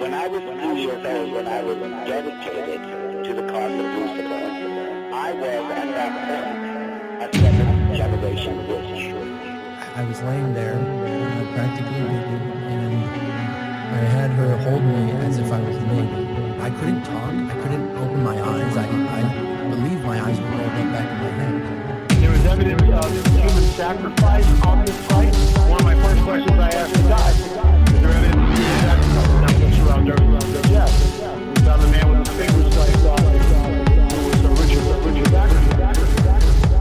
When I was 2 years old, when I was dedicated to the cause of Lucifer, I was at that point a seventh generation witch. I was laying there, practically naked, and I had her hold me as if I was a baby. I couldn't talk. I couldn't open my eyes. I believe my eyes were rolled up back in my head. There was evidence of human sacrifice on this site. One of my first questions I asked the guy, is there evidence of human sacrifice? Now looks around there. Yes. We found a man with his fingers like who was a Richard Zachary. And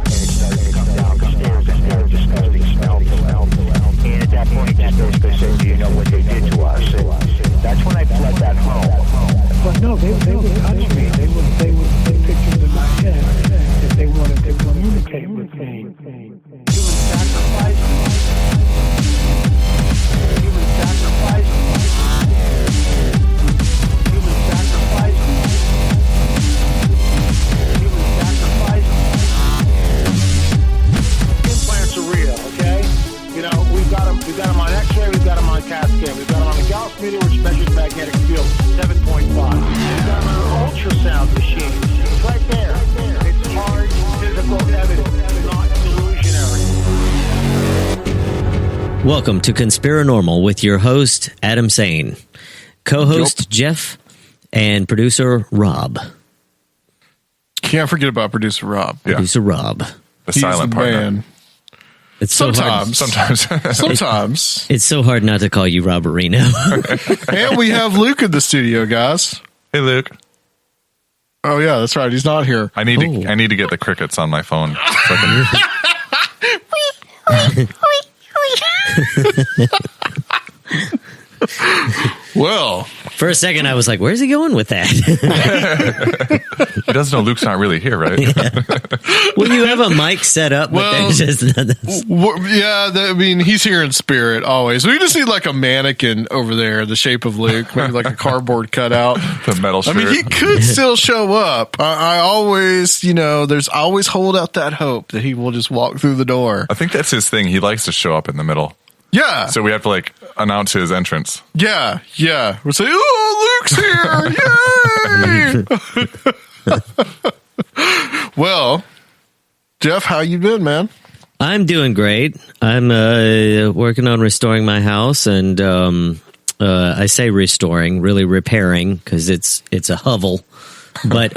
it started to come down the stairs and had a disgusting smell. And at that point, he just basically said, do you know what they did to us? And that's when I fled that home. But no, they would touch me. They would put pictures in my head if they wanted to communicate with me. Human sacrifice. Human sacrifice. Human sacrifice. Human sacrifice. Implants are real, okay? You know, we've got them on X-ray, we've got them on CAT scan, we've got them on a Gauss meter, which measures magnetic field, 7.5. We've got them on an ultrasound machine. It's right there. It's hard physical evidence, not delusionary. Welcome to Conspirinormal with your host, Adam Sane, co-host Jeff, and producer Rob. Can't forget about producer Rob. Producer Rob. The silent partner. Man. It's so Sometimes. It's so hard not to call you Robert Reno. And we have Luke in the studio, guys. Hey, Luke. Oh yeah, that's right. He's not here. I need to get the crickets on my phone. So Well, For a second, I was like, where's he going with that? he doesn't know Luke's not really here, right? Well, you have a mic set up, but there's just I mean, he's here in spirit always. We just need like a mannequin over there, the shape of Luke, maybe like a cardboard cutout. The metal shirt. I mean, he could still show up. I always, there's always hold out that hope that he will just walk through the door. I think that's his thing. He likes to show up in the middle. Yeah. So we have to announce his entrance. Yeah. We'll say, oh, Luke's here. Yay. Well, Jeff, how you been, man? I'm doing great. I'm working on restoring my house, and I say restoring, really repairing, because it's a hovel. But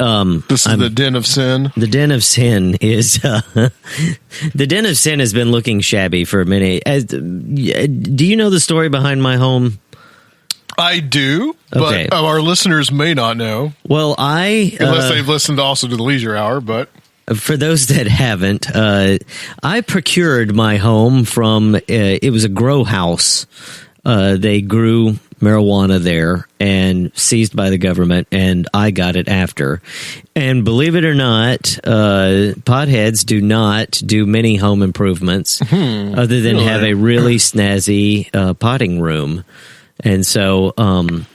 this is the den of sin. The den of sin is the den of sin has been looking shabby for a minute. Do you know the story behind my home? I do, Okay. But our listeners may not know. Well, unless they've listened also to the Leisure Hour, but for those that haven't, I procured my home from it was a grow house. They grew marijuana there and seized by the government, and I got it after. And believe it or not, potheads do not do many home improvements other than have a really snazzy potting room. And so,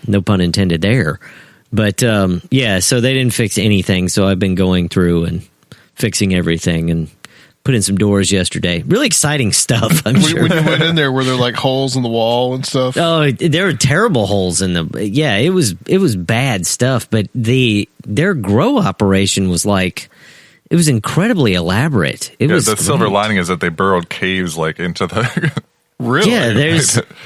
no pun intended there. But so they didn't fix anything. So I've been going through and fixing everything and put in some doors yesterday. Really exciting stuff, I'm sure. When you went in there, were there like holes in the wall and stuff? Oh, there were terrible holes in the... Yeah, it was bad stuff, but their grow operation was it was incredibly elaborate. It was the silver lining is that they burrowed caves into the... Really? Yeah,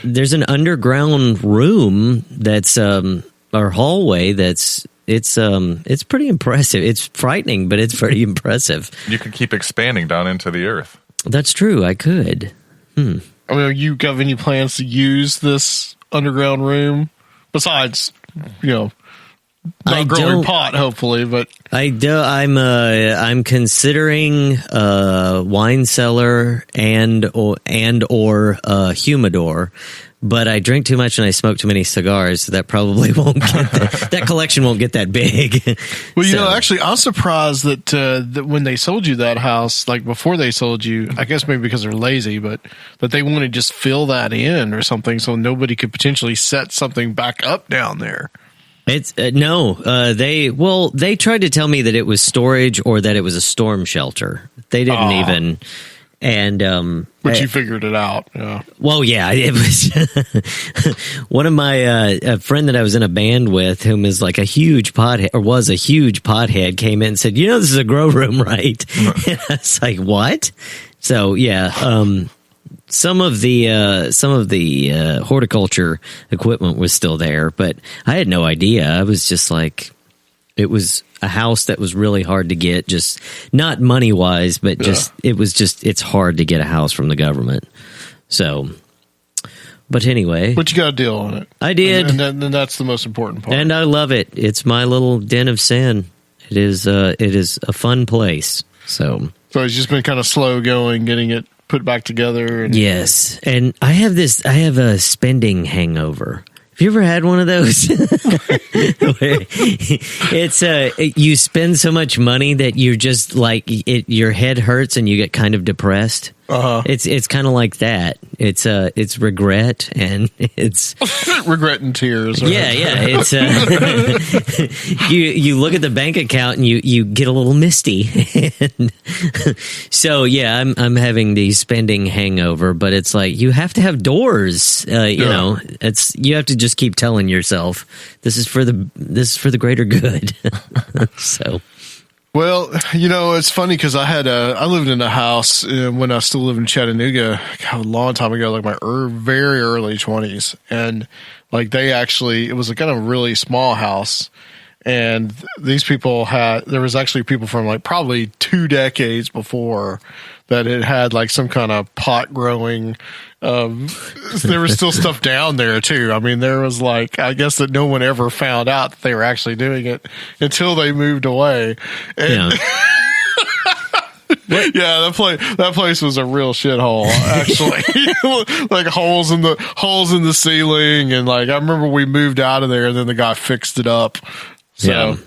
there's an underground room that's our hallway that's... It's pretty impressive. It's frightening, but it's pretty impressive. You could keep expanding down into the earth. That's true. I could. I mean, you got any plans to use this underground room besides, not growing pot, hopefully? But I do. I'm considering wine cellar and or humidor. But I drink too much and I smoke too many cigars, so that probably won't get that collection won't get that big. Well, actually, I'm surprised that when they sold you that house, before they sold you, I guess maybe because they're lazy, but that they want to just fill that in or something so nobody could potentially set something back up down there. It's no. They tried to tell me that it was storage or that it was a storm shelter. They didn't even. And but you figured it out. Yeah. Well, yeah, it was one of my a friend that I was in a band with, whom is like a huge pothead, or was a huge pothead, came in and said, this is a grow room, right? And I was like, what? So yeah, some of the horticulture equipment was still there, but I had no idea. I was just like, it was a house that was really hard to get, just not money wise, but just it's hard to get a house from the government. So, but anyway, but you got a deal on it. I did, and then that's the most important part. And I love it. It's my little den of sin. It is a fun place. So it's just been kind of slow going, getting it put back together. Yes, and I have a spending hangover. Have you ever had one of those? It's you spend so much money that you're just like your head hurts and you get kind of depressed. Uh-huh. It's kind of like that. It's regret and it's regret and tears. Right? Yeah. It's you look at the bank account and you get a little misty. And so yeah, I'm having the spending hangover, but it's like you have to have doors. You know, you have to just keep telling yourself this is for the greater good. So. Well, it's funny because I lived in a house when I still lived in Chattanooga a long time ago, like my very early 20s. And like it was a kind of really small house. And these people there was actually people from like probably 2 decades before that it had like some kind of pot growing. There was still stuff down there too. I mean, there was like, I guess that no one ever found out that they were actually doing it until they moved away. And yeah, that place was a real shithole, actually. Like holes in the ceiling, and like I remember we moved out of there, and then the guy fixed it up. So. Yeah.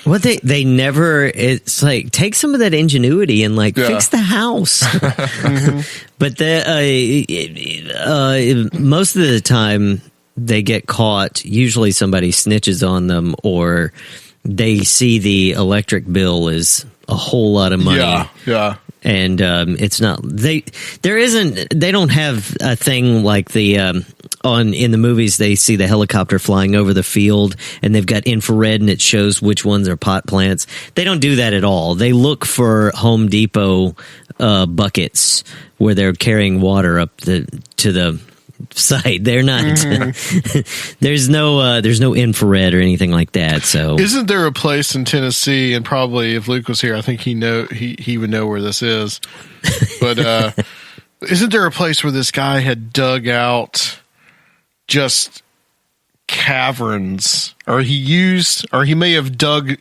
Well, they never. It's like take some of that ingenuity and like fix the house. Mm-hmm. But most of the time they get caught. Usually somebody snitches on them, or they see the electric bill is a whole lot of money. Yeah. And it's not they don't have a thing like the in the movies they see the helicopter flying over the field and they've got infrared and it shows which ones are pot plants. They don't do that at all. They look for Home Depot buckets where they're carrying water up to the site. They're not. There's no infrared or anything like that. So, isn't there a place in Tennessee? And probably if Luke was here, I think he would know where this is. But isn't there a place where this guy had dug out just caverns, or he may have dug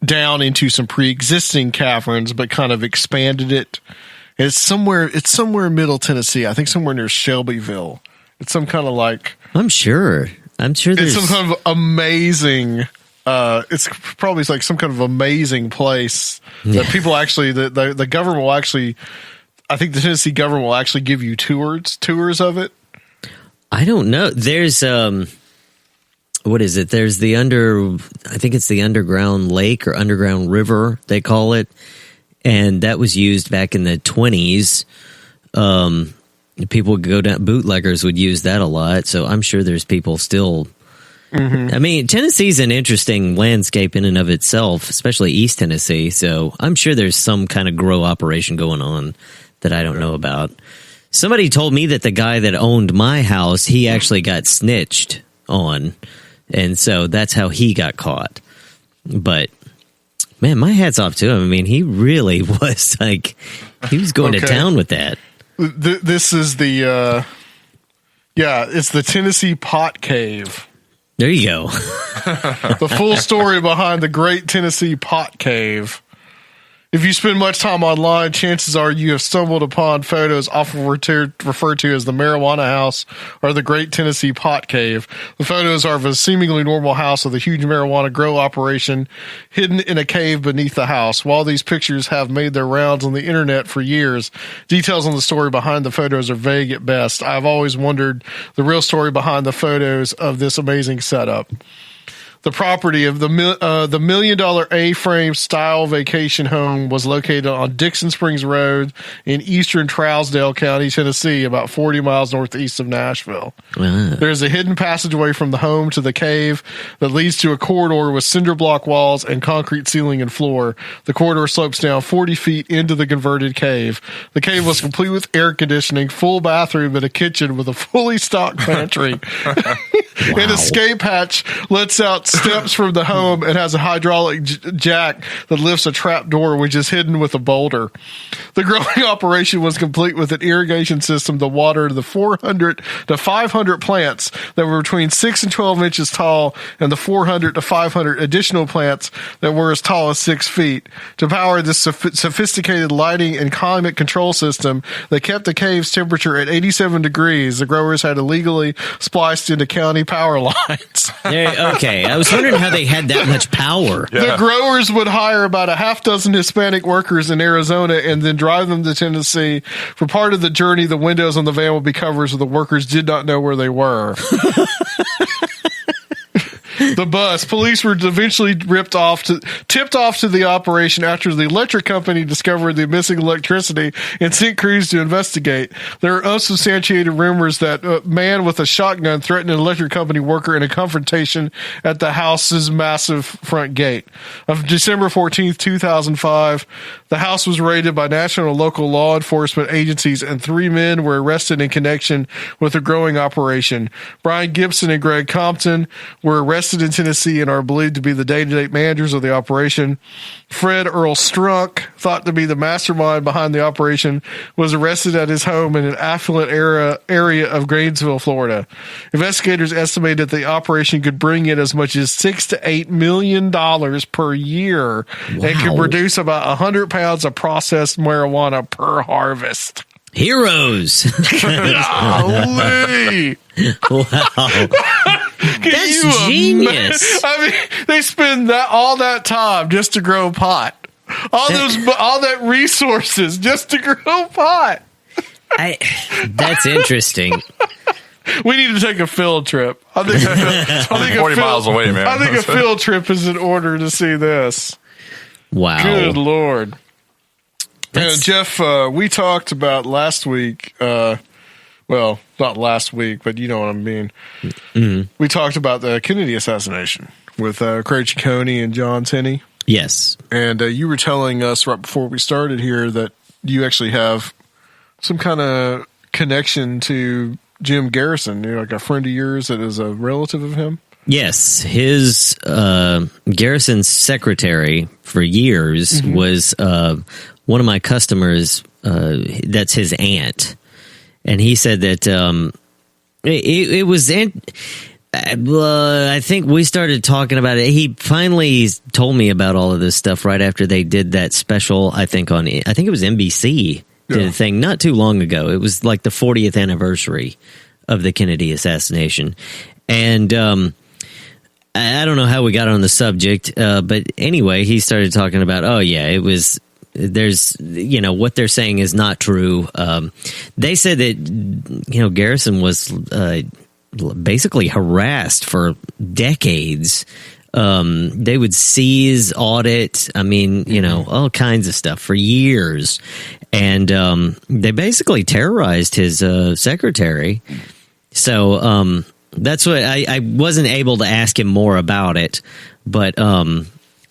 down into some pre-existing caverns, but kind of expanded it. It's somewhere in Middle Tennessee. I think somewhere near Shelbyville. It's some kind of like... I'm sure there's... It's some kind of amazing... it's probably like some kind of amazing place that people actually... The government will actually... I think the Tennessee government will actually give you tours of it. I don't know. There's... what is it? There's the I think it's the underground lake or underground river, they call it. And that was used back in the 20s. People would go down, bootleggers would use that a lot. So I'm sure there's people still. Mm-hmm. I mean, Tennessee's an interesting landscape in and of itself, especially East Tennessee. So I'm sure there's some kind of grow operation going on that I don't know about. Somebody told me that the guy that owned my house, he actually got snitched on. And so that's how he got caught. But man, my hat's off to him. I mean, he really was like, he was going to town with that. This is the, it's the Tennessee Pot Cave. There you go. The full story behind the Great Tennessee Pot Cave. If you spend much time online, chances are you have stumbled upon photos often referred to as the Marijuana House or the Great Tennessee Pot Cave. The photos are of a seemingly normal house with a huge marijuana grow operation hidden in a cave beneath the house. While these pictures have made their rounds on the internet for years, details on the story behind the photos are vague at best. I've always wondered the real story behind the photos of this amazing setup. The property of the $1 million A-frame style vacation home was located on Dixon Springs Road in eastern Trousdale County, Tennessee, about 40 miles northeast of Nashville. There's a hidden passageway from the home to the cave that leads to a corridor with cinder block walls and concrete ceiling and floor. The corridor slopes down 40 feet into the converted cave. The cave was complete with air conditioning, full bathroom, and a kitchen with a fully stocked pantry. An escape hatch lets out steps from the home and has a hydraulic jack that lifts a trap door, which is hidden with a boulder. The growing operation was complete with an irrigation system to water the 400 to 500 plants that were between 6 and 12 inches tall, and the 400 to 500 additional plants that were as tall as 6 feet. To power this sophisticated lighting and climate control system that kept the cave's temperature at 87 degrees, the growers had illegally spliced into county power lines. Okay, I was wondering how they had that much power. The growers would hire about a half dozen Hispanic workers in Arizona and then drive them to Tennessee. For part of the journey, the windows on the van would be covered so the workers did not know where they were. The bus. Police were eventually tipped off to the operation after the electric company discovered the missing electricity and sent crews to investigate. There are unsubstantiated rumors that a man with a shotgun threatened an electric company worker in a confrontation at the house's massive front gate. Of December 14th, 2005, the house was raided by national and local law enforcement agencies, and 3 men were arrested in connection with the growing operation. Brian Gibson and Greg Compton were arrested in Tennessee and are believed to be the day-to-day managers of the operation. Fred Earl Strunk, thought to be the mastermind behind the operation, was arrested at his home in an affluent area of Gainesville, Florida. Investigators estimate that the operation could bring in as much as $6 to $8 million per year and could produce about 100 pounds of processed marijuana per harvest. Heroes. Golly. Wow. That's genius. I mean, they spend all that time just to grow pot. All that resources just to grow pot. That's interesting. We need to take a field trip. I think 40 miles away, man. I think a field trip is in order to see this. Wow. Good Lord. Jeff, we talked about last week, well, not last week, but you know what I mean. Mm-hmm. We talked about the Kennedy assassination with Craig Ciccone and John Tenney. Yes. And you were telling us right before we started here that you actually have some kind of connection to Jim Garrison, like a friend of yours that is a relative of him. Yes, his Garrison's secretary for years was one of my customers. That's his aunt, and he said that it was. I think we started talking about it. He finally told me about all of this stuff right after they did that special. I think it was NBC did a thing not too long ago. It was like the 40th anniversary of the Kennedy assassination, and I don't know how we got on the subject, but anyway, he started talking about, it was, there's, what they're saying is not true. They said that, Garrison was basically harassed for decades. They would seize, audit, all kinds of stuff for years. And they basically terrorized his secretary. So, that's what I wasn't able to ask him more about it, but I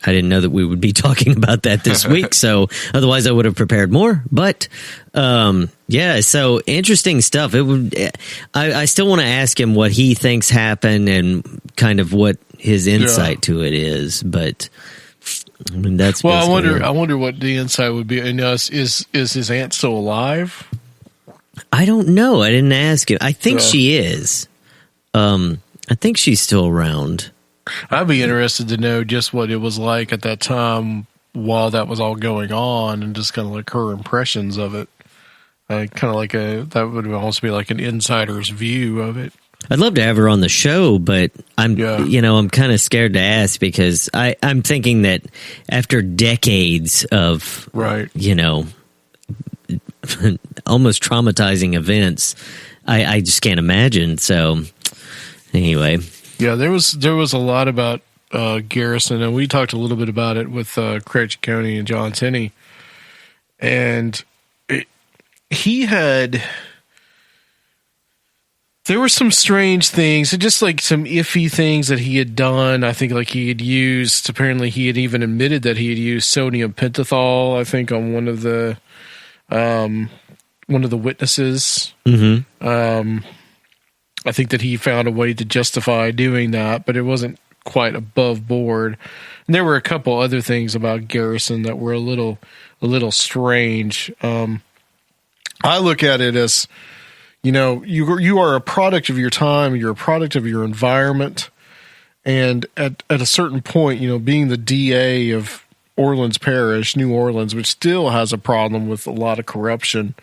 didn't know that we would be talking about that this week. So otherwise I would have prepared more, but so interesting stuff. I still want to ask him what he thinks happened and kind of what his insight to it is, but that's, well, I wonder what the insight would be. And is his aunt still alive? I don't know. I didn't ask him. I think she is. I think she's still around. I'd be interested to know just what it was like at that time while that was all going on, and just kind of like her impressions of it. Kind of like that would almost be like an insider's view of it. I'd love to have her on the show, but I'm kind of scared to ask because I'm thinking that after decades of almost traumatizing events, I just can't imagine. So anyway, there was a lot about Garrison, and we talked a little bit about it with Craig Ciccone and John Tenney, and there were some strange things, just like some iffy things that he had done. I think like he had used, apparently he had even admitted that he had used sodium pentothal, I think, on one of the witnesses. Mm-hmm. I think that he found a way to justify doing that, but it wasn't quite above board. And there were a couple other things about Garrison that were a little strange. I look at it as, you know, you are a product of your time, you're a product of your environment, and at a certain point, you know, being the DA of Orleans Parish, New Orleans, which still has a problem with a lot of corruption,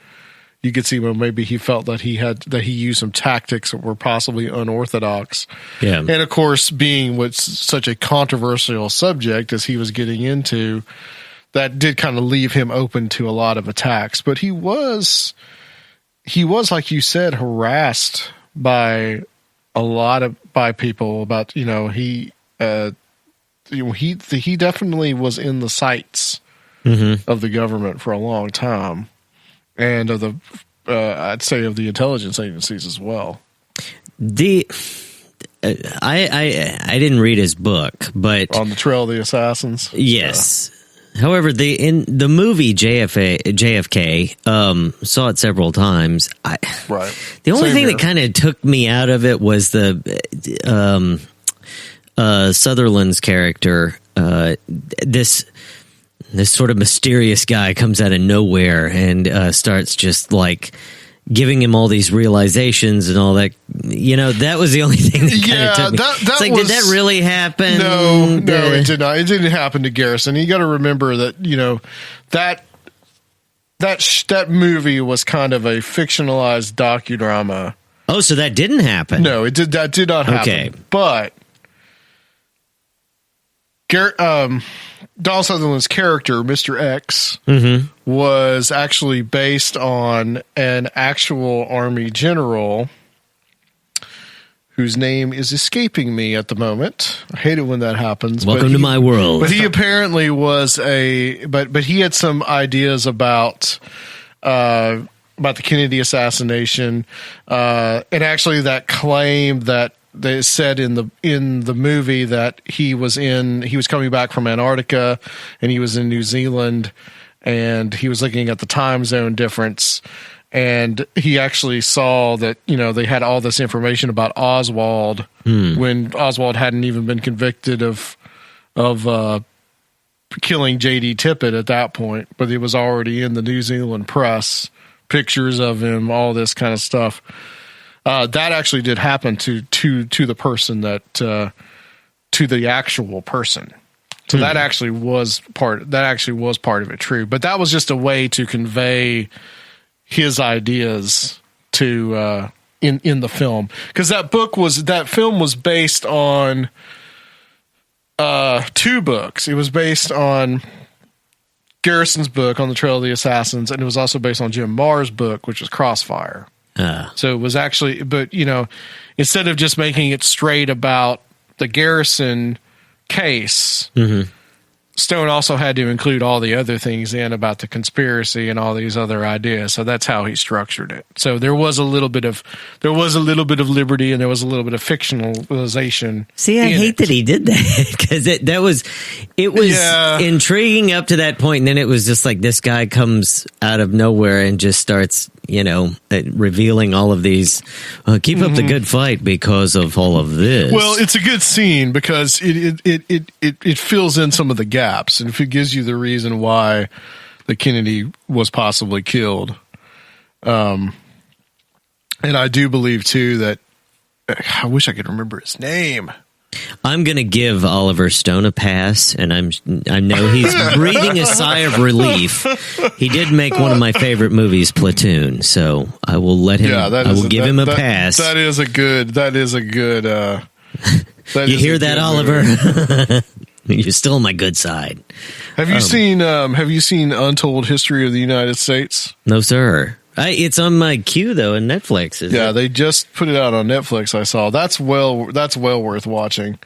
you could see when maybe he felt that he used some tactics that were possibly unorthodox. Yeah. And of course, being what's such a controversial subject as he was getting into, that did kind of leave him open to a lot of attacks. But he was, like you said, harassed by by people about, you know, he definitely was in the sights of the government for a long time, and of the I'd say of the intelligence agencies as well. I didn't read his book, but On the Trail of the Assassins. Yes. However, in the movie JFK, saw it several times. Right. The only Same thing here. that kind of took me out of it was the Sutherland's character. This sort of mysterious guy comes out of nowhere and starts just like giving him all these realizations and all that. You know, that was the only thing that kind of took me. It's like, did that really happen? No, it did not. It didn't happen to Garrison. You got to remember that, you know, that movie was kind of a fictionalized docudrama. Oh, so that didn't happen? No, that did not happen. Okay. But Donald Sutherland's character, Mr. X, was actually based on an actual Army general whose name is escaping me at the moment. I hate it when that happens. Welcome to my world. But he apparently was but he had some ideas about the Kennedy assassination, and actually that claim that they said in the movie that he was coming back from Antarctica and he was in New Zealand and he was looking at the time zone difference, and he actually saw that, you know, they had all this information about Oswald when Oswald hadn't even been convicted of killing J.D. Tippit at that point, but he was already in the New Zealand press, pictures of him, all this kind of stuff. That actually did happen to the person to the actual person. So that actually was part of it. True. But that was just a way to convey his ideas to, in the film. Cause that film was based on, 2 books. It was based on Garrison's book On the Trail of the Assassins, and it was also based on Jim Marr's book, which was Crossfire. So it was actually, but, you know, instead of just making it straight about the Garrison case, Stone also had to include all the other things in about the conspiracy and all these other ideas. So that's how he structured it. So there was a little bit of liberty, and there was a little bit of fictionalization. See, I hate that he did that, because it was intriguing up to that point, and then it was just like this guy comes out of nowhere and just starts, you know, revealing all of these. Keep up the good fight because of all of this. Well, it's a good scene because it fills in some of the gaps, and if it gives you the reason why the Kennedy was possibly killed. And I do believe too that I wish I could remember his name. I'm going to give Oliver Stone a pass, and I know he's breathing a sigh of relief. He did make one of my favorite movies, Platoon, so I will let him. Yeah, I will give him a pass. That is a good. You hear that, Oliver? You're still on my good side. Have you seen Untold History of the United States? No, sir. It's on my queue though in Netflix. Yeah, they just put it out on Netflix. I saw that's well worth watching.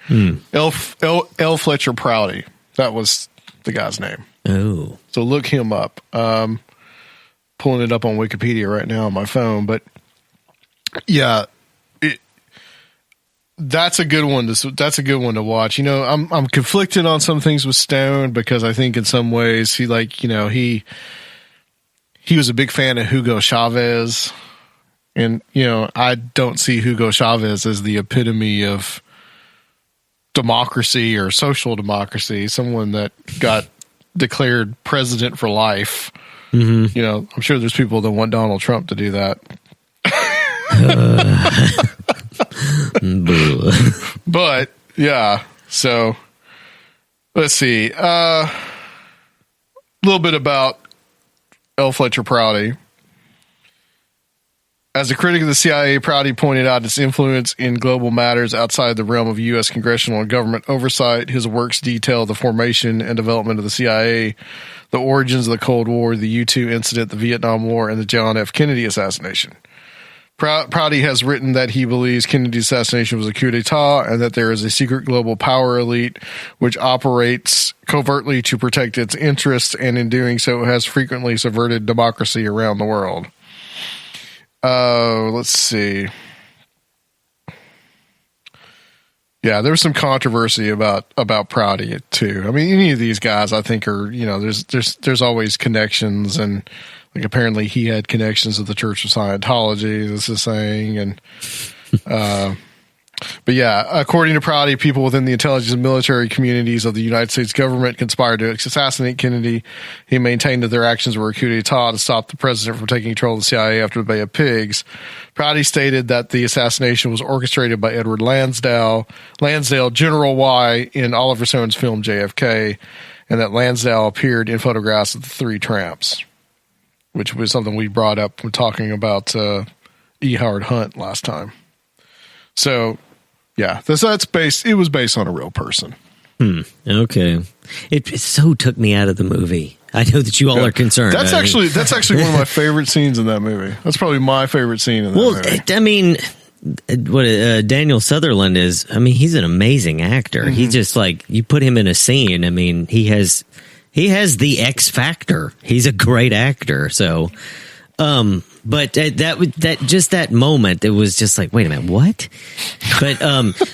L. Fletcher Prouty, that was the guy's name. Oh, so look him up. Pulling it up on Wikipedia right now on my phone, but yeah, that's a good one. That's a good one to watch. You know, I'm conflicted on some things with Stone because I think in some ways he was a big fan of Hugo Chavez, and you know, I don't see Hugo Chavez as the epitome of democracy or social democracy. Someone that got declared president for life. Mm-hmm. You know, I'm sure there's people that want Donald Trump to do that. But yeah, so let's see. A little bit about L. Fletcher Prouty. As a critic of the CIA, Prouty pointed out its influence in global matters outside the realm of U.S. congressional and government oversight. His works detail the formation and development of the CIA, the origins of the Cold War, the U-2 incident, the Vietnam War, and the John F. Kennedy assassination. Prouty has written that he believes Kennedy's assassination was a coup d'etat and that there is a secret global power elite which operates covertly to protect its interests, and in doing so has frequently subverted democracy around the world. Let's see. Yeah, there was some controversy about Prouty too. I mean, any of these guys, I think, are, you know, there's always connections, and like apparently he had connections with the Church of Scientology. This is saying, and but yeah, according to Prouty, people within the intelligence and military communities of the United States government conspired to assassinate Kennedy. He maintained that their actions were a coup d'etat to stop the president from taking control of the CIA after the Bay of Pigs. Prouty stated that the assassination was orchestrated by Edward Lansdale, General Y, in Oliver Stone's film JFK, and that Lansdale appeared in photographs of the three tramps, which was something we brought up when talking about E. Howard Hunt last time. So, yeah, that's based. It was based on a real person. Okay. It so took me out of the movie. I know that you all are concerned. That's actually one of my favorite scenes in that movie. That's probably my favorite scene in that movie. I mean, what Daniel Sutherland is, I mean, he's an amazing actor. Mm-hmm. He's just like, you put him in a scene, I mean, he has the X factor. He's a great actor. So, but that moment, it was just like, wait a minute, what? But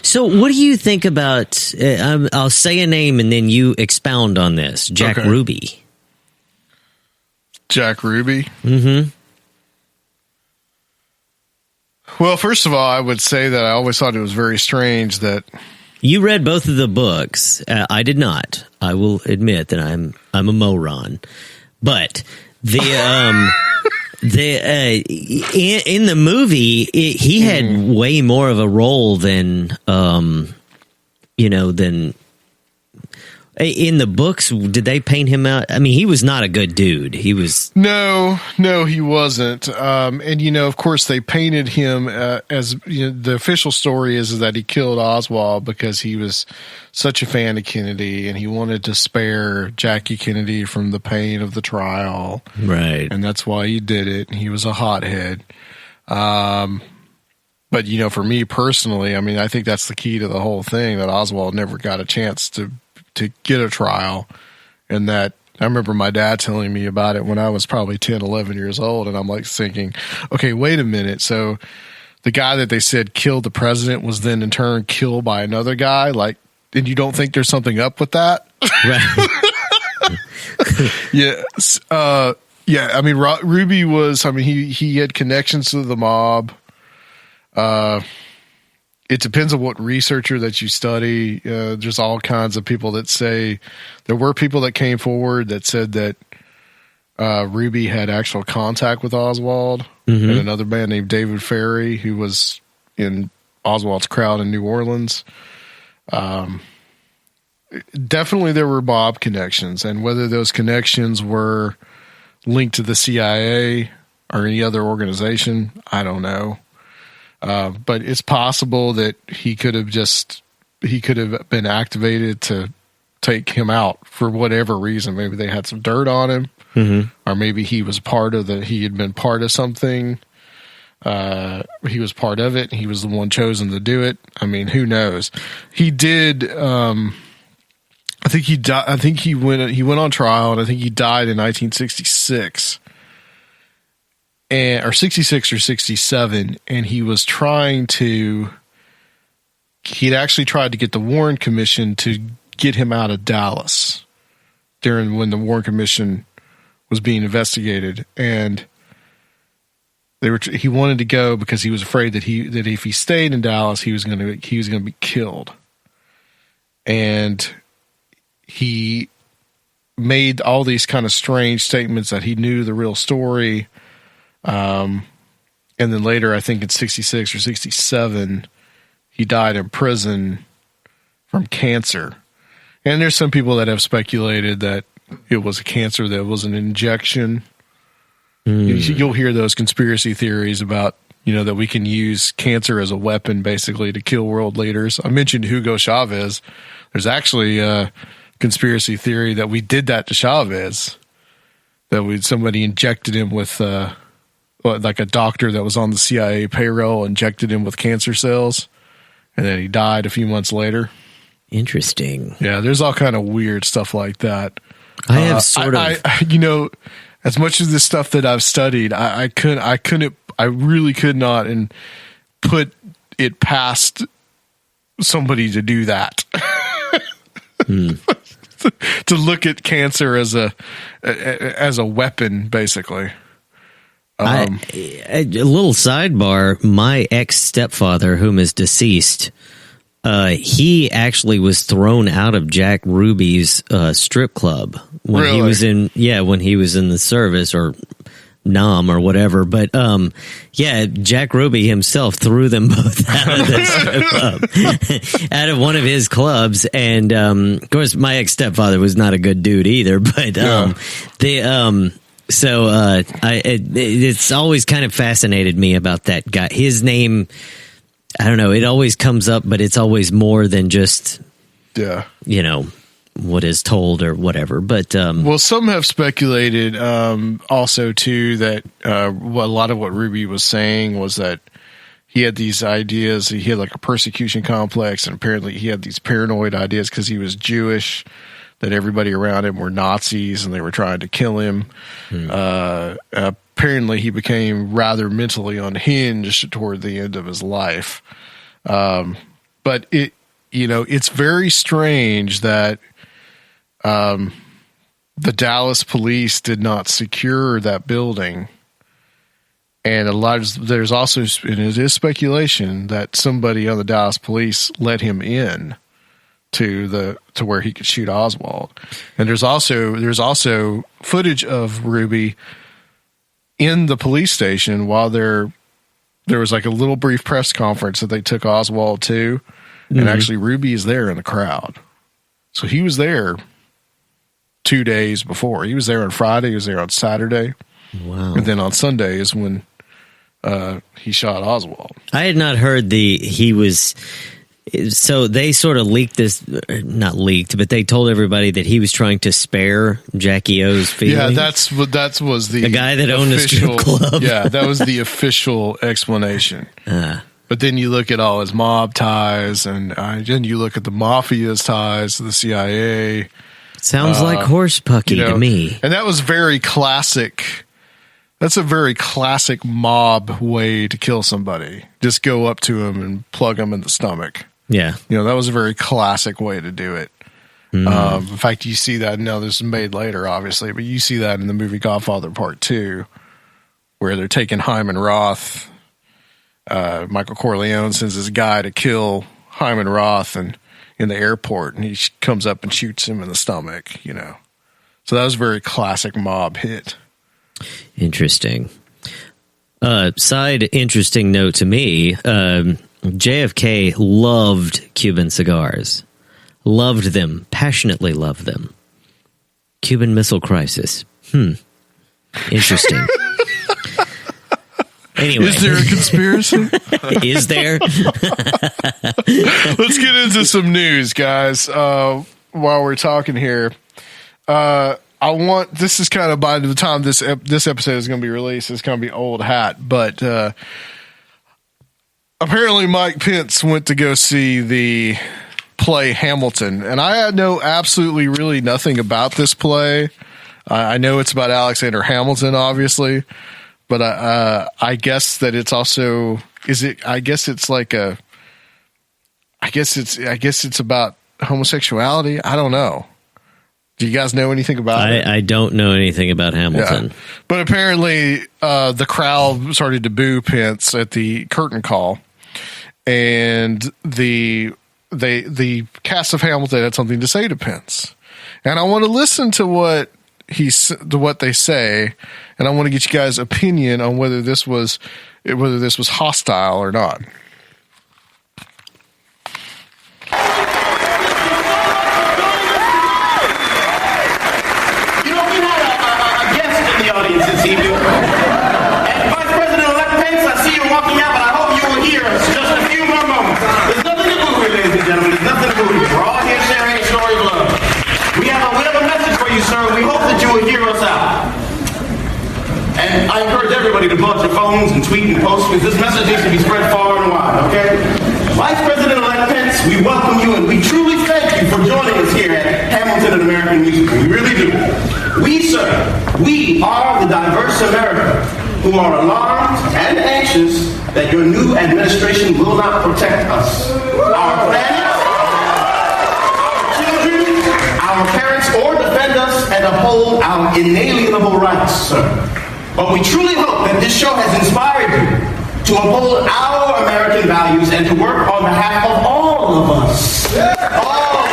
so what do you think about? I'll say a name and then you expound on this. Jack Ruby. Jack Ruby. Mm-hmm. Well, first of all, I would say that I always thought it was very strange that you read both of the books. I did not. I will admit that I'm a moron, but in the movie, he had way more of a role than in the books. Did they paint him out? I mean, he was not a good dude. He was no, he wasn't. And of course, they painted him as the official story is that he killed Oswald because he was such a fan of Kennedy and he wanted to spare Jackie Kennedy from the pain of the trial, right? And that's why he did it. He was a hothead. But for me personally, I mean, I think that's the key to the whole thing, that Oswald never got a chance to get a trial. And that I remember my dad telling me about it when I was probably 10, 11 years old. And I'm like thinking, okay, wait a minute. So the guy that they said killed the president was then in turn killed by another guy. Like, and you don't think there's something up with that? Right. Yeah. I mean, Ruby was, he had connections to the mob. It depends on what researcher that you study. There's all kinds of people that say there were people that came forward that said that Ruby had actual contact with Oswald, and another man named David Ferry, who was in Oswald's crowd in New Orleans. Definitely there were mob connections, and whether those connections were linked to the CIA or any other organization, I don't know. But it's possible that he could have been activated to take him out for whatever reason. Maybe they had some dirt on him, or maybe he was he had been part of something. He was part of it. He was the one chosen to do it. I mean, who knows? He did. I think he died. I think he went on trial, and I think he died in 1966, or 66 or 67. And he was he'd actually tried to get the Warren Commission to get him out of Dallas when the Warren Commission was being investigated, and he wanted to go because he was afraid that if he stayed in Dallas, he was going to be killed. And he made all these kind of strange statements that he knew the real story. And then later, I think in 66 or 67, he died in prison from cancer. And there's some people that have speculated that it was a cancer that was an injection. You'll hear those conspiracy theories about, that we can use cancer as a weapon basically to kill world leaders. I mentioned Hugo Chavez. There's actually a conspiracy theory that we did that to Chavez, that somebody injected him with like a doctor that was on the CIA payroll injected him with cancer cells, and then he died a few months later. Interesting. Yeah, there's all kind of weird stuff like that. I have as much as this stuff that I've studied, I really could not and put it past somebody to do that. To look at cancer as a weapon, basically. A little sidebar, my ex-stepfather, whom is deceased, he actually was thrown out of Jack Ruby's strip club when he was in the service, or Nam or whatever. But Jack Ruby himself threw them both out of the strip club, out of one of his clubs. And of course, my ex stepfather was not a good dude either. But it's always kind of fascinated me about that guy. His name, I don't know, it always comes up, but it's always more than just, what is told or whatever. But well, some have speculated also too that a lot of what Ruby was saying was that he had these ideas. He had like a persecution complex, and apparently he had these paranoid ideas because he was Jewish, that everybody around him were Nazis and they were trying to kill him. Apparently he became rather mentally unhinged toward the end of his life. But it's very strange that the Dallas police did not secure that building. And there's also, and it is speculation that somebody on the Dallas police let him in to where he could shoot Oswald. And there's also footage of Ruby in the police station while there was like a little brief press conference that they took Oswald to, and actually Ruby is there in the crowd. So he was there 2 days before. He was there on Friday, he was there on Saturday. Wow. And then on Sunday is when he shot Oswald. I had not heard so they sort of leaked this, not leaked, but they told everybody that he was trying to spare Jackie O's feelings. Yeah, that was the guy that owned a strip club. Yeah, that was the official explanation. But then you look at all his mob ties, and then you look at the mafia's ties to the CIA. Sounds like horse pucky to me. And that was very classic. That's a very classic mob way to kill somebody. Just go up to him and plug him in the stomach. Yeah. That was a very classic way to do it. In fact, you see that, now this is made later, obviously, but you see that in the movie Godfather Part 2, where they're taking Hyman Roth. Michael Corleone sends his guy to kill Hyman Roth in the airport, and he comes up and shoots him in the stomach, So that was a very classic mob hit. Interesting. Side interesting note to me, JFK loved Cuban cigars. Loved them. Passionately loved them. Cuban Missile Crisis. Interesting. Anyway. Is there a conspiracy? Is there? Let's get into some news, guys. while we're talking here, this is kind of by the time this episode is going to be released, it's going to be old hat, but apparently Mike Pence went to go see the play Hamilton, and I know absolutely really nothing about this play. I know it's about Alexander Hamilton, obviously, but I guess that it's also I guess it's about homosexuality. I don't know. Do you guys know anything about it? I don't know anything about Hamilton. Yeah. But apparently the crowd started to boo Pence at the curtain call, and the cast of Hamilton had something to say to Pence. And I want to listen to what they say, and I want to get you guys' opinion on whether this was hostile or not. This evening. And Vice President-elect Pence, I see you walking out, but I hope you will hear us just a few more moments. There's nothing to boo here, ladies and gentlemen. There's nothing to boo here. We're all here sharing a story of love. We have a message for you, sir. We hope that you will hear us out. And I encourage everybody to pull out your phones and tweet and post, because this message needs to be spread far and wide, okay? Vice President-elect Pence, we welcome you, and we truly thank you for joining us here at Hamilton and American Musical. We really do. We, sir, we are the diverse America who are alarmed and anxious that your new administration will not protect us, our planet, our children, our parents, or defend us and uphold our inalienable rights, sir. But we truly hope that this show has inspired you to uphold our American values and to work on behalf of all of us. All of us.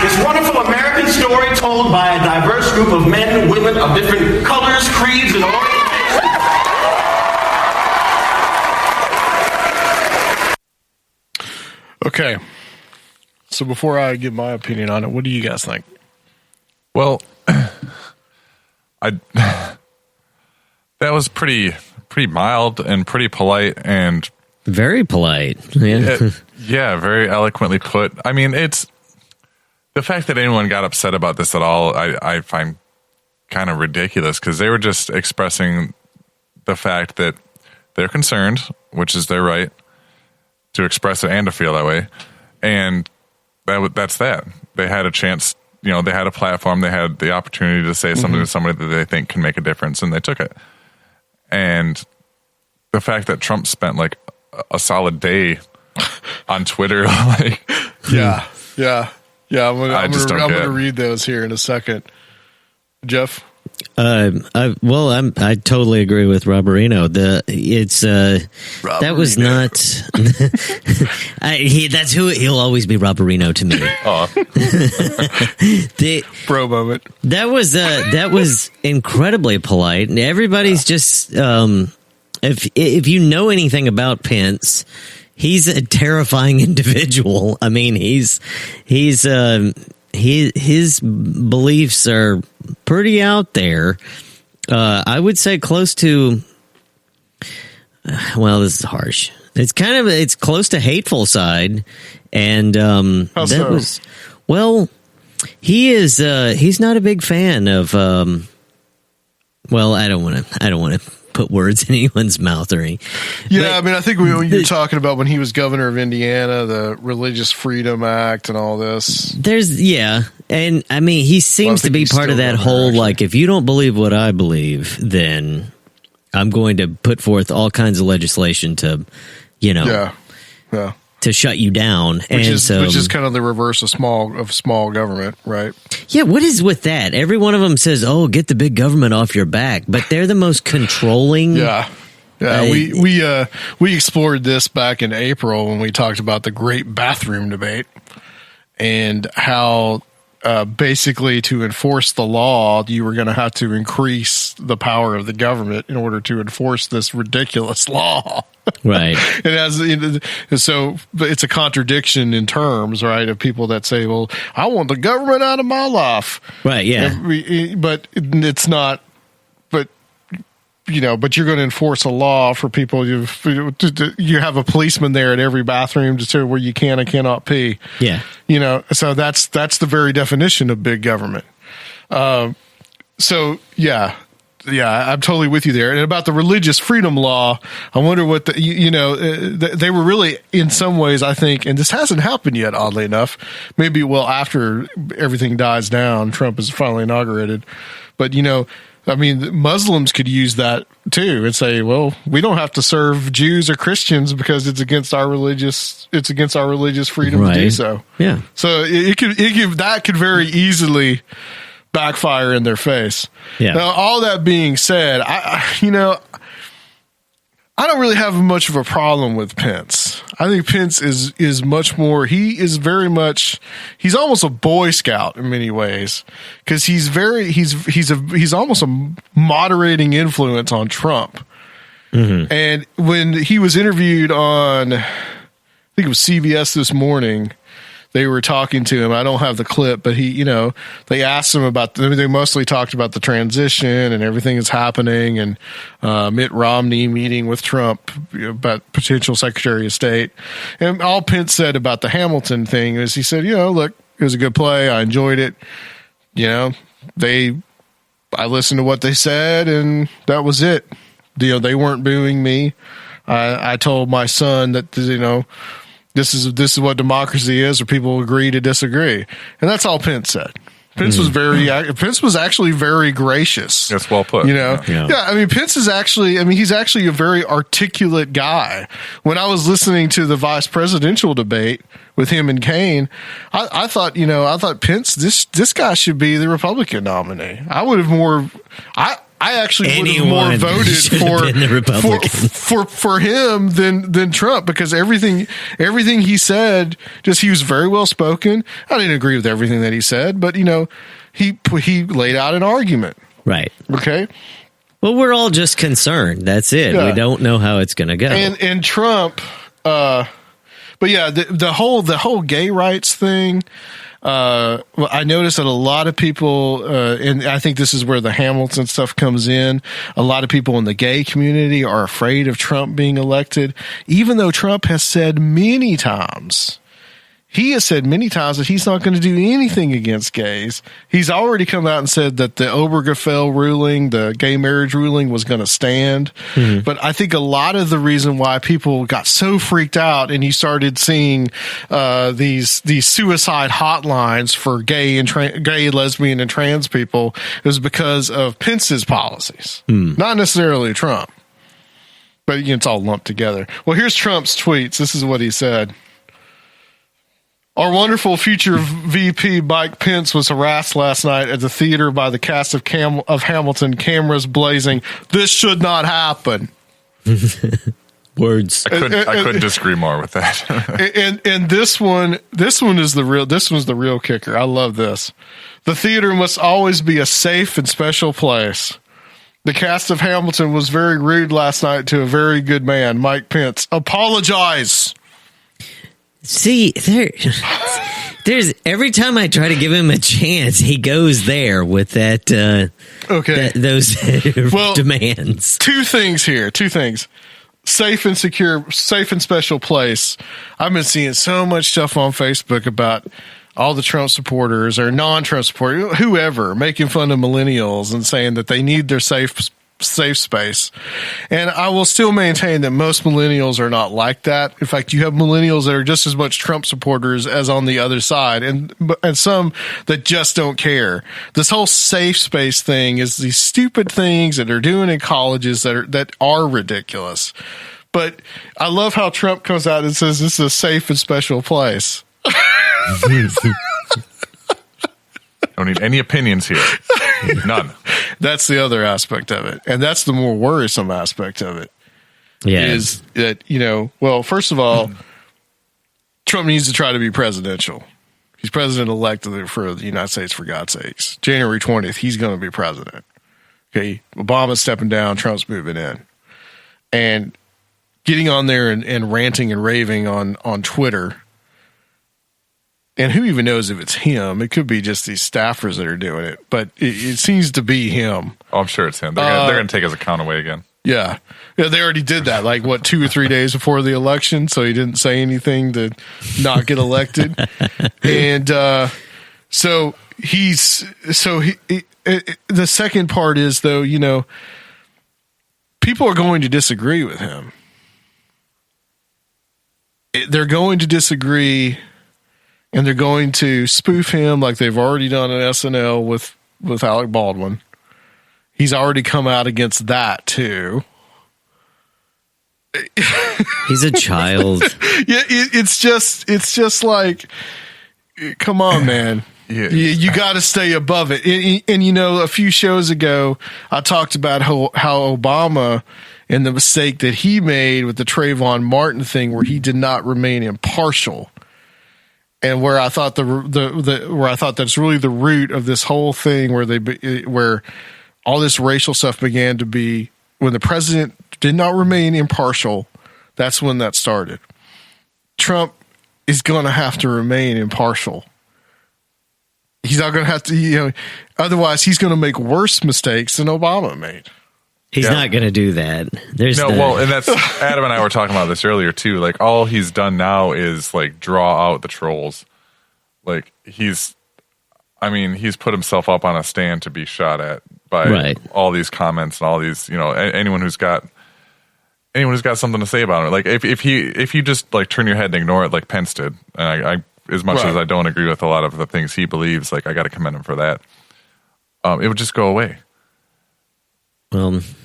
This wonderful American story told by a diverse group of men and women of different colors, creeds, and orientations. Okay. So before I give my opinion on it, what do you guys think? Well, that was pretty mild and pretty polite and very polite. Yeah. Very eloquently put. I mean, it's the fact that anyone got upset about this at all. I find kind of ridiculous, because they were just expressing the fact that they're concerned, which is their right to express it and to feel that way, and that's that. They had a chance, they had a platform, they had the opportunity to say something to somebody that they think can make a difference, and they took it. And the fact that Trump spent like a solid day on Twitter, like yeah. I'm gonna read those here in a second. Jeff. I totally agree with Roberino. That was not. That's who he'll always be, Roberino to me. Bro moment. That was incredibly polite, and everybody's just. If you know anything about Pence, he's a terrifying individual. I mean, his beliefs are pretty out there. I would say close to. Well, this is harsh. It's close to hateful side, and he's not a big fan of. Well, I don't want to put words in anyone's mouth or anything. Yeah, I mean, I think you're talking about when he was governor of Indiana, the Religious Freedom Act and all this. And I mean, he seems to be part of that whole, like, if you don't believe what I believe, then I'm going to put forth all kinds of legislation to, to shut you down. Which is kind of the reverse of small government, right? Yeah, what is with that? Every one of them says, "Oh, get the big government off your back," but they're the most controlling. Yeah. We explored this back in April when we talked about the great bathroom debate and how basically to enforce the law, you were going to have to increase the power of the government in order to enforce this ridiculous law. Right. So it's a contradiction in terms, right, of people that say, well, I want the government out of my life. Right, yeah. But it's not. But but you're going to enforce a law for people. You have a policeman there at every bathroom to tell where you can and cannot pee. Yeah. So that's the very definition of big government. So yeah, I'm totally with you there. And about the religious freedom law, I wonder what they were really, in some ways, I think, and this hasn't happened yet, oddly enough. Maybe after everything dies down, Trump is finally inaugurated. But Muslims could use that too and say, well, we don't have to serve Jews or Christians because it's against our religious freedom to do so. Yeah. So that could very easily backfire in their face. Yeah. Now, all that being said, I don't really have much of a problem with Pence. I think Pence is much more. He's almost a Boy Scout in many ways because he's almost a moderating influence on Trump. Mm-hmm. And when he was interviewed on, I think it was CBS this morning, they were talking to him. I don't have the clip, but they asked him they mostly talked about the transition and everything that's happening and Mitt Romney meeting with Trump about potential Secretary of State. And all Pence said about the Hamilton thing is he said, look, it was a good play. I enjoyed it. I listened to what they said and that was it. They weren't booing me. I told my son that, this is what democracy is, or people agree to disagree. And that's all Pence said. Pence was actually very gracious. That's well put. Pence is actually, he's actually a very articulate guy. When I was listening to the vice presidential debate with him and Kaine, I thought Pence, this guy should be the Republican nominee. I actually would have more voted for him than Trump because everything he said, he was very well spoken. I didn't agree with everything that he said, but he laid out an argument. Right. Okay. Well, we're all just concerned. That's it. Yeah. We don't know how it's going to go. And Trump, but yeah, the whole gay rights thing. I noticed that a lot of people, and I think this is where the Hamilton stuff comes in. A lot of people in the gay community are afraid of Trump being elected, even though Trump has said many times. He has said many times that he's not going to do anything against gays. He's already come out and said that the Obergefell ruling, the gay marriage ruling, was going to stand. Mm-hmm. But I think a lot of the reason why people got so freaked out and you started seeing these suicide hotlines for gay, lesbian, and trans people is because of Pence's policies, not necessarily Trump. But it's all lumped together. Well, here's Trump's tweets. This is what he said. Our wonderful future VP Mike Pence was harassed last night at the theater by the cast of Hamilton, cameras blazing. This should not happen. Words. I couldn't disagree more with that. and this one's the real kicker. I love this. The theater must always be a safe and special place. The cast of Hamilton was very rude last night to a very good man, Mike Pence. Apologize. See, there's every time I try to give him a chance, he goes there with that. Those demands. Two things. Safe and secure, safe and special place. I've been seeing so much stuff on Facebook about all the Trump supporters or non-Trump supporters, whoever, making fun of millennials and saying that they need their safe space. And I will still maintain that most millennials are not like that. In fact, you have millennials that are just as much Trump supporters as on the other side, and some that just don't care. This whole safe space thing is these stupid things that they're doing in colleges that are ridiculous. But I love how Trump comes out and says this is a safe and special place. Don't need any opinions here. None. That's the other aspect of it. And that's the more worrisome aspect of it. Yeah. Is that, first of all, Trump needs to try to be presidential. He's president-elect for the United States, for God's sakes. January 20th, he's going to be president. Okay. Obama's stepping down. Trump's moving in. And getting on there and ranting and raving on Twitter And who even knows if it's him? It could be just these staffers that are doing it, but it seems to be him. Oh, I'm sure it's him. They're going to take his account away again. Yeah. Yeah, they already did that, 2 or 3 days before the election, so he didn't say anything to not get elected. And the second part is, though, people are going to disagree with him. They're going to disagree, and they're going to spoof him like they've already done at SNL with Alec Baldwin. He's already come out against that too. He's a child. Yeah, it's just like, come on, man. Yeah. You got to stay above it. And a few shows ago, I talked about how Obama and the mistake that he made with the Trayvon Martin thing, where he did not remain impartial, and where I thought where I thought that's really the root of this whole thing, where all this racial stuff began to be when the president did not remain impartial. That's when that started. Trump is going to have to remain impartial. He's not going to have to, otherwise he's going to make worse mistakes than Obama made. He's not going to do that. And that's Adam and I were talking about this earlier too. Like, all he's done now is draw out the trolls. He's put himself up on a stand to be shot at by all these comments and all these, anyone who's got something to say about it. If you just turn your head and ignore it like Pence did, and I as much as I don't agree with a lot of the things he believes, I got to commend him for that. It would just go away.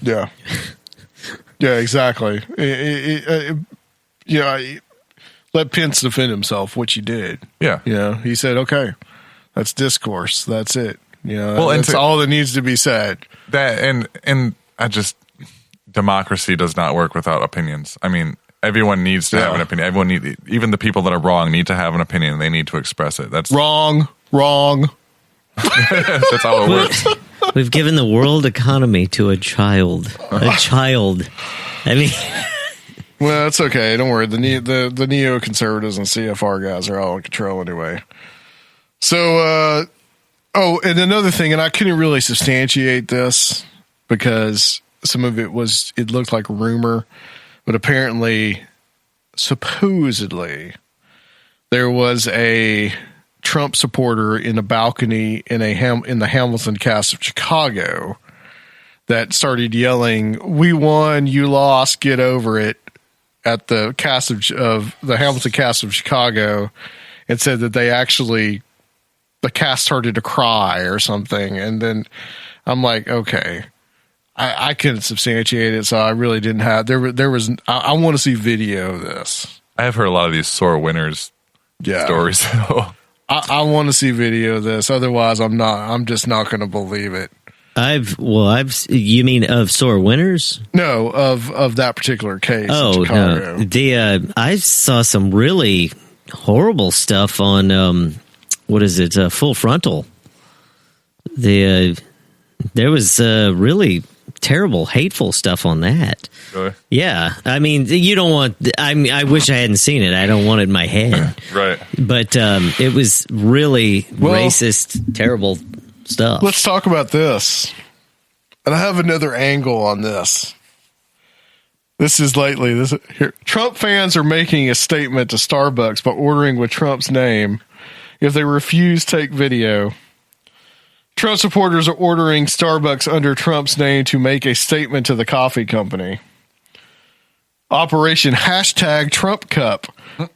Yeah, exactly. Let Pence defend himself, which he did. Yeah. He said, okay, that's discourse. That's it. That's all that needs to be said. That and democracy does not work without opinions. Everyone needs to have an opinion. Even the people that are wrong need to have an opinion. They need to express it. That's wrong. That's how it works. We've given the world economy to a child. Well, it's okay. Don't worry. The neoconservatives and CFR guys are all in control anyway. So, and another thing, and I couldn't really substantiate this because some of it looked like rumor, but apparently, supposedly, there was a Trump supporter in a balcony in the Hamilton cast of Chicago that started yelling, "We won, you lost, get over it," at the cast of the Hamilton cast of Chicago, and said that the cast started to cry or something. And then I'm like, okay, I couldn't substantiate it, so I really didn't have. I want to see video of this. I have heard a lot of these sore winners stories. I want to see video of this. Otherwise, I'm just not going to believe it. You mean of sore winners? No, of that particular case. Oh, in Chicago. No. I saw some really horrible stuff on, Full Frontal. There was really terrible, hateful stuff on that. Really? Yeah. You don't want... I wish I hadn't seen it. I don't want it in my head. Right. But it was really racist, terrible stuff. Let's talk about this. And I have another angle on this. This is lately. Here. Trump fans are making a statement to Starbucks by ordering with Trump's name. If they refuse, take video. Trump supporters are ordering Starbucks under Trump's name to make a statement to the coffee company. Operation #Trump Cup.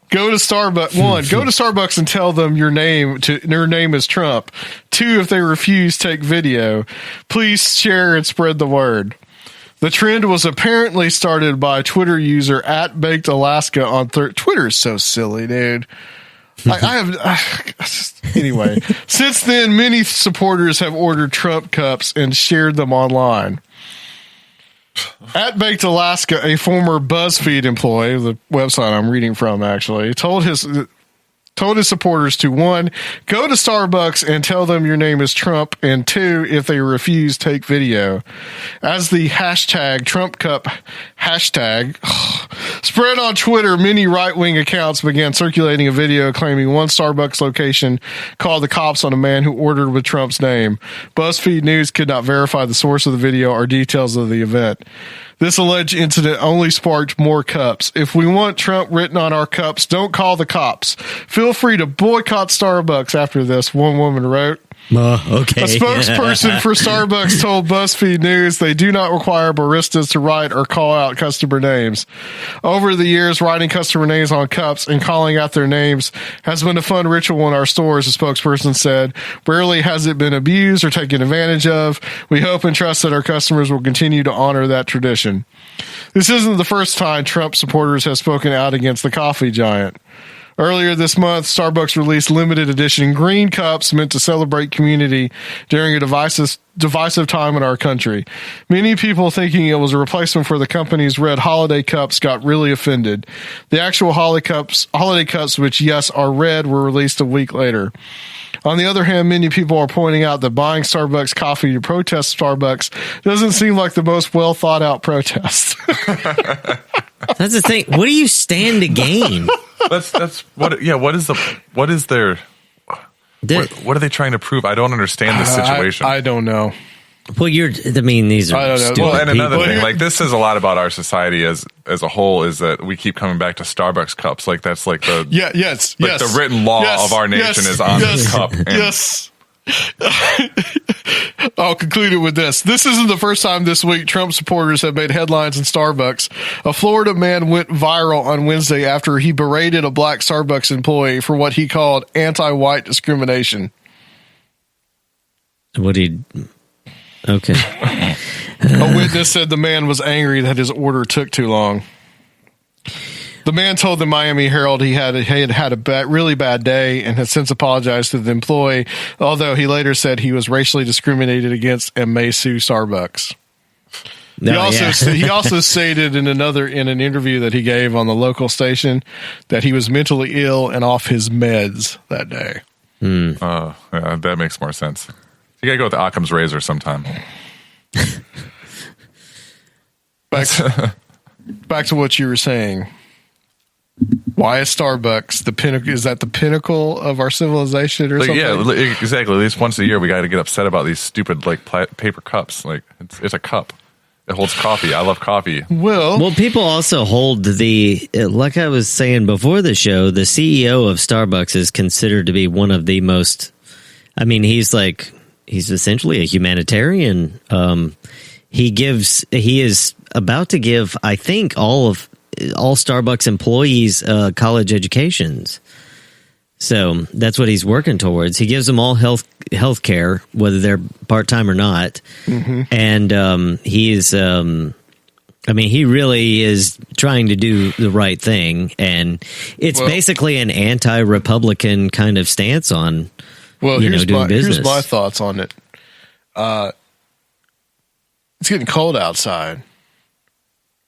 Go to Starbucks. 1, go to Starbucks and tell them your name is Trump. 2, if they refuse, take video. Please share and spread the word. The trend was apparently started by Twitter user @BakedAlaska on Twitter is so silly, dude. Anyway, since then, many supporters have ordered Trump cups and shared them online. @BakedAlaska, a former BuzzFeed employee, the website I'm reading from actually, told his told his supporters to 1, go to Starbucks and tell them your name is Trump, and 2, if they refuse, take video. As the hashtag Trump Cup hashtag spread on Twitter, many right-wing accounts began circulating a video claiming one Starbucks location called the cops on a man who ordered with Trump's name. BuzzFeed News could not verify the source of the video or details of the event. This alleged incident only sparked more cups. If we want Trump written on our cups, don't call the cops. Feel free to boycott Starbucks after this, one woman wrote. Okay. A spokesperson for Starbucks told BuzzFeed News they do not require baristas to write or call out customer names. Over the years, writing customer names on cups and calling out their names has been a fun ritual in our stores, the spokesperson said. Rarely has it been abused or taken advantage of. We hope and trust that our customers will continue to honor that tradition. This isn't the first time Trump supporters have spoken out against the coffee giant. Earlier this month, Starbucks released limited edition green cups meant to celebrate community during a divisive time in our country. Many people thinking it was a replacement for the company's red holiday cups got really offended. The actual holiday cups, which yes are red, were released a week later. On the other hand, many people are pointing out that buying Starbucks coffee to protest Starbucks doesn't seem like the most well thought out protest. That's the thing. What do you stand to gain? That's what. Yeah. What is their? What are they trying to prove? I don't understand this situation. I don't know. Well, these are I don't know. stupid Well, and another people. thing, like this says a lot about our society as a whole, is that we keep coming back to Starbucks cups. Like that's like the yes, the written law of our nation is on this cup. And Yes. I'll conclude it with this. This isn't the first time this week Trump supporters have made headlines in Starbucks. A Florida man went viral on Wednesday after he berated a black Starbucks employee for what he called anti-white discrimination. Okay. A witness said the man was angry that his order took too long. The man told the Miami Herald he had a really bad day and has since apologized to the employee, although he later said he was racially discriminated against and may sue Starbucks. He also stated in an interview that he gave on the local station that he was mentally ill and off his meds that day. yeah, that makes more sense. You gotta go with the Occam's razor sometime. Back to what you were saying. Why is Starbucks the pinnacle? Is that the pinnacle of our civilization or something? Yeah, exactly. At least once a year, we got to get upset about these stupid paper cups. Like it's a cup. It holds coffee. I love coffee. Well, people also hold like I was saying before the show, the CEO of Starbucks is considered to be one of the most. I mean, he's essentially a humanitarian. He is about to give, I think, all Starbucks employees college educations. So that's what he's working towards. He gives them all health care, whether they're part-time or not. Mm-hmm. And he really is trying to do the right thing. And it's basically an anti-Republican kind of stance on doing business. Here's my thoughts on it. It's getting cold outside.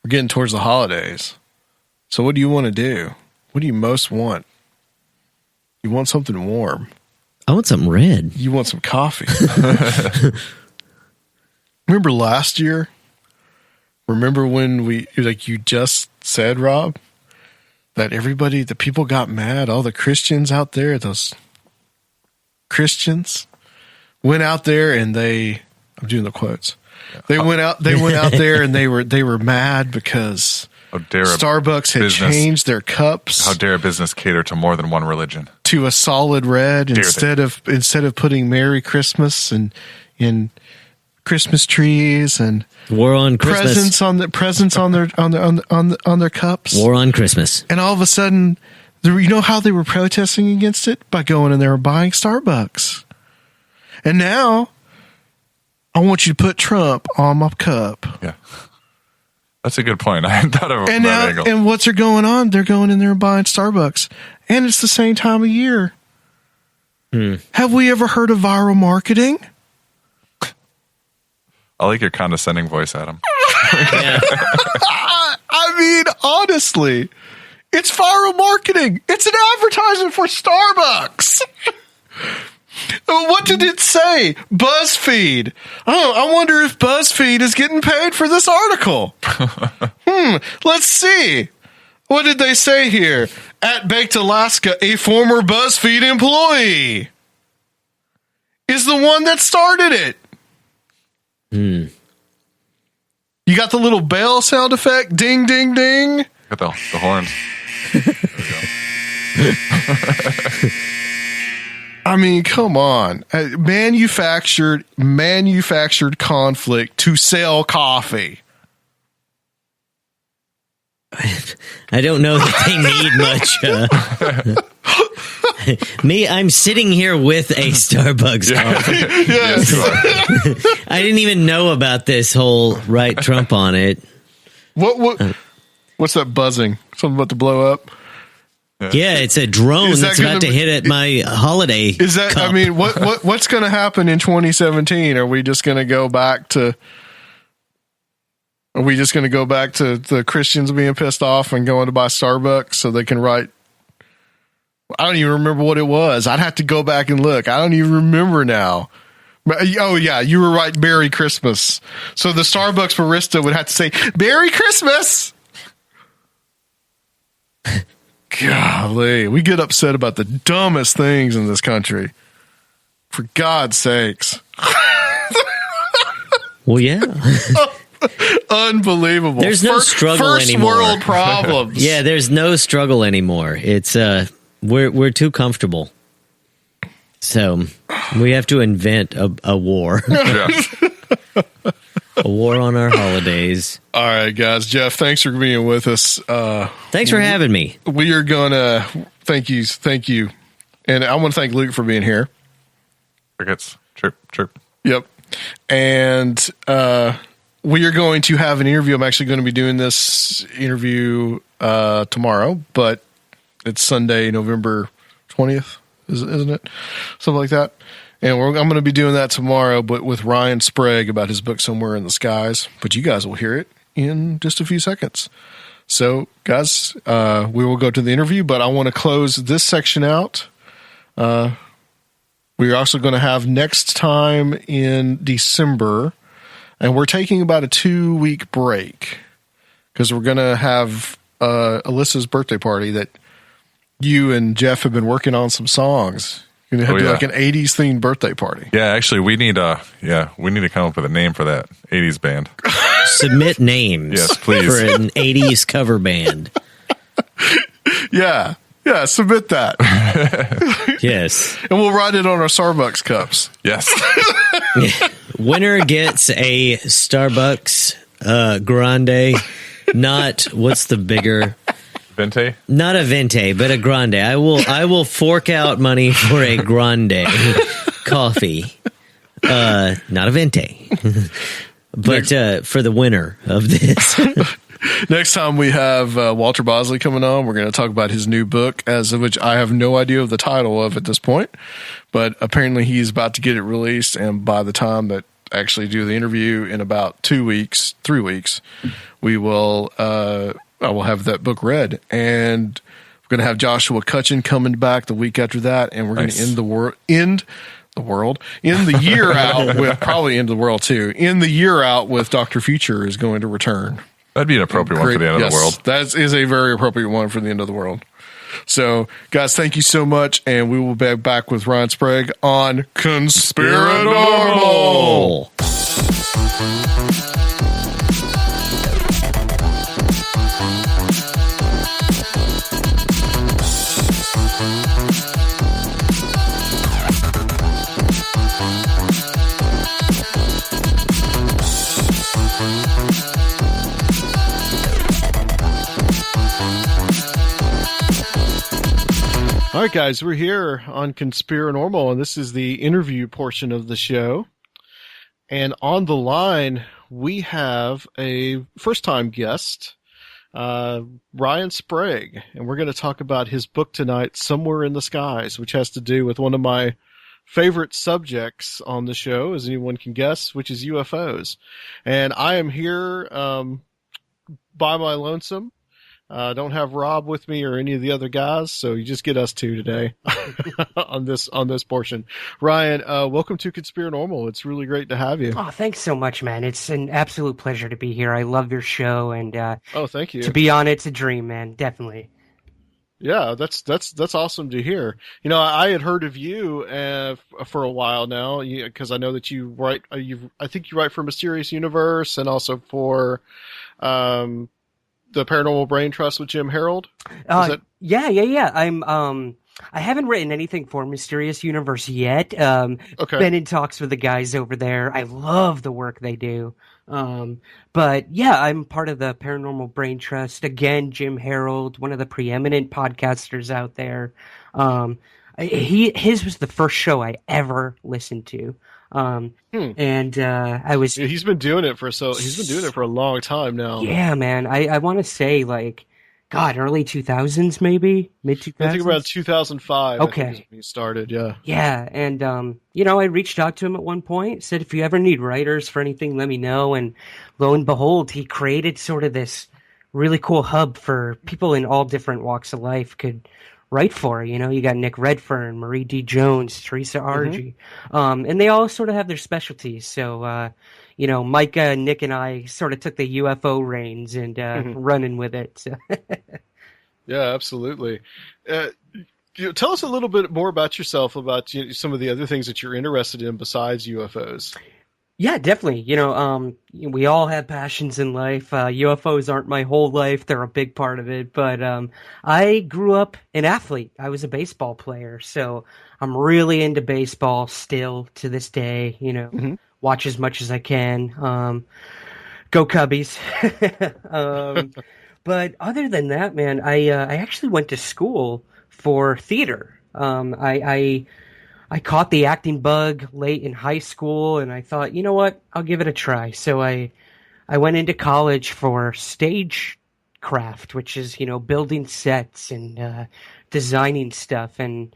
We're getting towards the holidays. So what do you want to do? What do you most want? You want something warm. I want something red. You want some coffee. Remember last year? Remember when you just said, Rob, that the people got mad, all the Christians out there, those Christians went out there and I'm doing the quotes. They went out there and they were mad because Starbucks had changed their cups. How dare a business cater to more than one religion? To a solid red instead of putting Merry Christmas and in Christmas trees and War on Christmas presents on their cups. War on Christmas. And all of a sudden, you know how they were protesting against it? By going in there and buying Starbucks. And now I want you to put Trump on my cup. Yeah. That's a good point. I hadn't thought of it from that angle. And what's going on? They're going in there and buying Starbucks. And it's the same time of year. Have we ever heard of viral marketing? I like your condescending voice, Adam. I mean, honestly, It's viral marketing. It's an advertisement for Starbucks. What did it say? BuzzFeed. Oh, I wonder if BuzzFeed is getting paid for this article. Let's see. What did they say here? At Baked Alaska, a former BuzzFeed employee is the one that started it. You got the little bell sound effect? Ding, ding, ding. Got the horns. I mean, come on. Manufactured conflict to sell coffee. I don't know that they need much. Me, I'm sitting here with a Starbucks coffee. Yes. I didn't even know about this whole right Trump on it. What's that buzzing? Something about to blow up? Yeah, it's a drone that's about to hit at my holiday. Is that? cup. I mean, what's going to happen in 2017? Are we just going to go back to? Are we just going to go back to the Christians being pissed off and going to buy Starbucks so they can write? I don't even remember what it was. I'd have to go back and look. I don't even remember now. Oh yeah, you were right. Merry Christmas. So the Starbucks barista would have to say Merry Christmas. Golly, we get upset about the dumbest things in this country. For God's sakes. Well, yeah. Unbelievable. There's no struggle first anymore. World problems. Yeah, there's no struggle anymore. It's we're too comfortable. So we have to invent a war. A war on our holidays. All right, guys. Jeff, thanks for being with us. Thanks for having me. We are gonna thank you, and I want to thank Luke for being here. Crickets. Chirp. Yep. And we are going to have an interview. I'm actually going to be doing this interview tomorrow, but it's Sunday, November 20th, isn't it? Something like that. And I'm going to be doing that tomorrow, but with Ryan Sprague about his book Somewhere in the Skies. But you guys will hear it in just a few seconds. So, guys, we will go to the interview, but I want to close this section out. We're also going to have next time in December, and we're taking about a 2-week break because we're going to have Alyssa's birthday party that you and Jeff have been working on some songs. You're going to have like an 80s themed birthday party. Yeah, actually, we need to come up with a name for that 80s band. Submit names. Yes, please. For an 80s cover band. Yeah, submit that. Yes. And we'll write it on our Starbucks cups. Yes. Winner gets a Starbucks Grande. Not, what's the bigger... Vente? Not a Vente, but a Grande. I will fork out money for a Grande coffee. Not a Vente. But for the winner of this. Next time we have Walter Bosley coming on, we're going to talk about his new book, as of which I have no idea of the title of at this point. But apparently he's about to get it released, and by the time that I actually do the interview in about 3 weeks, we will... I will have that book read, and we're going to have Joshua Cutchin coming back the week after that, and we're going to end the year out with probably end the world too. End the year out with Dr. Future is going to return. That'd be an appropriate one for the end of the world. That is a very appropriate one for the end of the world. So, guys, thank you so much, and we will be back with Ryan Sprague on Conspirinormal. All right, guys, we're here on Conspirinormal, and this is the interview portion of the show. And on the line, we have a first-time guest, Ryan Sprague, and we're going to talk about his book tonight, Somewhere in the Skies, which has to do with one of my favorite subjects on the show, as anyone can guess, which is UFOs. And I am here by my lonesome. Don't have Rob with me or any of the other guys, so you just get us two today on this portion. Ryan, welcome to Conspirinormal. It's really great to have you. Oh, thanks so much, man. It's an absolute pleasure to be here. I love your show, and Oh, thank you. to be on it's a dream, man. Definitely. Yeah, that's awesome to hear. You know, I had heard of you for a while now because I know that you write. I think you write for Mysterious Universe and also for the Paranormal Brain Trust with Jim Harold. Yeah. I haven't written anything for Mysterious Universe yet. Okay. Been in talks with the guys over there. I love the work they do. But yeah, I'm part of the Paranormal Brain Trust. Again, Jim Harold, one of the preeminent podcasters out there. His was the first show I ever listened to. And I was. He's been doing it for a long time now. Yeah, man. I want to say God, early 2000s, maybe mid 2000s. I think around 2005. Okay, I think is when he started. Yeah. Yeah, and I reached out to him at one point. Said, if you ever need writers for anything, let me know. And lo and behold, he created sort of this really cool hub for people in all different walks of life could write for. You know, you got Nick Redfern, Marie D. Jones, Teresa Argy, and they all sort of have their specialties. So, Micah, Nick, and I sort of took the UFO reins and running with it. So. Yeah, absolutely. Tell us a little bit more about yourself, about some of the other things that you're interested in besides UFOs. Yeah, definitely. We all have passions in life. UFOs aren't my whole life. They're a big part of it. But I grew up an athlete. I was a baseball player. So I'm really into baseball still to this day, watch as much as I can. Go Cubbies. But other than that, man, I actually went to school for theater. I caught the acting bug late in high school, and I thought, you know what, I'll give it a try. So I went into college for stagecraft, which is, building sets and designing stuff. And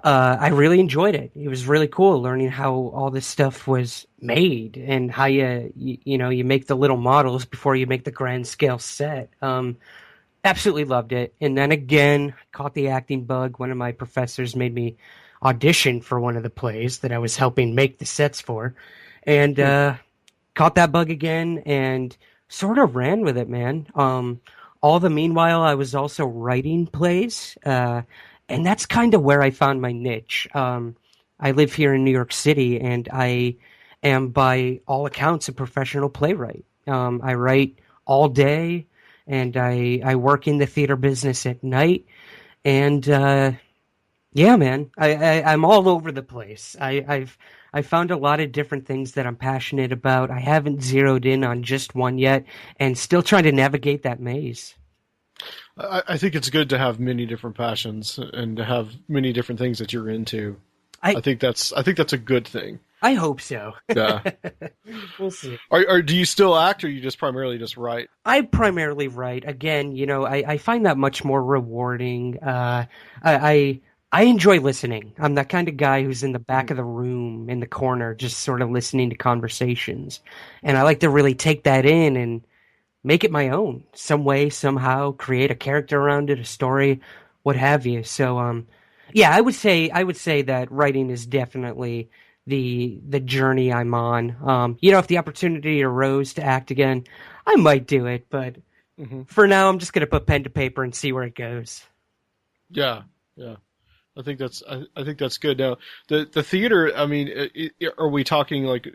I really enjoyed it. It was really cool learning how all this stuff was made and how you make the little models before you make the grand scale set. Absolutely loved it. And then again, caught the acting bug. One of my professors made me audition for one of the plays that I was helping make the sets for, and caught that bug again and sort of ran with it, man. All the meanwhile, I was also writing plays, and that's kind of where I found my niche. I live here in New York City, and I am, by all accounts, a professional playwright. I write all day, and I work in the theater business at night, and yeah, man, I'm all over the place. I've found a lot of different things that I'm passionate about. I haven't zeroed in on just one yet, and still trying to navigate that maze. I think it's good to have many different passions and to have many different things that you're into. I think that's a good thing. I hope so. Yeah. We'll see. Do you still act, or you just primarily just write? I primarily write. Again, I find that much more rewarding. I enjoy listening. I'm that kind of guy who's in the back of the room in the corner, just sort of listening to conversations. And I like to really take that in and make it my own, some way, somehow, create a character around it, a story, what have you. So, yeah, I would say that writing is definitely the journey I'm on. If the opportunity arose to act again, I might do it. But for now, I'm just going to put pen to paper and see where it goes. Yeah, yeah. I think that's good. Now, the theater. I mean, are we talking like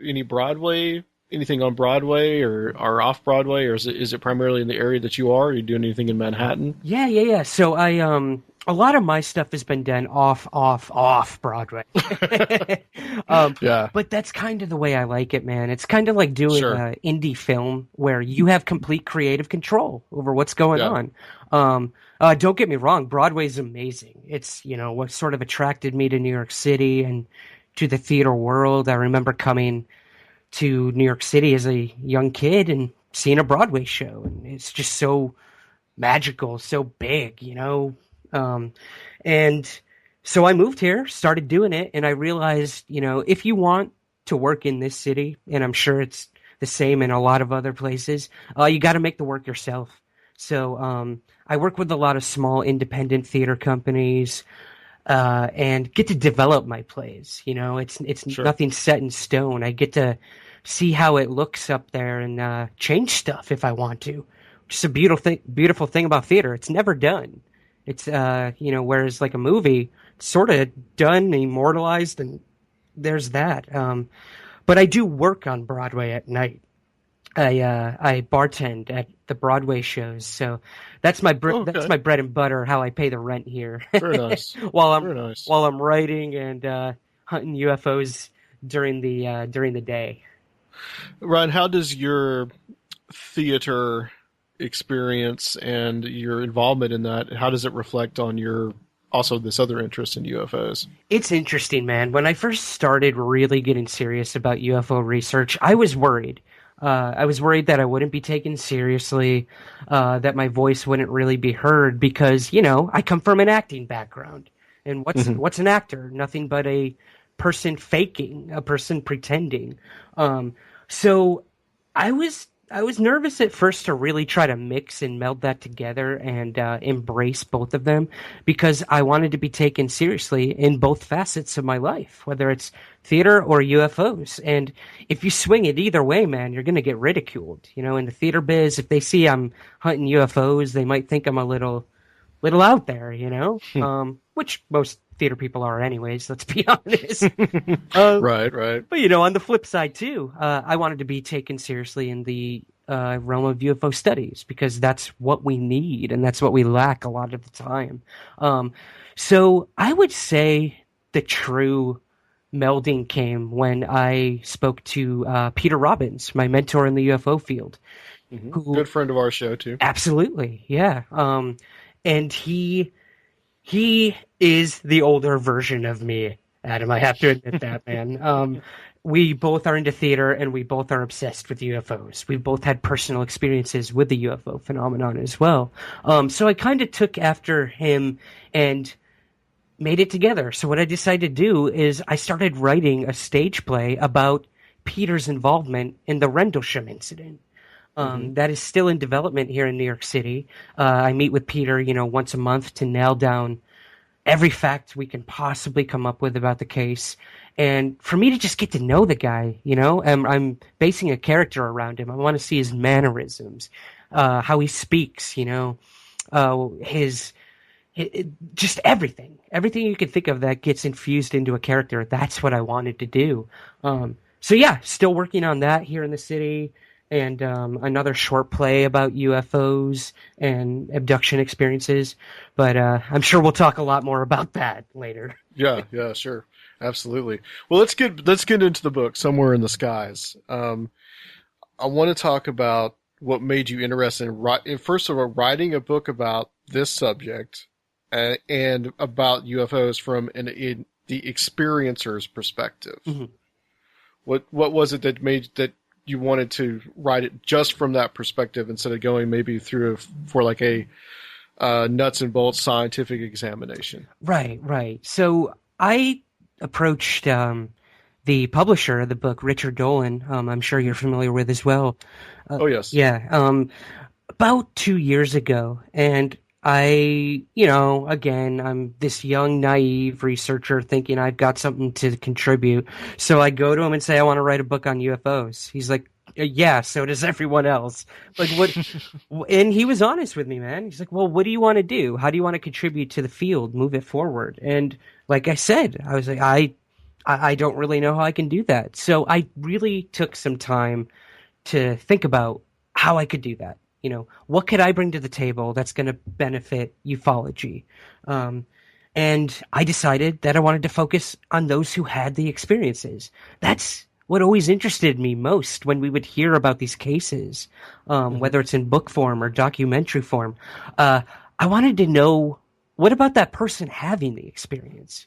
anything on Broadway or off Broadway, or is it primarily in the area that you are? Are you doing anything in Manhattan? Yeah. So a lot of my stuff has been done off Broadway. Yeah. But that's kind of the way I like it, man. It's kind of like doing indie film where you have complete creative control over what's going on. Don't get me wrong, Broadway's amazing. It's, what sort of attracted me to New York City and to the theater world. I remember coming to New York City as a young kid and seeing a Broadway show, and it's just so magical, so big, and so I moved here, started doing it, and I realized, if you want to work in this city, and I'm sure it's the same in a lot of other places, you got to make the work yourself. So I work with a lot of small independent theater companies and get to develop my plays. You know, it's nothing set in stone. I get to see how it looks up there and change stuff if I want to. Just a beautiful thing about theater. It's never done. It's whereas like a movie, it's sort of done, immortalized, and there's that. But I do work on Broadway at night. I bartend at the Broadway shows, so that's my that's my bread and butter. How I pay the rent here. Very nice. while I'm writing and hunting UFOs during the day. Ryan, how does your theater experience and your involvement in that, how does it reflect on your also this other interest in UFOs? It's interesting, man. When I first started really getting serious about UFO research, I was worried. I was worried that I wouldn't be taken seriously, that my voice wouldn't really be heard because, I come from an acting background. And what's an actor? Nothing but a person faking, a person pretending. So I was nervous at first to really try to mix and meld that together and embrace both of them because I wanted to be taken seriously in both facets of my life, whether it's theater or UFOs. And if you swing it either way, man, you're going to get ridiculed. In the theater biz, if they see I'm hunting UFOs, they might think I'm a little out there, which most theater people are anyways, let's be honest. Right. But, on the flip side, too, I wanted to be taken seriously in the realm of UFO studies because that's what we need and that's what we lack a lot of the time. So I would say the true melding came when I spoke to Peter Robbins, my mentor in the UFO field. Who, good friend of our show, too. Absolutely, yeah. And he is the older version of me, Adam. I have to admit that, man. We both are into theater, and we both are obsessed with UFOs. We both had personal experiences with the UFO phenomenon as well. So I kind of took after him and made it together. So what I decided to do is I started writing a stage play about Peter's involvement in the Rendlesham incident. That is still in development here in New York City. I meet with Peter, once a month to nail down every fact we can possibly come up with about the case. And for me to just get to know the guy, I'm basing a character around him. I want to see his mannerisms, how he speaks, just everything you can think of that gets infused into a character. That's what I wanted to do. So yeah, still working on that here in the city. And another short play about UFOs and abduction experiences. But I'm sure we'll talk a lot more about that later. Yeah, sure. Absolutely. Well, let's get into the book, Somewhere in the Skies. I want to talk about what made you interested in first of all, writing a book about this subject and about UFOs from the experiencer's perspective. Mm-hmm. What was it that made that you wanted to write it just from that perspective instead of going maybe for like a nuts and bolts scientific examination? Right. So I approached the publisher of the book, Richard Dolan. I'm sure you're familiar with as well. Oh, yes. Yeah. About 2 years ago. And I, again, I'm this young, naive researcher thinking I've got something to contribute. So I go to him and say, I want to write a book on UFOs. He's like, yeah, so does everyone else. Like, what? And he was honest with me, man. He's like, well, what do you want to do? How do you want to contribute to the field, move it forward? And like I said, I was like, I don't really know how I can do that. So I really took some time to think about how I could do that. What could I bring to the table that's going to benefit ufology? And I decided that I wanted to focus on those who had the experiences. That's what always interested me most when we would hear about these cases, whether it's in book form or documentary form. I wanted to know, what about that person having the experience?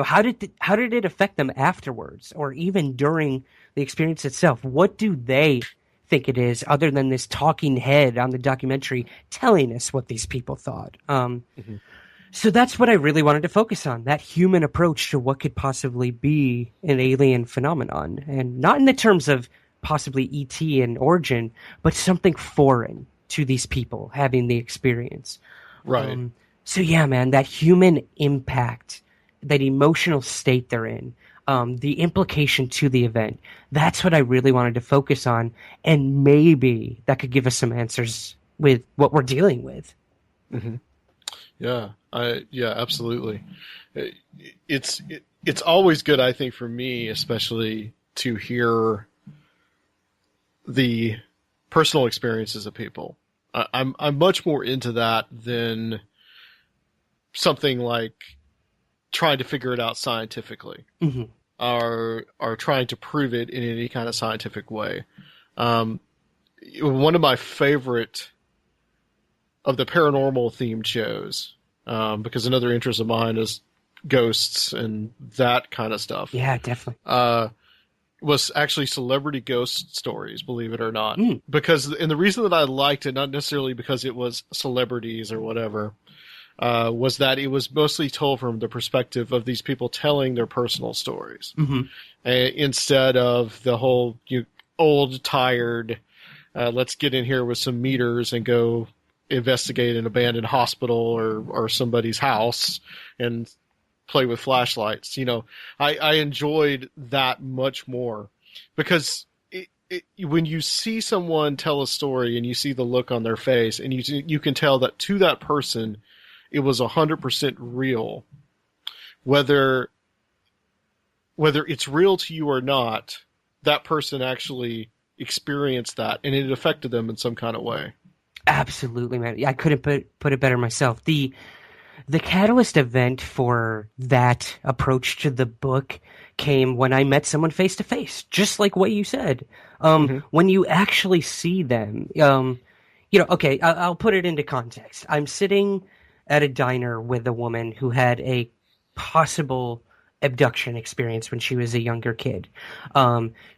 How did it affect them afterwards or even during the experience itself? What do they think it is, other than this talking head on the documentary telling us what these people thought? So that's what I really wanted to focus on, that human approach to what could possibly be an alien phenomenon. And not in the terms of possibly ET and origin, but something foreign, to these people having the experience. Right. So yeah, man, that human impact, that emotional state they're in, the implication to the event, that's what I really wanted to focus on. And maybe that could give us some answers with what we're dealing with. Mm-hmm. Yeah, absolutely. It's always good, I think, for me, especially to hear the personal experiences of people. I'm much more into that than something like trying to figure it out scientifically, Mm-hmm. or trying to prove it in any kind of scientific way. One of my favorite of the paranormal themed shows, because another interest of mine is ghosts and that kind of stuff. Yeah, definitely. Was actually celebrity ghost stories, believe it or not. And the reason that I liked it, not necessarily because it was celebrities or whatever, was that it was mostly told from the perspective of these people telling their personal stories. Mm-hmm. Instead of the whole old, tired, let's get in here with some meters and go investigate an abandoned hospital or somebody's house and play with flashlights. I enjoyed that much more because when you see someone tell a story and you see the look on their face and you can tell that to that person it was 100% real, whether it's real to you or not, that person actually experienced that and it affected them in some kind of way. Absolutely, man. I couldn't put it better myself. The catalyst event for that approach to the book came when I met someone face to face, just like what you said. When you actually see them, okay, I'll put it into context. I'm sitting at a diner with a woman who had a possible abduction experience when she was a younger kid.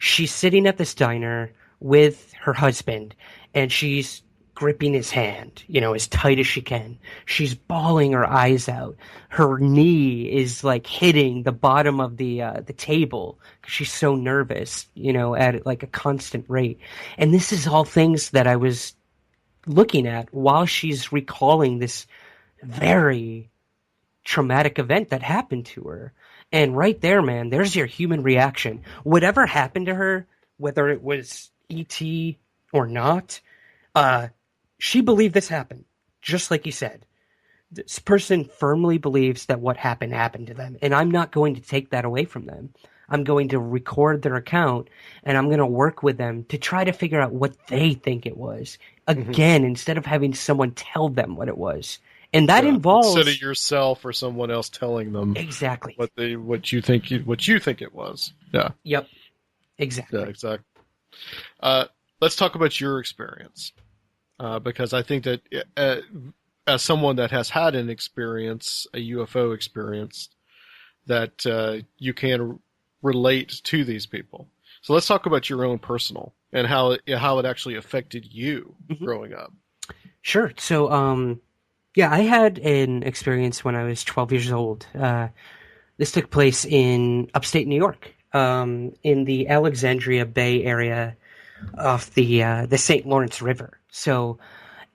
She's sitting at this diner with her husband, and she's gripping his hand, as tight as she can. She's bawling her eyes out. Her knee is like hitting the bottom of the table because she's so nervous, at like a constant rate. And this is all things that I was looking at while she's recalling this very traumatic event that happened to her. And right there, man, there's your human reaction. Whatever happened to her, whether it was ET or not, she believed this happened, just like you said. This person firmly believes that what happened to them, and I'm not going to take that away from them. I'm going to record their account, and I'm going to work with them to try to figure out what they think it was. Again, instead of having someone tell them what it was. And that involves instead of yourself or someone else telling them exactly what you think it was. Yeah. Yep. Exactly. Yeah, exactly. Let's talk about your experience, because I think that as someone that has had an experience, a UFO experience, that you can relate to these people. So let's talk about your own personal and how it actually affected you growing up. Sure. So, yeah, I had an experience when I was 12 years old. This took place in upstate New York, in the Alexandria Bay area off the St. Lawrence River. So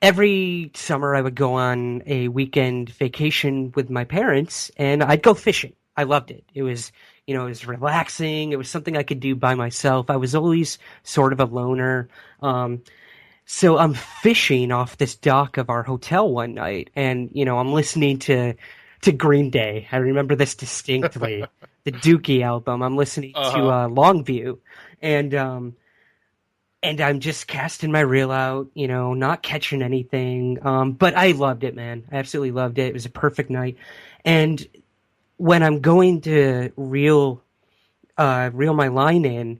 every summer I would go on a weekend vacation with my parents, and I'd go fishing. I loved it. It was, it was relaxing. It was something I could do by myself. I was always sort of a loner. So I'm fishing off this dock of our hotel one night, and I'm listening to Green Day. I remember this distinctly, the Dookie album. I'm listening to Longview, and I'm just casting my reel out, not catching anything. But I loved it, man. I absolutely loved it. It was a perfect night. And when I'm going to reel my line in,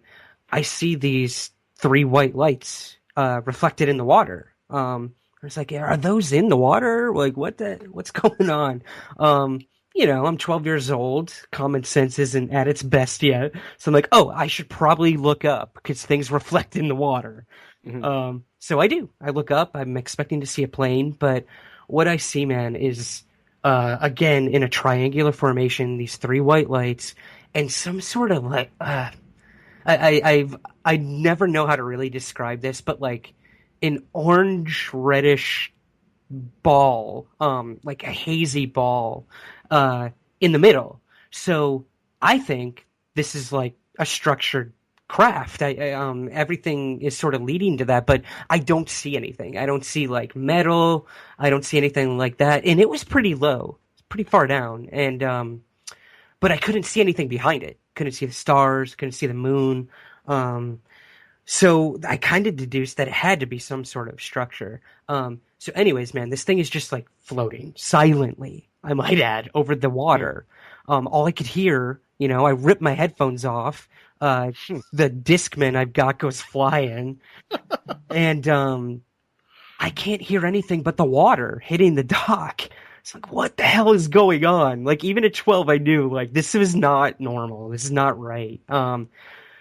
I see these 3 white lights reflected in the water. I was like, are those in the water? Like, what's going on? I'm 12 years old. Common sense isn't at its best yet. So I'm like, I should probably look up because things reflect in the water. So I do. I look up. I'm expecting to see a plane, but what I see, man, is again in a triangular formation, these 3 white lights and some sort of like I never know how to really describe this, but like an orange reddish ball, like a hazy ball, in the middle. So I think this is like a structured craft. Everything is sort of leading to that, but I don't see anything. I don't see like metal. I don't see anything like that. And it was pretty low, pretty far down. And, but I couldn't see anything behind it. Couldn't see the stars, couldn't see the moon. So I kind of deduced that it had to be some sort of structure. So anyways, man, this thing is just like floating silently, I might add, over the water. All I could hear, I ripped my headphones off. The Discman I've got goes flying. And I can't hear anything but the water hitting the dock. It's like, what the hell is going on? Like, even at 12, I knew, like, this was not normal. This is not right.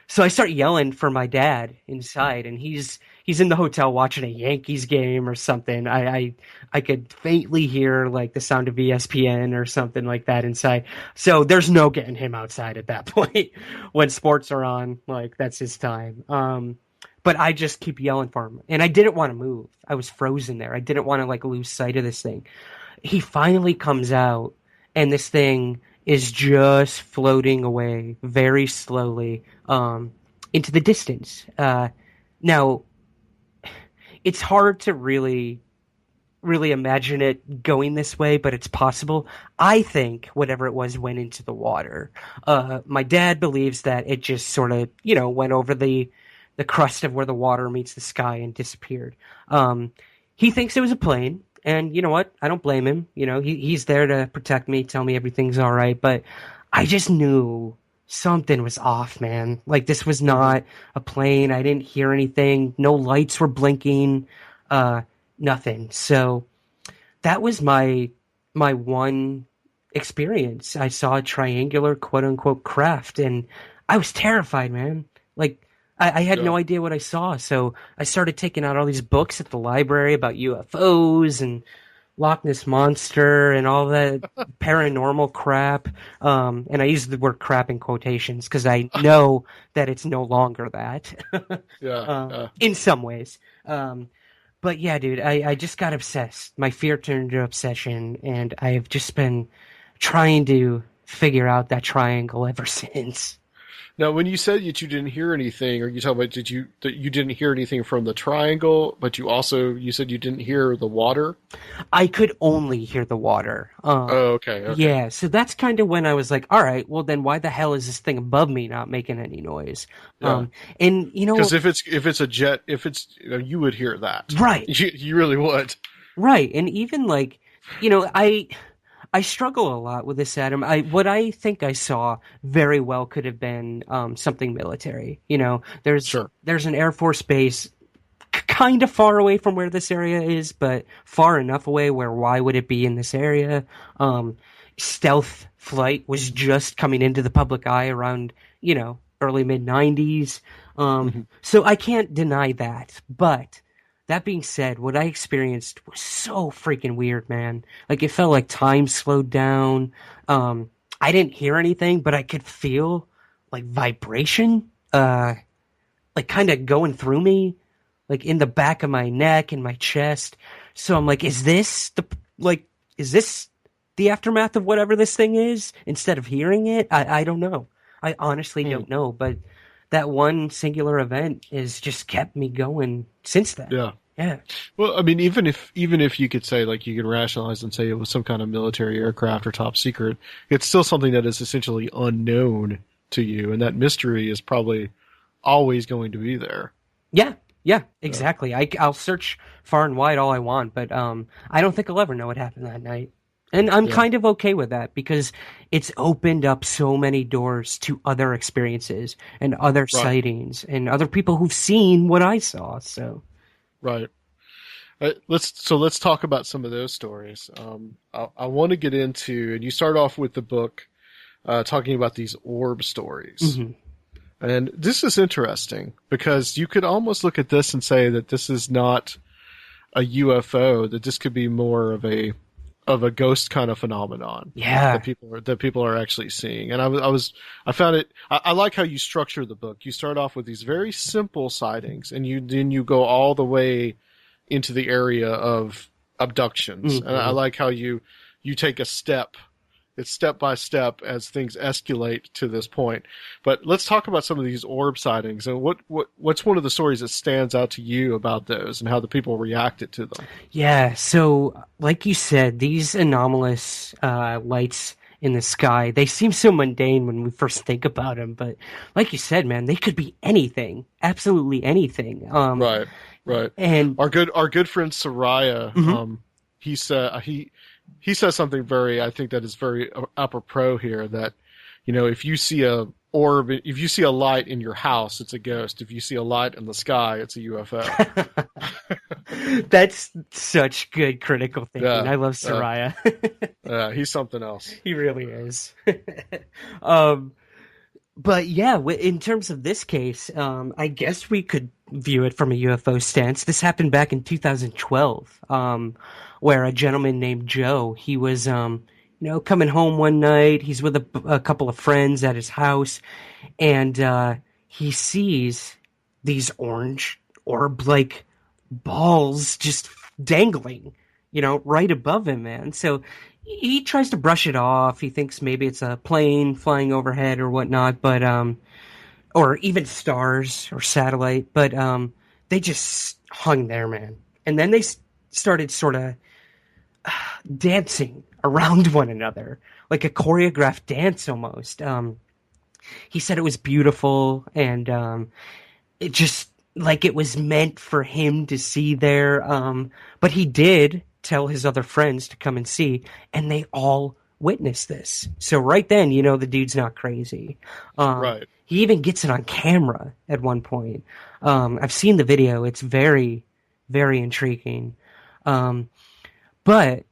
So I start yelling for my dad inside, and he's in the hotel watching a Yankees game or something. I could faintly hear like the sound of ESPN or something like that inside. So there's no getting him outside at that point. When sports are on, like, that's his time. But I just keep yelling for him, and I didn't want to move. I was frozen there. I didn't want to like lose sight of this thing. He finally comes out, and this thing is just floating away very slowly into the distance. Now, it's hard to really imagine it going this way, but it's possible. I think whatever it was went into the water. My dad believes that it just sort of, went over the crust of where the water meets the sky and disappeared. He thinks it was a plane. And you know what? I don't blame him. He's there to protect me, tell me everything's all right. But I just knew something was off, man. Like, this was not a plane. I didn't hear anything. No lights were blinking. Nothing. So that was my one experience. I saw a triangular, quote unquote, craft, and I was terrified, man. Like, I had no idea what I saw, so I started taking out all these books at the library about UFOs and Loch Ness Monster and all that paranormal crap. And I use the word crap in quotations because I know that it's no longer that. In some ways. But yeah, dude, I just got obsessed. My fear turned into obsession, and I've just been trying to figure out that triangle ever since. Now, when you said that you didn't hear anything, or you talk about that you didn't hear anything from the triangle, but you said you didn't hear the water? I could only hear the water. Okay. Yeah, so that's kind of when I was like, all right, well then why the hell is this thing above me not making any noise? Yeah. And because if it's a jet, you would hear that, right? You really would, right? And even like, I struggle a lot with this, Adam. What I think I saw very well could have been something military. There's an Air Force base kind of far away from where this area is, but far enough away where why would it be in this area? Stealth flight was just coming into the public eye around, early mid-90s. So I can't deny that, but that being said, what I experienced was so freaking weird, man. Like, it felt like time slowed down. I didn't hear anything, but I could feel like vibration, like kind of going through me, like in the back of my neck and my chest. So I'm like, is this the aftermath of whatever this thing is instead of hearing it? I don't know. I honestly don't know, but that one singular event has just kept me going since then. Yeah. Well, I mean, even if you could say, like, you could rationalize and say it was some kind of military aircraft or top secret, it's still something that is essentially unknown to you, and that mystery is probably always going to be there. Yeah, exactly. I'll search far and wide all I want, but I don't think I'll ever know what happened that night. And I'm kind of okay with that because it's opened up so many doors to other experiences and other sightings and other people who've seen what I saw. So, right. Let's talk about some of those stories. I want to get into, and you start off with the book talking about these orb stories. Mm-hmm. And this is interesting because you could almost look at this and say that this is not a UFO, that this could be more of a of a ghost kind of phenomenon. Yeah. That people are actually seeing. And I found it. I like how you structure the book. You start off with these very simple sightings, and then you go all the way into the area of abductions. Mm-hmm. And I like how you take a step. It's step by step as things escalate to this point. But let's talk about some of these orb sightings and what's one of the stories that stands out to you about those and how the people reacted to them. Yeah, so like you said, these anomalous lights in the sky, they seem so mundane when we first think about them, but like you said, man, they could be anything, absolutely anything. Right. And our good friend Soraya, he says something I think that is very apropos here, that, if you see a orb, if you see a light in your house, it's a ghost. If you see a light in the sky, it's a UFO. That's such good critical thinking. Yeah, I love Soraya. Yeah, he's something else. He really is. But yeah, in terms of this case, I guess we could view it from a UFO stance. This happened back in 2012, where a gentleman named Joe, he was, coming home one night. He's with a couple of friends at his house, and he sees these orange orb-like balls just dangling, right above him, man. So he tries to brush it off. He thinks maybe it's a plane flying overhead or whatnot, but or even stars or satellite. But they just hung there, man. And then they started sort of dancing around one another, like a choreographed dance almost. He said it was beautiful, and it just like it was meant for him to see there. But he did tell his other friends to come and see, and they all witnessed this. So right then, the dude's not crazy. Right. He even gets it on camera at one point. I've seen the video. It's very, very intriguing. But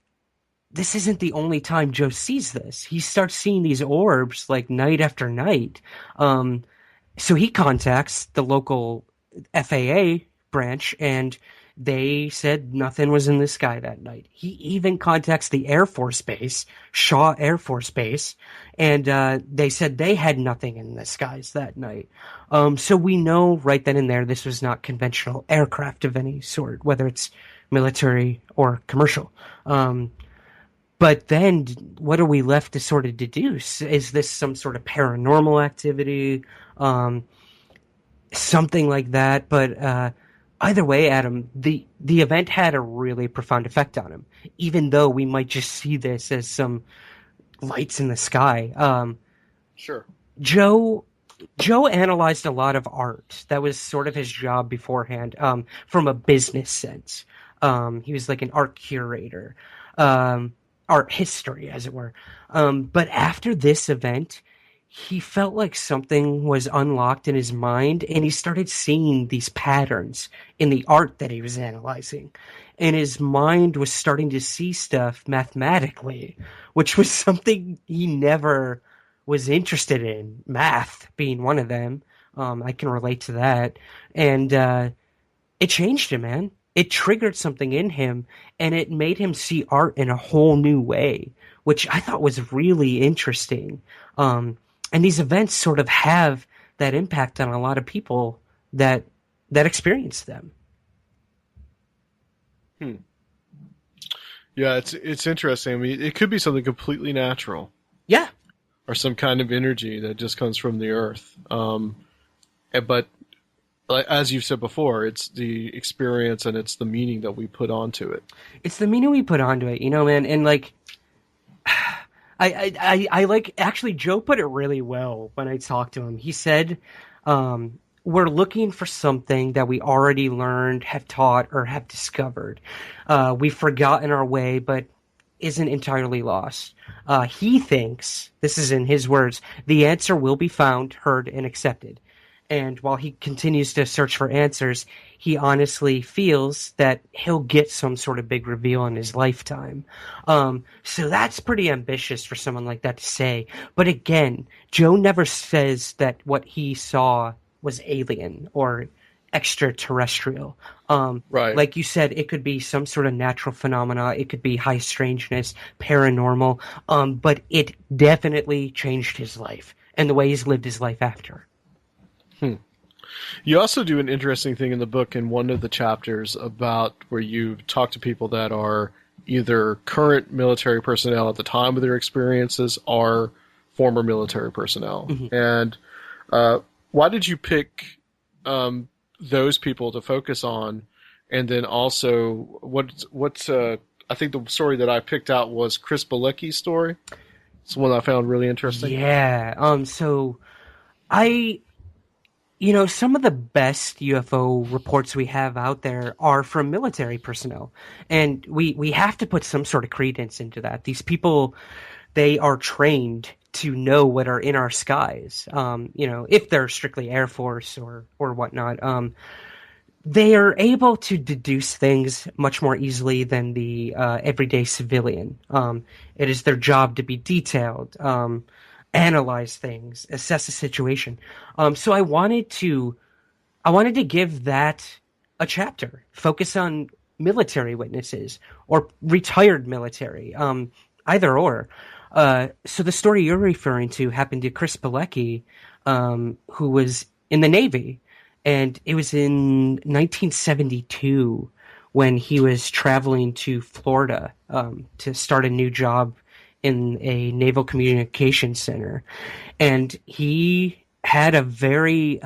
this isn't the only time Joe sees this. He starts seeing these orbs like night after night. So he contacts the local FAA branch, and they said nothing was in the sky that night. He even contacts the Air Force Base, Shaw Air Force Base, and they said they had nothing in the skies that night. So we know right then and there this was not conventional aircraft of any sort, whether it's military or commercial. But then what are we left to sort of deduce? Is this some sort of paranormal activity? Something like that. But either way, Adam, the event had a really profound effect on him, even though we might just see this as some lights in the sky. Sure. Joe analyzed a lot of art. That was sort of his job beforehand, from a business sense. He was like an art curator, art history, as it were. But after this event, he felt like something was unlocked in his mind, and he started seeing these patterns in the art that he was analyzing. And his mind was starting to see stuff mathematically, which was something he never was interested in, math being one of them. I can relate to that. And it changed him, man. It triggered something in him, and it made him see art in a whole new way, which I thought was really interesting. And these events sort of have that impact on a lot of people that experience them. Yeah, it's interesting. I mean, it could be something completely natural. Yeah. Or some kind of energy that just comes from the earth. But as you've said before, it's the experience and it's the meaning that we put onto it. It's the meaning we put onto it, man. And like, I like, actually, Joe put it really well when I talked to him. He said, we're looking for something that we already learned, have taught, or have discovered. We've forgotten our way, but isn't entirely lost. He thinks, this is in his words, the answer will be found, heard, and accepted. And while he continues to search for answers, he honestly feels that he'll get some sort of big reveal in his lifetime. So that's pretty ambitious for someone like that to say. But again, Joe never says that what he saw was alien or extraterrestrial. Right. Like you said, it could be some sort of natural phenomena. It could be high strangeness, paranormal. But it definitely changed his life and the way he's lived his life after. You also do an interesting thing in the book in one of the chapters about where you talk to people that are either current military personnel at the time of their experiences or former military personnel. Mm-hmm. And why did you pick those people to focus on? And then also, what's I think the story that I picked out was Chris Balecki's story. It's one I found really interesting. Yeah. So some of the best UFO reports we have out there are from military personnel. And we have to put some sort of credence into that. These people, they are trained to know what are in our skies. If they're strictly Air Force or whatnot, they are able to deduce things much more easily than the everyday civilian. It is their job to be detailed, analyze things, assess the situation. So I wanted to give that a chapter, focus on military witnesses or retired military, either or. So the story you're referring to happened to Chris Balecki, who was in the Navy, and it was in 1972 when he was traveling to Florida to start a new job in a naval communications center. And he had a very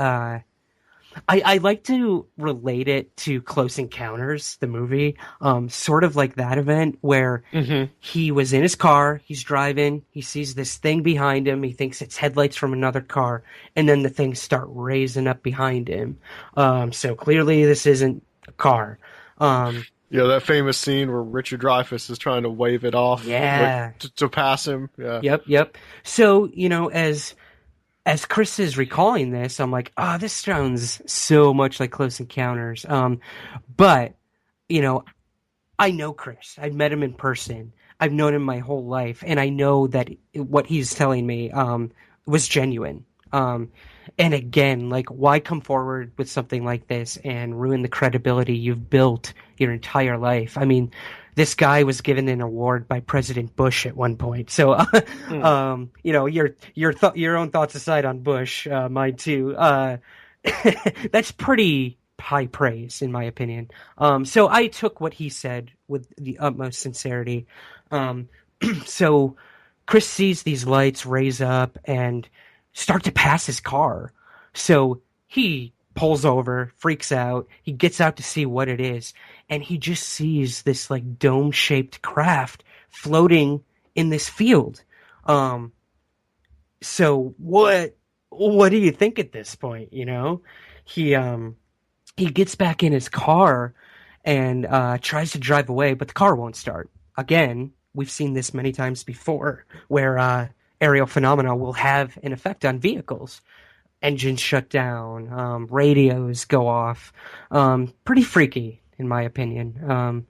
I like to relate it to Close Encounters, the movie, sort of like that event where he was in his car, he's driving, he sees this thing behind him, he thinks it's headlights from another car, and then the things start raising up behind him. So clearly this isn't a car. Yeah, that famous scene where Richard Dreyfuss is trying to wave it off to pass him. Yeah. Yep. So, as Chris is recalling this, I'm like, this sounds so much like Close Encounters. But, I know Chris. I've met him in person. I've known him my whole life. And I know that what he's telling me was genuine. And again, like, why come forward with something like this and ruin the credibility you've built your entire life? I mean, this guy was given an award by President Bush at one point. So, your own thoughts aside on Bush, mine too. That's pretty high praise, in my opinion. So I took what he said with the utmost sincerity. So Chris sees these lights raise up and start to pass his car. So he pulls over, freaks out. He gets out to see what it is, and he just sees this like dome-shaped craft floating in this field. So what do you think at this point? He gets back in his car and tries to drive away, but the car won't start. Again, we've seen this many times before, where aerial phenomena will have an effect on vehicles. Engines shut down, radios go off. Pretty freaky, in my opinion.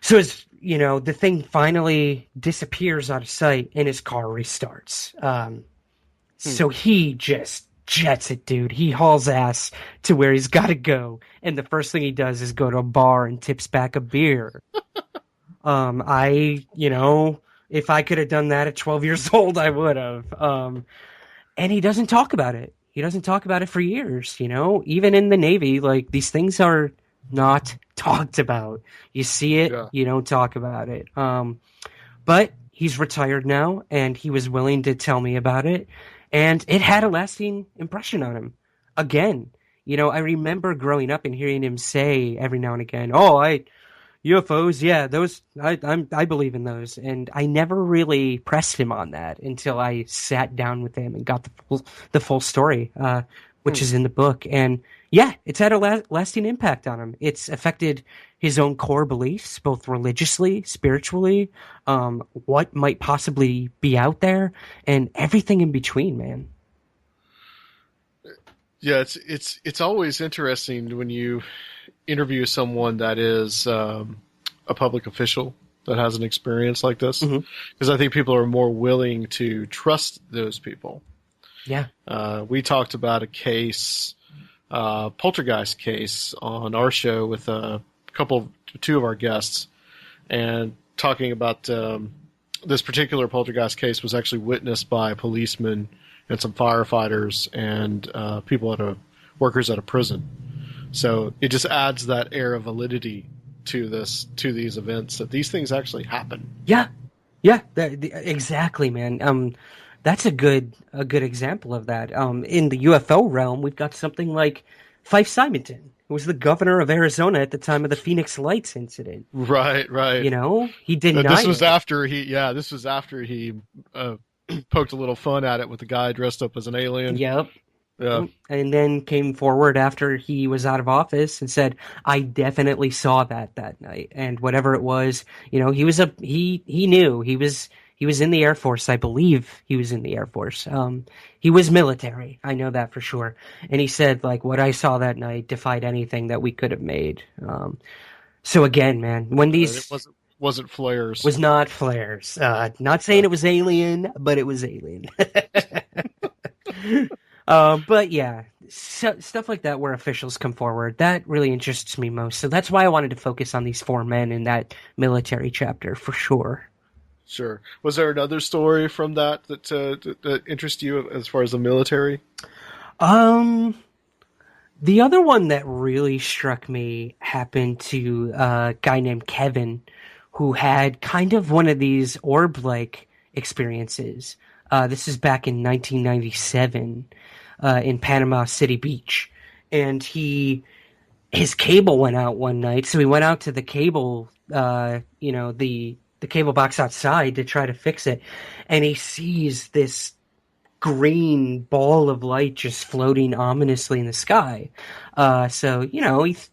So as the thing finally disappears out of sight and his car restarts. So he just jets it, dude. He hauls ass to where he's got to go. And the first thing he does is go to a bar and tips back a beer. If I could have done that at 12 years old, I would have. And he doesn't talk about it. He doesn't talk about it for years, Even in the Navy, like, these things are not talked about. You see it, you don't talk about it. But he's retired now, and he was willing to tell me about it. And it had a lasting impression on him. Again, I remember growing up and hearing him say every now and again, UFOs, yeah, those, I believe in those. And I never really pressed him on that until I sat down with him and got the full story, which is in the book. And yeah, it's had a lasting impact on him. It's affected his own core beliefs, both religiously, spiritually, what might possibly be out there, and everything in between, man. Yeah, it's always interesting when you interview someone that is a public official that has an experience like this, because I think people are more willing to trust those people. Yeah. We talked about a case poltergeist case on our show with two of our guests, and talking about this particular poltergeist case was actually witnessed by policemen and some firefighters and workers at a prison. So it just adds that air of validity to these events, that these things actually happen. Yeah, exactly, man. That's a good example of that. In the UFO realm, we've got something like Fife Symington, who was the governor of Arizona at the time of the Phoenix Lights incident. Right. You know, he denied This was it. after he poked a little fun at it with the guy dressed up as an alien. Yep. Yeah. And then came forward after he was out of office and said, "I definitely saw that night." And whatever it was, you know, he knew he was in the Air Force. I believe he was in the Air Force. He was military. I know that for sure. And he said, like, what I saw that night defied anything that we could have made. So again, man, when these it wasn't flares. was not flares. Not saying it was alien, but it was alien. But yeah, stuff like that where officials come forward, that really interests me most. So that's why I wanted to focus on these four men in that military chapter for sure. Sure. Was there another story from that interests you as far as the military? The other one that really struck me happened to a guy named Kevin, who had kind of one of these orb-like experiences. This is back in 1997 in Panama City Beach. And his cable went out one night, so he went out to the cable, the cable box outside to try to fix it. And he sees this green ball of light just floating ominously in the sky. So, you know, he's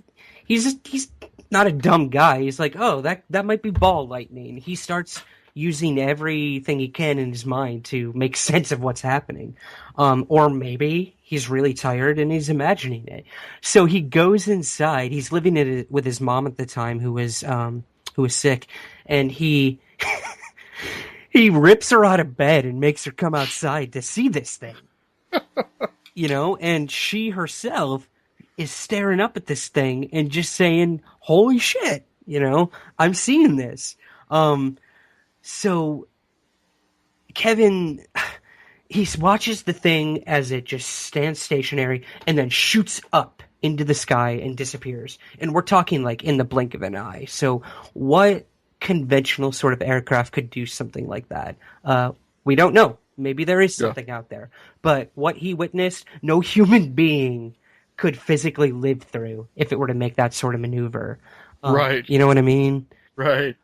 not a dumb guy. He's like, oh, that might be ball lightning. He starts using everything he can in his mind to make sense of what's happening. Or maybe he's really tired and he's imagining it. So he goes inside. He's living with his mom at the time, who was sick, and he he rips her out of bed and makes her come outside to see this thing. You know, and she herself is staring up at this thing and just saying, holy shit, you know, I'm seeing this. So Kevin, he watches the thing as it just stands stationary and then shoots up into the sky and disappears. And we're talking like in the blink of an eye. So what conventional sort of aircraft could do something like that? We don't know. Maybe there is something out there. But what he witnessed, no human being could physically live through if it were to make that sort of maneuver. Right. You know what I mean? Right.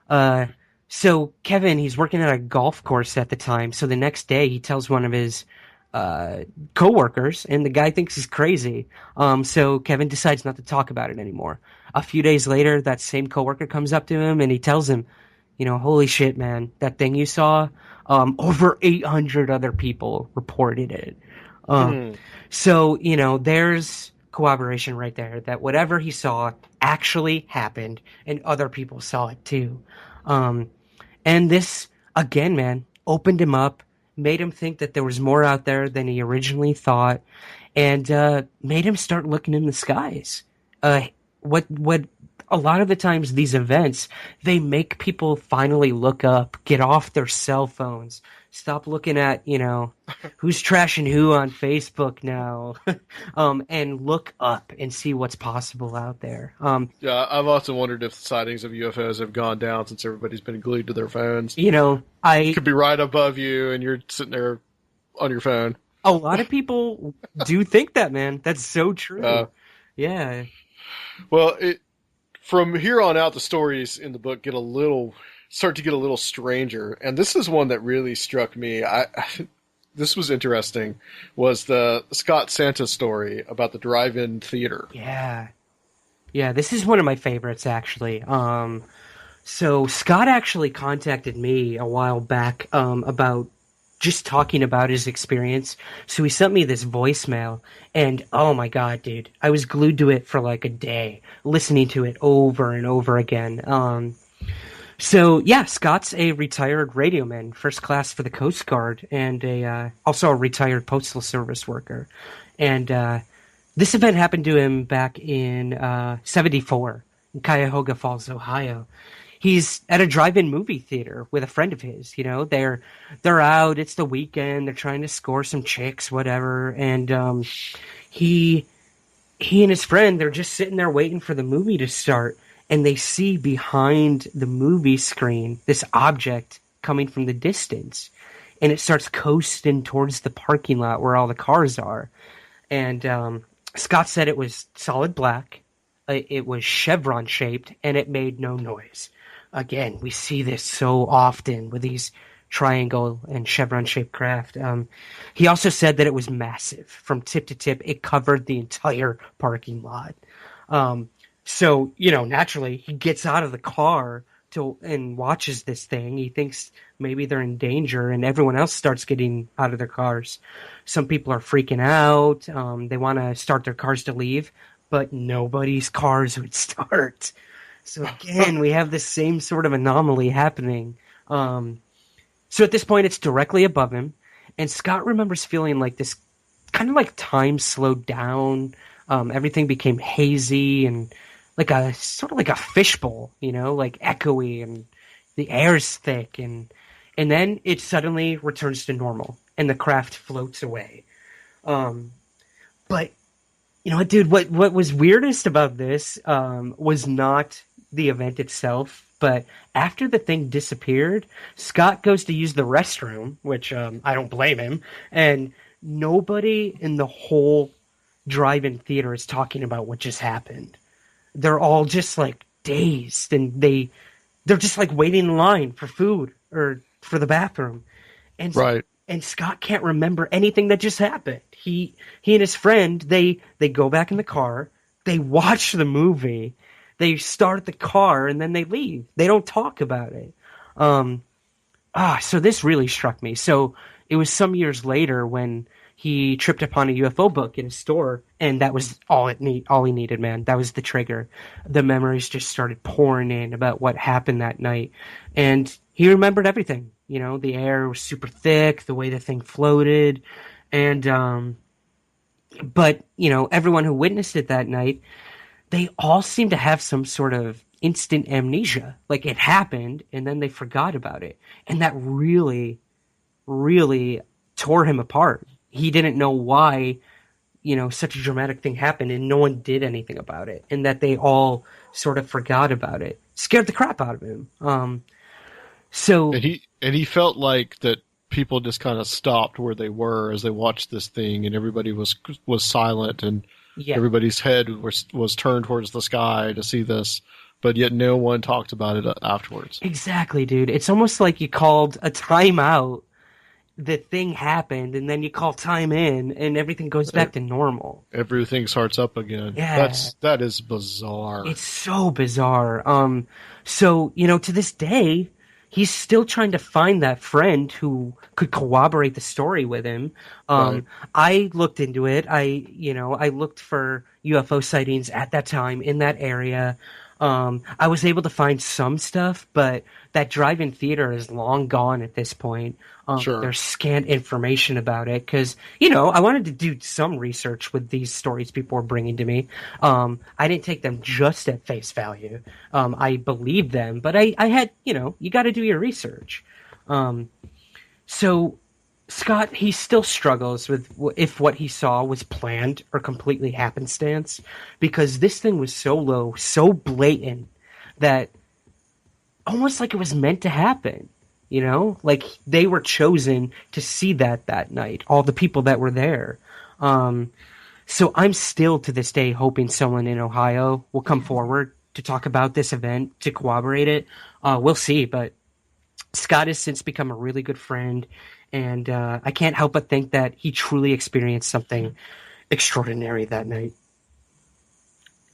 So Kevin, he's working at a golf course at the time. So the next day he tells one of his coworkers, and the guy thinks he's crazy. So Kevin decides not to talk about it anymore. A few days later, that same coworker comes up to him and he tells him, you know, holy shit, man, that thing you saw, over 800 other people reported it. So, you know, there's corroboration right there that whatever he saw actually happened and other people saw it too. And this, again, man, opened him up, made him think that there was more out there than he originally thought, and made him start looking in the skies. What a lot of the times these events, they make people finally look up, get off their cell phones, stop looking at, you know, who's trashing who on Facebook now, and look up and see what's possible out there. Yeah, I've often wondered if the sightings of UFOs have gone down since everybody's been glued to their phones. You know, It could be right above you and you're sitting there on your phone. A lot of people do think that, man. That's so true. Yeah. Well, from here on out, the stories in the book start to get a little stranger, and this is one that really struck me. This was interesting. Was the Scott Santa story about the drive-in theater? Yeah. This is one of my favorites, actually. So Scott actually contacted me a while back about just talking about his experience. So he sent me this voicemail, and oh my god, dude, I was glued to it for like a day, listening to it over and over again. So yeah, Scott's a retired radioman, first class for the Coast Guard, and also a retired postal service worker. And This event happened to him back in 74 in Cuyahoga Falls, Ohio. He's at a drive-in movie theater with a friend of his. You know, they're out. It's the weekend. They're trying to score some chicks, whatever. And he and his friend, they're just sitting there waiting for the movie to start, and they see behind the movie screen this object coming from the distance, and it starts coasting towards the parking lot where all the cars are. And Scott said it was solid black, it was chevron shaped, and it made no noise. Again, we see this so often with these triangle and chevron shaped craft. He also said that it was massive from tip to tip. It covered the entire parking lot. So, you know, naturally he gets out of the car and watches this thing. He thinks maybe they're in danger, and everyone else starts getting out of their cars. Some people are freaking out. They want to start their cars to leave, but nobody's cars would start. So again, we have this same sort of anomaly happening. So at this point, it's directly above him, and Scott remembers feeling like this kind of like time slowed down. Everything became hazy and like a sort of like a fishbowl, you know, like echoey, and the air's thick, and then it suddenly returns to normal, and the craft floats away. But you know what, dude? What was weirdest about this was not the event itself, but after the thing disappeared, Scott goes to use the restroom, which I don't blame him, and nobody in the whole drive-in theater is talking about what just happened. They're all just like dazed, and they're just like waiting in line for food or for the bathroom. And right. And Scott can't remember anything that just happened. He and his friend, they go back in the car, they watch the movie, they start the car, and then they leave. They don't talk about it. So this really struck me. So it was some years later when he tripped upon a UFO book in a store, and that was all he needed, man. That was the trigger. The memories just started pouring in about what happened that night, and he remembered everything. You know, the air was super thick, the way the thing floated, and but you know, everyone who witnessed it that night, they all seemed to have some sort of instant amnesia. Like it happened, and then they forgot about it, and that really, really tore him apart. He didn't know why, you know, such a dramatic thing happened and no one did anything about it, and that they all sort of forgot about it. Scared the crap out of him. And he felt like that people just kind of stopped where they were as they watched this thing, and everybody was silent, and everybody's head was turned towards the sky to see this, but yet no one talked about it afterwards. Exactly, dude. It's almost like you called a timeout. The thing happened, and then you call time in, and everything goes back to normal. Everything starts up again. Yeah. That is bizarre. It's so bizarre. So, you know, to this day, he's still trying to find that friend who could corroborate the story with him. Right. I looked into it. I looked for UFO sightings at that time in that area. I was able to find some stuff, but that drive-in theater is long gone at this point. Sure. There's scant information about it because, you know, I wanted to do some research with these stories people were bringing to me. I didn't take them just at face value. I believed them, but I had, you know, you got to do your research. So Scott, he still struggles with if what he saw was planned or completely happenstance, because this thing was so low, so blatant, that almost like it was meant to happen, you know? Like they were chosen to see that night, all the people that were there. So I'm still to this day hoping someone in Ohio will come forward to talk about this event, to corroborate it. We'll see, but Scott has since become a really good friend. And I can't help but think that he truly experienced something extraordinary that night.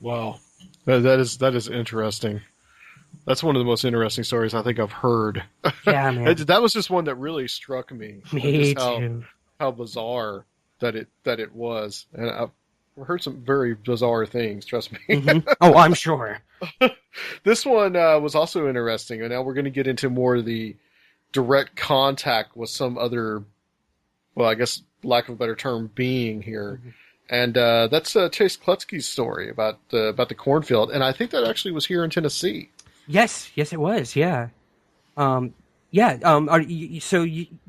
Wow, that is interesting. That's one of the most interesting stories I think I've heard. Yeah, man. That was just one that really struck me. Me just too. How bizarre that it was, and I've heard some very bizarre things. Trust me. Mm-hmm. Oh, I'm sure. This one was also interesting, and now we're going to get into more of the direct contact with some other, well, I guess, lack of a better term, being here. And that's Chase Klutsky's story about the cornfield, and I think that actually was here in Tennessee. Yes, it was. Yeah,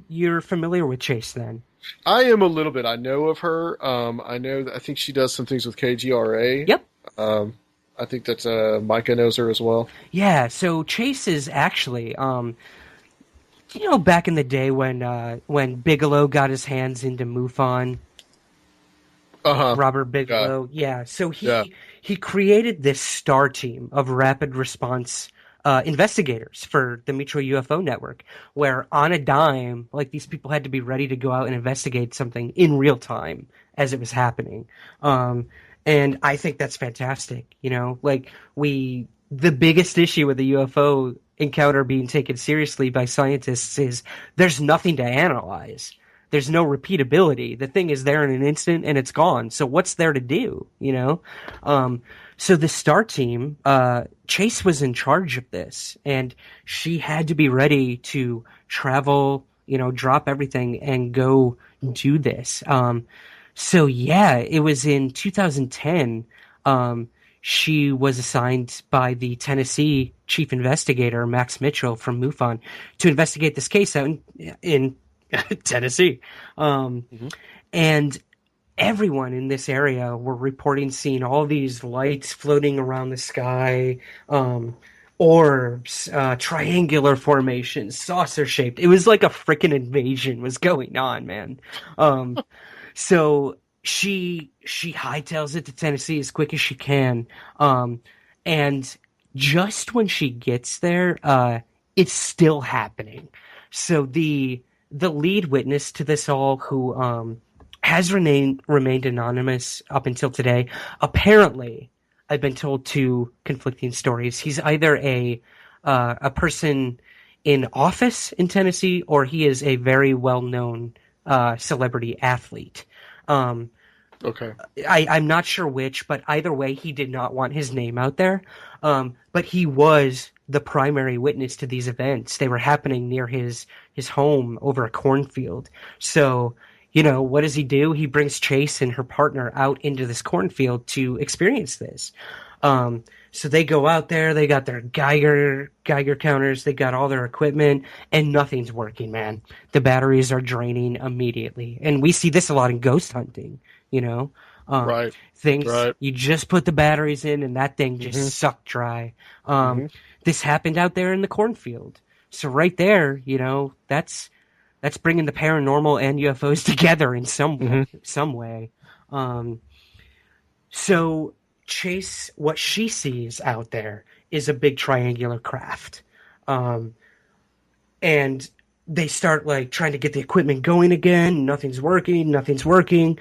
you're familiar with Chase then? I am a little bit. I know of her. I think she does some things with KGRA. Yep. I think that's Micah knows her as well. Yeah. So Chase is actually, back in the day when Bigelow got his hands into MUFON. Robert Bigelow. Yeah. So he created this star team of rapid response investigators for the Metro UFO Network, where on a dime, like, these people had to be ready to go out and investigate something in real time as it was happening. And I think that's fantastic. The biggest issue with the UFO encounter being taken seriously by scientists is there's nothing to analyze. There's no repeatability. The thing is there in an instant and it's gone. So what's there to do, So the STAR team, Chase was in charge of this, and she had to be ready to travel, drop everything and go do this. It was in 2010, she was assigned by the Tennessee chief investigator, Max Mitchell from MUFON, to investigate this case out in Tennessee. And everyone in this area were reporting seeing all these lights floating around the sky, orbs, triangular formations, saucer shaped. It was like a freaking invasion was going on, man. So she hightails it to Tennessee as quick as she can. And just when she gets there, it's still happening. So the lead witness to this all, who has remained anonymous up until today, apparently, I've been told two conflicting stories. He's either a person in office in Tennessee, or he is a very well-known celebrity athlete. Okay. I'm not sure which, but either way, he did not want his name out there. But he was the primary witness to these events. They were happening near his home over a cornfield. So, what does he do? He brings Chase and her partner out into this cornfield to experience this. So they go out there, they got their Geiger counters, they got all their equipment, and nothing's working, man. The batteries are draining immediately. And we see this a lot in ghost hunting, Right. You just put the batteries in and that thing just sucked dry. This happened out there in the cornfield. So right there, that's bringing the paranormal and UFOs together in some way. So Chase, what she sees out there is a big triangular craft. And they start trying to get the equipment going again. Nothing's working.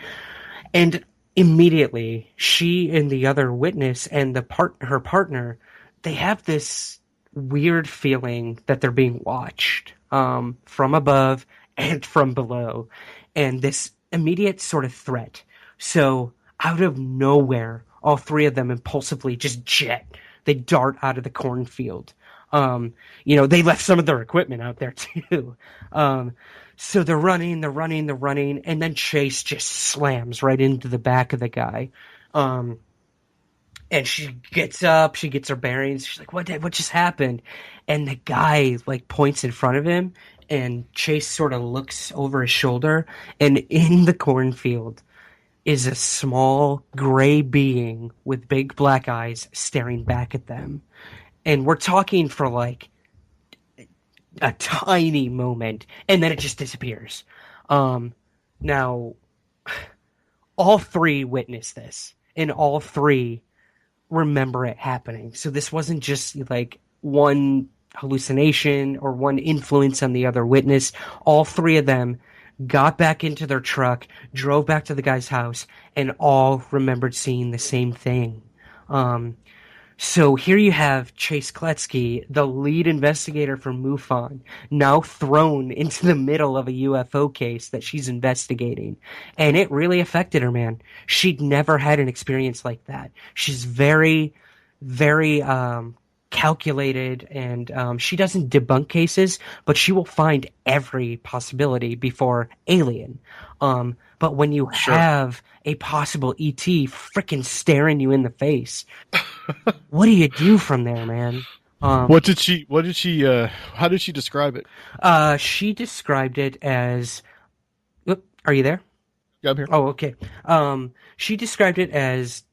And immediately she and the other witness and her partner, they have this weird feeling that they're being watched, from above and from below, and this immediate sort of threat. So out of nowhere, all three of them impulsively just they dart out of the cornfield. They left some of their equipment out there too. So they're running, and then Chase just slams right into the back of the guy. And she gets up, she gets her bearings. She's like, what just happened? And the guy points in front of him, and Chase sort of looks over his shoulder, and in the cornfield is a small gray being with big black eyes staring back at them. And we're talking for a tiny moment, and then it just disappears. Now, all three witnessed this, and all three remember it happening. So this wasn't just one hallucination or one influence on the other witness. All three of them got back into their truck, drove back to the guy's house, and all remembered seeing the same thing. So here you have Chase Klutsky, the lead investigator for MUFON, now thrown into the middle of a UFO case that she's investigating. And it really affected her, man. She'd never had an experience like that. She's very, very calculated, and she doesn't debunk cases, but she will find every possibility before alien. But when you have a possible ET freaking staring you in the face, what do you do from there, man? How did she describe it? She described it as, are you there? Yeah, I'm here. Oh, okay. She described it as,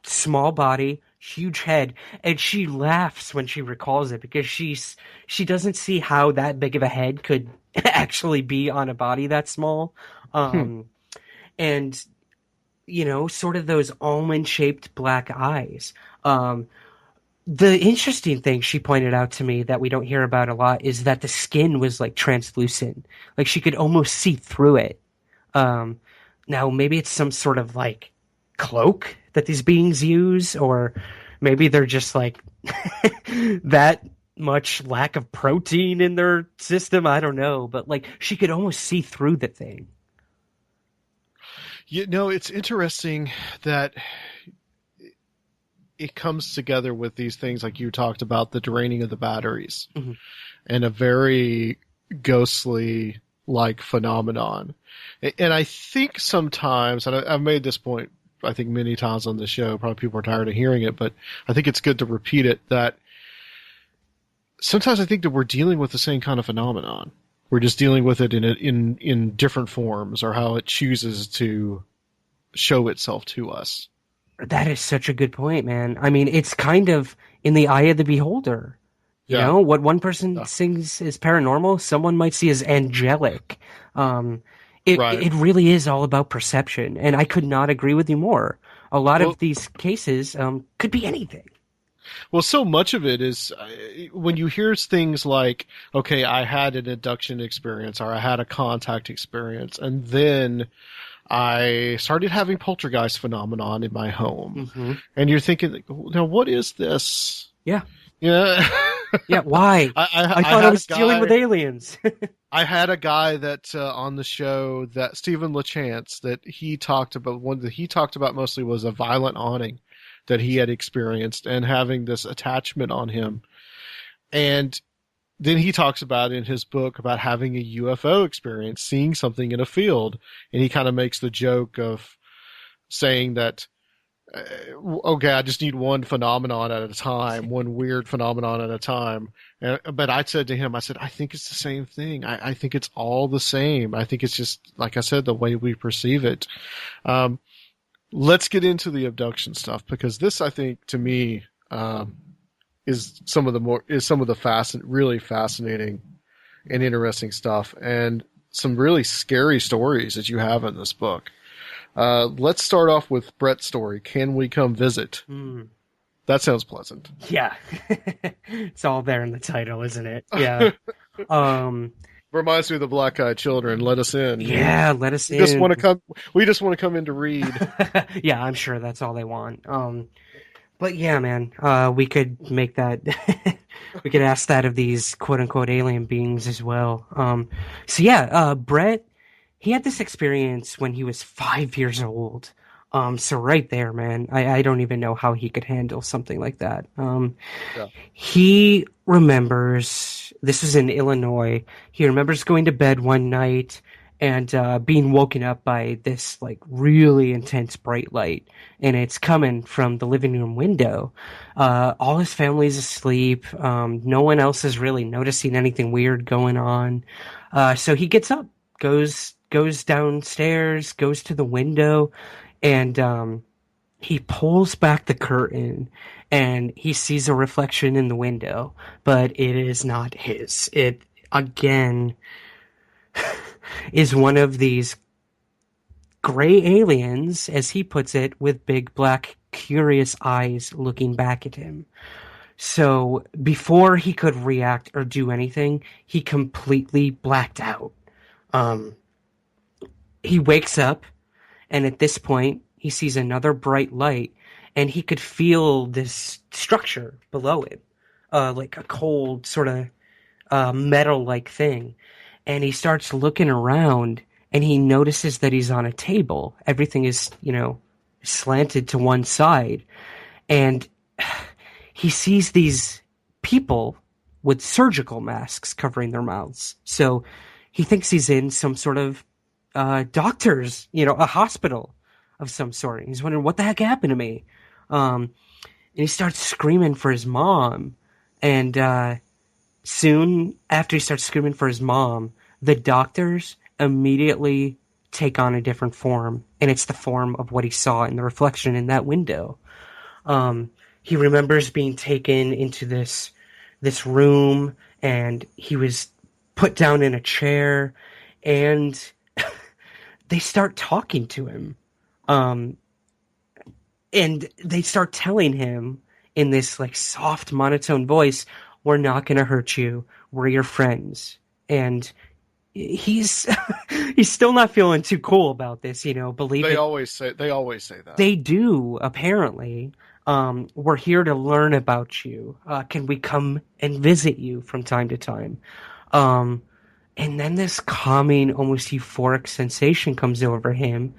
small body, huge head, and she laughs when she recalls it because she doesn't see how that big of a head could actually be on a body that small. And, sort of those almond-shaped black eyes. The interesting thing she pointed out to me that we don't hear about a lot is that the skin was like translucent. Like she could almost see through it. Now maybe it's some sort of like cloak that these beings use, or maybe they're just like that much lack of protein in their system. I don't know, but like she could almost see through the thing. It's interesting that it comes together with these things like you talked about, the draining of the batteries, and a very ghostly like phenomenon. And I think sometimes, and I've made this point I think many times on the show, probably people are tired of hearing it, but I think it's good to repeat it, that sometimes I think that we're dealing with the same kind of phenomenon. We're just dealing with it in different forms, or how it chooses to show itself to us. That is such a good point, man. I mean, it's kind of in the eye of the beholder. You know, what one person thinks is paranormal, someone might see as angelic. It really is all about perception, and I could not agree with you more. A lot of these cases could be anything. Well, so much of it is when you hear things like, okay, I had an abduction experience, or I had a contact experience, and then I started having poltergeist phenomenon in my home. And you're thinking, now what is this? Yeah. Yeah. Yeah, why? I thought I was dealing with aliens. I had a guy that on the show, that Stephen LaChance, that he talked about, one that he talked about mostly was a violent haunting that he had experienced and having this attachment on him. And then he talks about in his book about having a UFO experience, seeing something in a field. And he kind of makes the joke of saying that, okay, I just need one phenomenon at a time, one weird phenomenon at a time. But I said to him, I think it's the same thing. I think it's all the same. I think it's just, like I said, the way we perceive it. Let's get into the abduction stuff, because this, I think, to me, is some of the really fascinating and interesting stuff, and some really scary stories that you have in this book. Let's start off with Brett's story. Can we come visit? That sounds pleasant. Yeah. It's all there in the title, isn't it? Yeah. Reminds me of the Black Eyed Children. Let us in. Yeah, let us in. We just want to come in to read. Yeah, I'm sure that's all they want. But yeah, man, we could make that. We could ask that of these quote unquote alien beings as well. So yeah, Brett, he had this experience when he was 5 years old. So right there, man, I don't even know how he could handle something like that. He remembers, this was in Illinois, he remembers going to bed one night and being woken up by this like really intense bright light, and it's coming from the living room window. All his family's asleep. No one else is really noticing anything weird going on. So he gets up, goes downstairs, goes to the window, and he pulls back the curtain, and he sees a reflection in the window, but it is not his. It, again, is one of these gray aliens, as he puts it, with big black curious eyes looking back at him. So before he could react or do anything, he completely blacked out. He wakes up, and at this point, he sees another bright light, and he could feel this structure below it, like a cold sort of metal-like thing. And he starts looking around, and he notices that he's on a table. Everything is, slanted to one side. And he sees these people with surgical masks covering their mouths. So he thinks he's in some sort of doctor's, a hospital of some sort. He's wondering, what the heck happened to me? And he starts screaming for his mom. And soon after he starts screaming for his mom, the doctors immediately take on a different form. And it's the form of what he saw in the reflection in that window. He remembers being taken into this room, and he was put down in a chair, and they start talking to him. And they start telling him in this like soft monotone voice, we're not going to hurt you. We're your friends. And he's he's still not feeling too cool about this, believe They it. always say that. They do, apparently. We're here to learn about you. Can we come and visit you from time to time? And then this calming, almost euphoric sensation comes over him,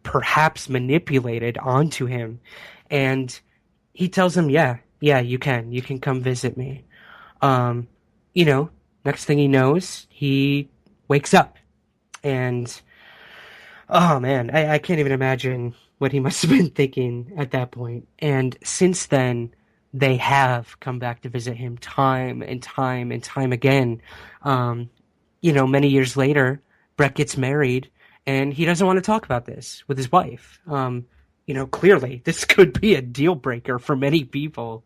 perhaps manipulated onto him. And he tells him, yeah, you can come visit me. Next thing he knows, he wakes up. And, oh man, I can't even imagine what he must have been thinking at that point. And since then, they have come back to visit him time and time and time again. Many years later, Brett gets married, and he doesn't want to talk about this with his wife. Clearly, this could be a deal breaker for many people.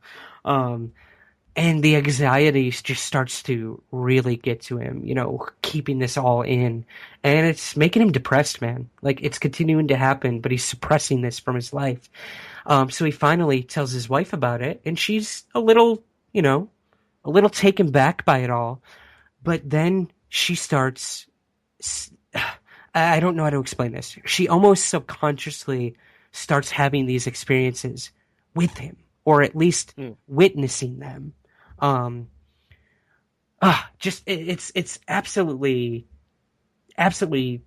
And the anxiety just starts to really get to him, keeping this all in. And it's making him depressed, man. Like, it's continuing to happen, but he's suppressing this from his life. So he finally tells his wife about it, and she's a little taken back by it all. But then she starts, I don't know how to explain this. She almost subconsciously starts having these experiences with him, or at least witnessing them. It's absolutely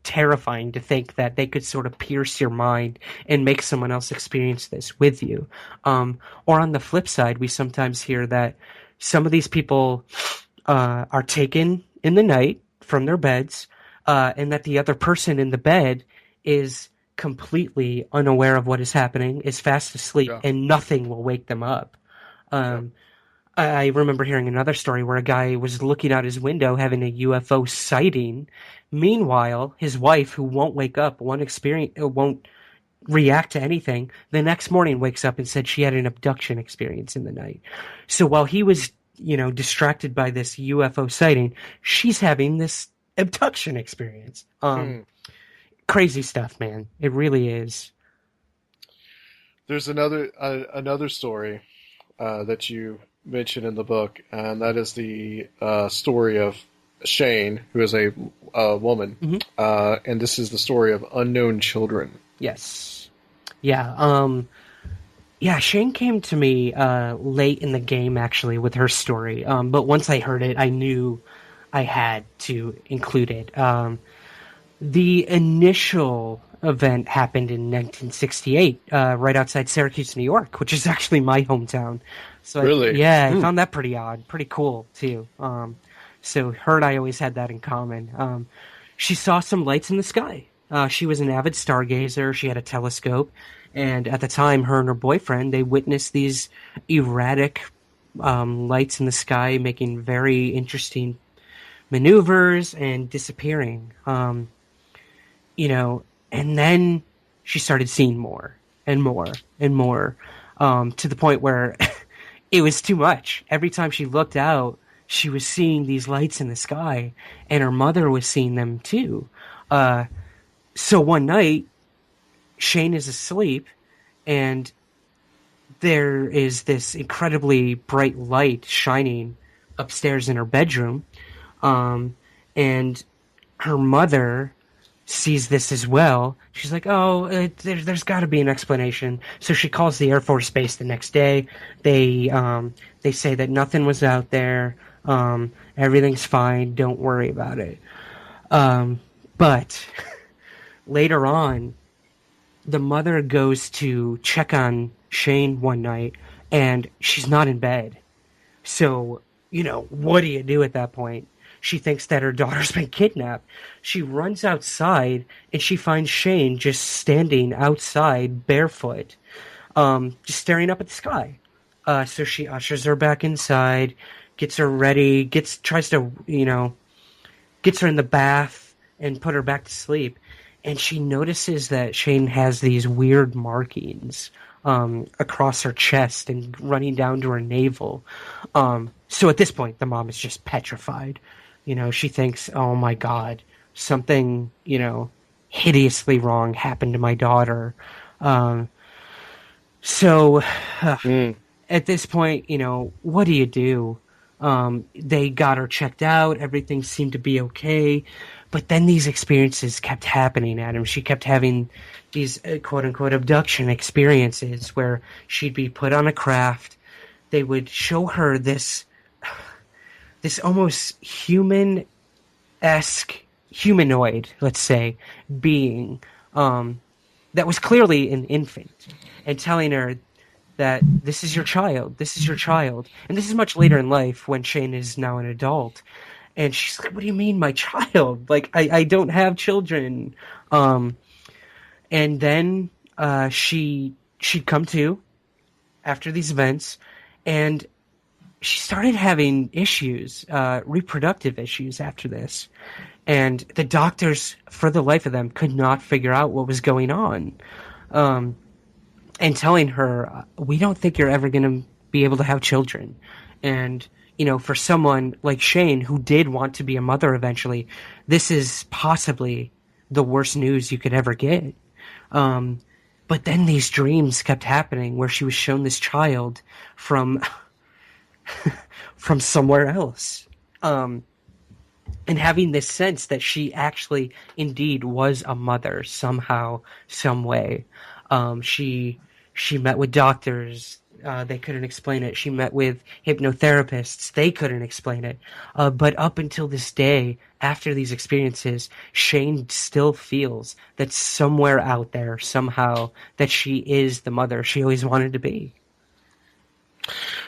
terrifying to think that they could sort of pierce your mind and make someone else experience this with you. Or on the flip side, we sometimes hear that some of these people are taken in the night from their beds, and that the other person in the bed is completely unaware of what is happening, is fast asleep, and nothing will wake them up. I remember hearing another story where a guy was looking out his window having a UFO sighting. Meanwhile, his wife, who won't wake up, won't react to anything, the next morning wakes up and said she had an abduction experience in the night. So while he was, distracted by this UFO sighting, she's having this abduction experience. Crazy stuff, man. It really is. There's another story that you mentioned in the book, and that is the story of Shane, who is a woman, and this is the story of unknown children. Yes. Yeah. Shane came to me late in the game, actually, with her story. But once I heard it, I knew I had to include it. The initial event happened in 1968, right outside Syracuse, New York, which is actually my hometown. So really? I found that pretty odd, pretty cool too. So her and I always had that in common. She saw some lights in the sky. She was an avid stargazer. She had a telescope, and at the time, her and her boyfriend, they witnessed these erratic lights in the sky, making very interesting maneuvers and disappearing. And then she started seeing more and more and more, to the point where it was too much. Every time she looked out, she was seeing these lights in the sky, and her mother was seeing them too. So one night, Shane is asleep, and there is this incredibly bright light shining upstairs in her bedroom, and her mother sees this as well. She's like, there's got to be an explanation. So she calls the Air Force Base the next day. They say that nothing was out there. Everything's fine. Don't worry about it. But later on, the mother goes to check on Shane one night, and she's not in bed. So, what do you do at that point? She thinks that her daughter's been kidnapped. She runs outside and she finds Shane just standing outside barefoot, just staring up at the sky. So she ushers her back inside, gets her ready, tries to, gets her in the bath and put her back to sleep. And she notices that Shane has these weird markings across her chest and running down to her navel. So at this point, the mom is just petrified. She thinks, oh my God, something, hideously wrong happened to my daughter. So at this point, what do you do? They got her checked out. Everything seemed to be okay. But then these experiences kept happening, Adam. She kept having these quote-unquote abduction experiences where she'd be put on a craft. They would show her this almost humanoid, let's say, being that was clearly an infant, and telling her that this is your child. And this is much later in life when Shane is now an adult. And she's like, what do you mean, my child? Like, I don't have children. And then she'd come to after these events, and she started having issues, reproductive issues after this. And the doctors, for the life of them, could not figure out what was going on. And telling her, we don't think you're ever going to be able to have children. And, for someone like Shane, who did want to be a mother eventually, this is possibly the worst news you could ever get. But then these dreams kept happening where she was shown this child from somewhere else. And having this sense that she actually indeed was a mother somehow, some way. She met with doctors. They couldn't explain it. She met with hypnotherapists. They couldn't explain it. But up until this day, after these experiences, Shane still feels that somewhere out there, somehow, that she is the mother she always wanted to be.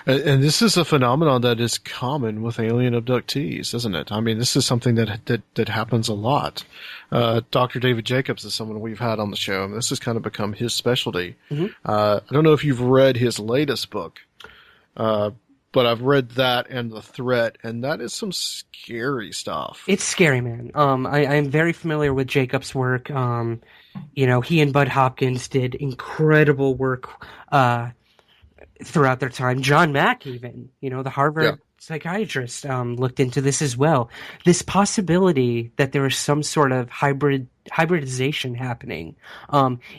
And this is a phenomenon that is common with alien abductees, isn't it? I mean, this is something that happens a lot. Dr. David Jacobs is someone we've had on the show, and this has kind of become his specialty. Mm-hmm. I don't know if you've read his latest book, but I've read that and The Threat, and that is some scary stuff. It's scary, man. I'm very familiar with Jacobs' work. He and Bud Hopkins did incredible work throughout their time. John Mack, even, the Harvard psychiatrist, looked into this as well. This possibility that there is some sort of hybridization happening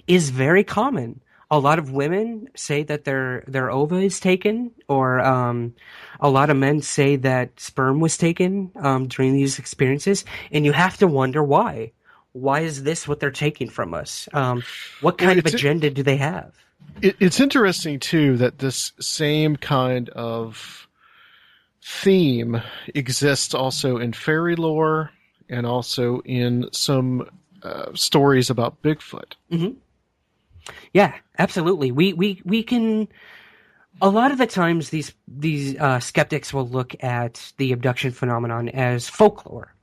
is very common. A lot of women say that their ova is taken, or a lot of men say that sperm was taken during these experiences, and you have to wonder why. Why is this what they're taking from us? What kind of agenda do they have? It's interesting, too, that this same kind of theme exists also in fairy lore and also in some stories about Bigfoot. Mm-hmm. Yeah, absolutely. We can... A lot of the times these skeptics will look at the abduction phenomenon as folklore.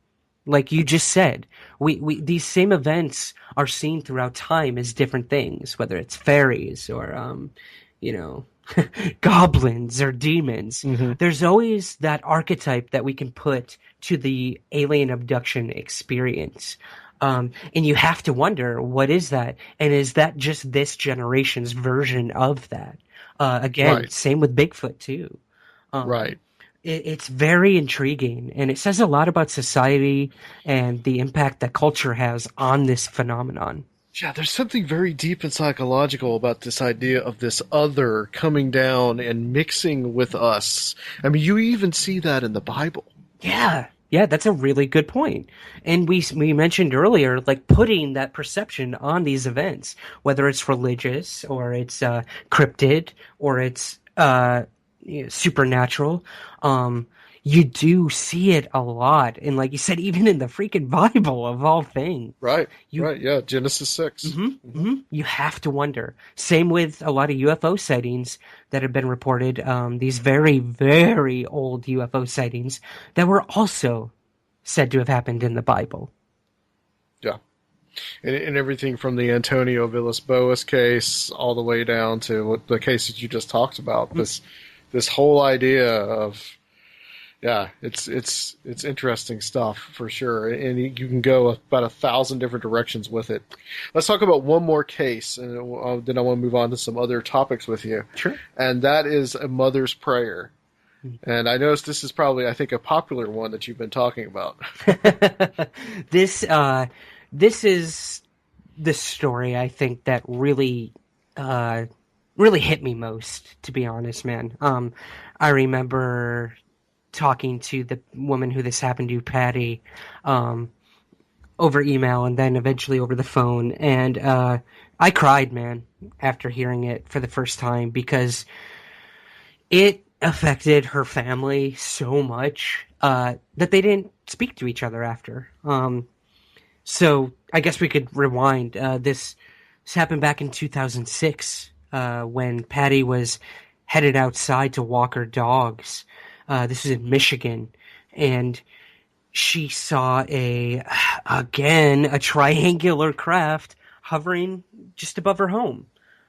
Like you just said, we these same events are seen throughout time as different things, whether it's fairies or, goblins or demons. Mm-hmm. There's always that archetype that we can put to the alien abduction experience. And you have to wonder, what is that? And is that just this generation's version of that? Again, right. Same with Bigfoot, too. Right. It's very intriguing, and it says a lot about society and the impact that culture has on this phenomenon. Yeah, there's something very deep and psychological about this idea of this other coming down and mixing with us. I mean, you even see that in the Bible. Yeah, that's a really good point. And we mentioned earlier, like, putting that perception on these events, whether it's religious or it's cryptid or it's supernatural. You do see it a lot, and like you said, even in the freaking Bible of all things. Right. Yeah. Genesis 6. You have to wonder. Same with a lot of UFO sightings that have been reported. These very, very old UFO sightings that were also said to have happened in the Bible. Yeah. And everything from the Antonio Villas-Boas case all the way down to the case that you just talked about. This whole idea of, yeah, it's interesting stuff for sure, and you can go about 1,000 different directions with it. Let's talk about one more case, and then I want to move on to some other topics with you. Sure. And that is a mother's prayer. And I noticed this is probably, I think, a popular one that you've been talking about. This is the story I think that really hit me most, to be honest, man. I remember talking to the woman who this happened to, Patty, over email and then eventually over the phone. And I cried, man, after hearing it for the first time, because it affected her family so much that they didn't speak to each other after. So I guess we could rewind. This happened back in 2006 when Patty was headed outside to walk her dogs. This is in Michigan, and she saw a triangular craft hovering just above her home.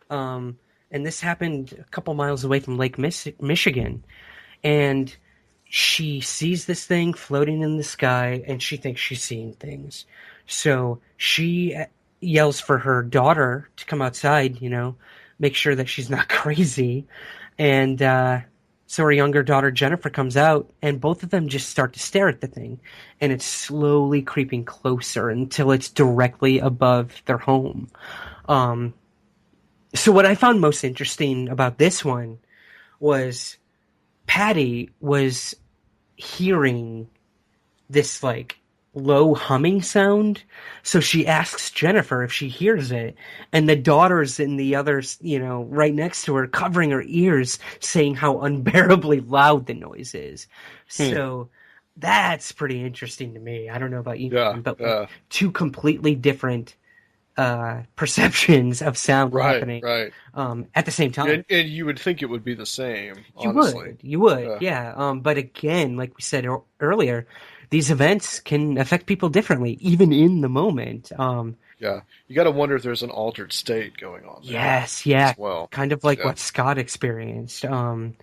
And this happened a couple miles away from Lake Michigan. And she sees this thing floating in the sky, and she thinks she's seeing things. So she yells for her daughter to come outside, make sure that she's not crazy. And so her younger daughter, Jennifer, comes out, and both of them just start to stare at the thing. And it's slowly creeping closer until it's directly above their home. So what I found most interesting about this one was Patty was hearing this like low humming sound. So she asks Jennifer if she hears it, and the daughter's in the other, right next to her, covering her ears, saying how unbearably loud the noise is. So that's pretty interesting to me. I don't know about you, but like, two completely different perceptions of sound happening at the same time. And you would think it would be the same, honestly. You would, yeah. But again, like we said earlier, these events can affect people differently, even in the moment. Yeah, you got to wonder if there's an altered state going on there. Yes, yeah, as well. Kind of like what Scott experienced. And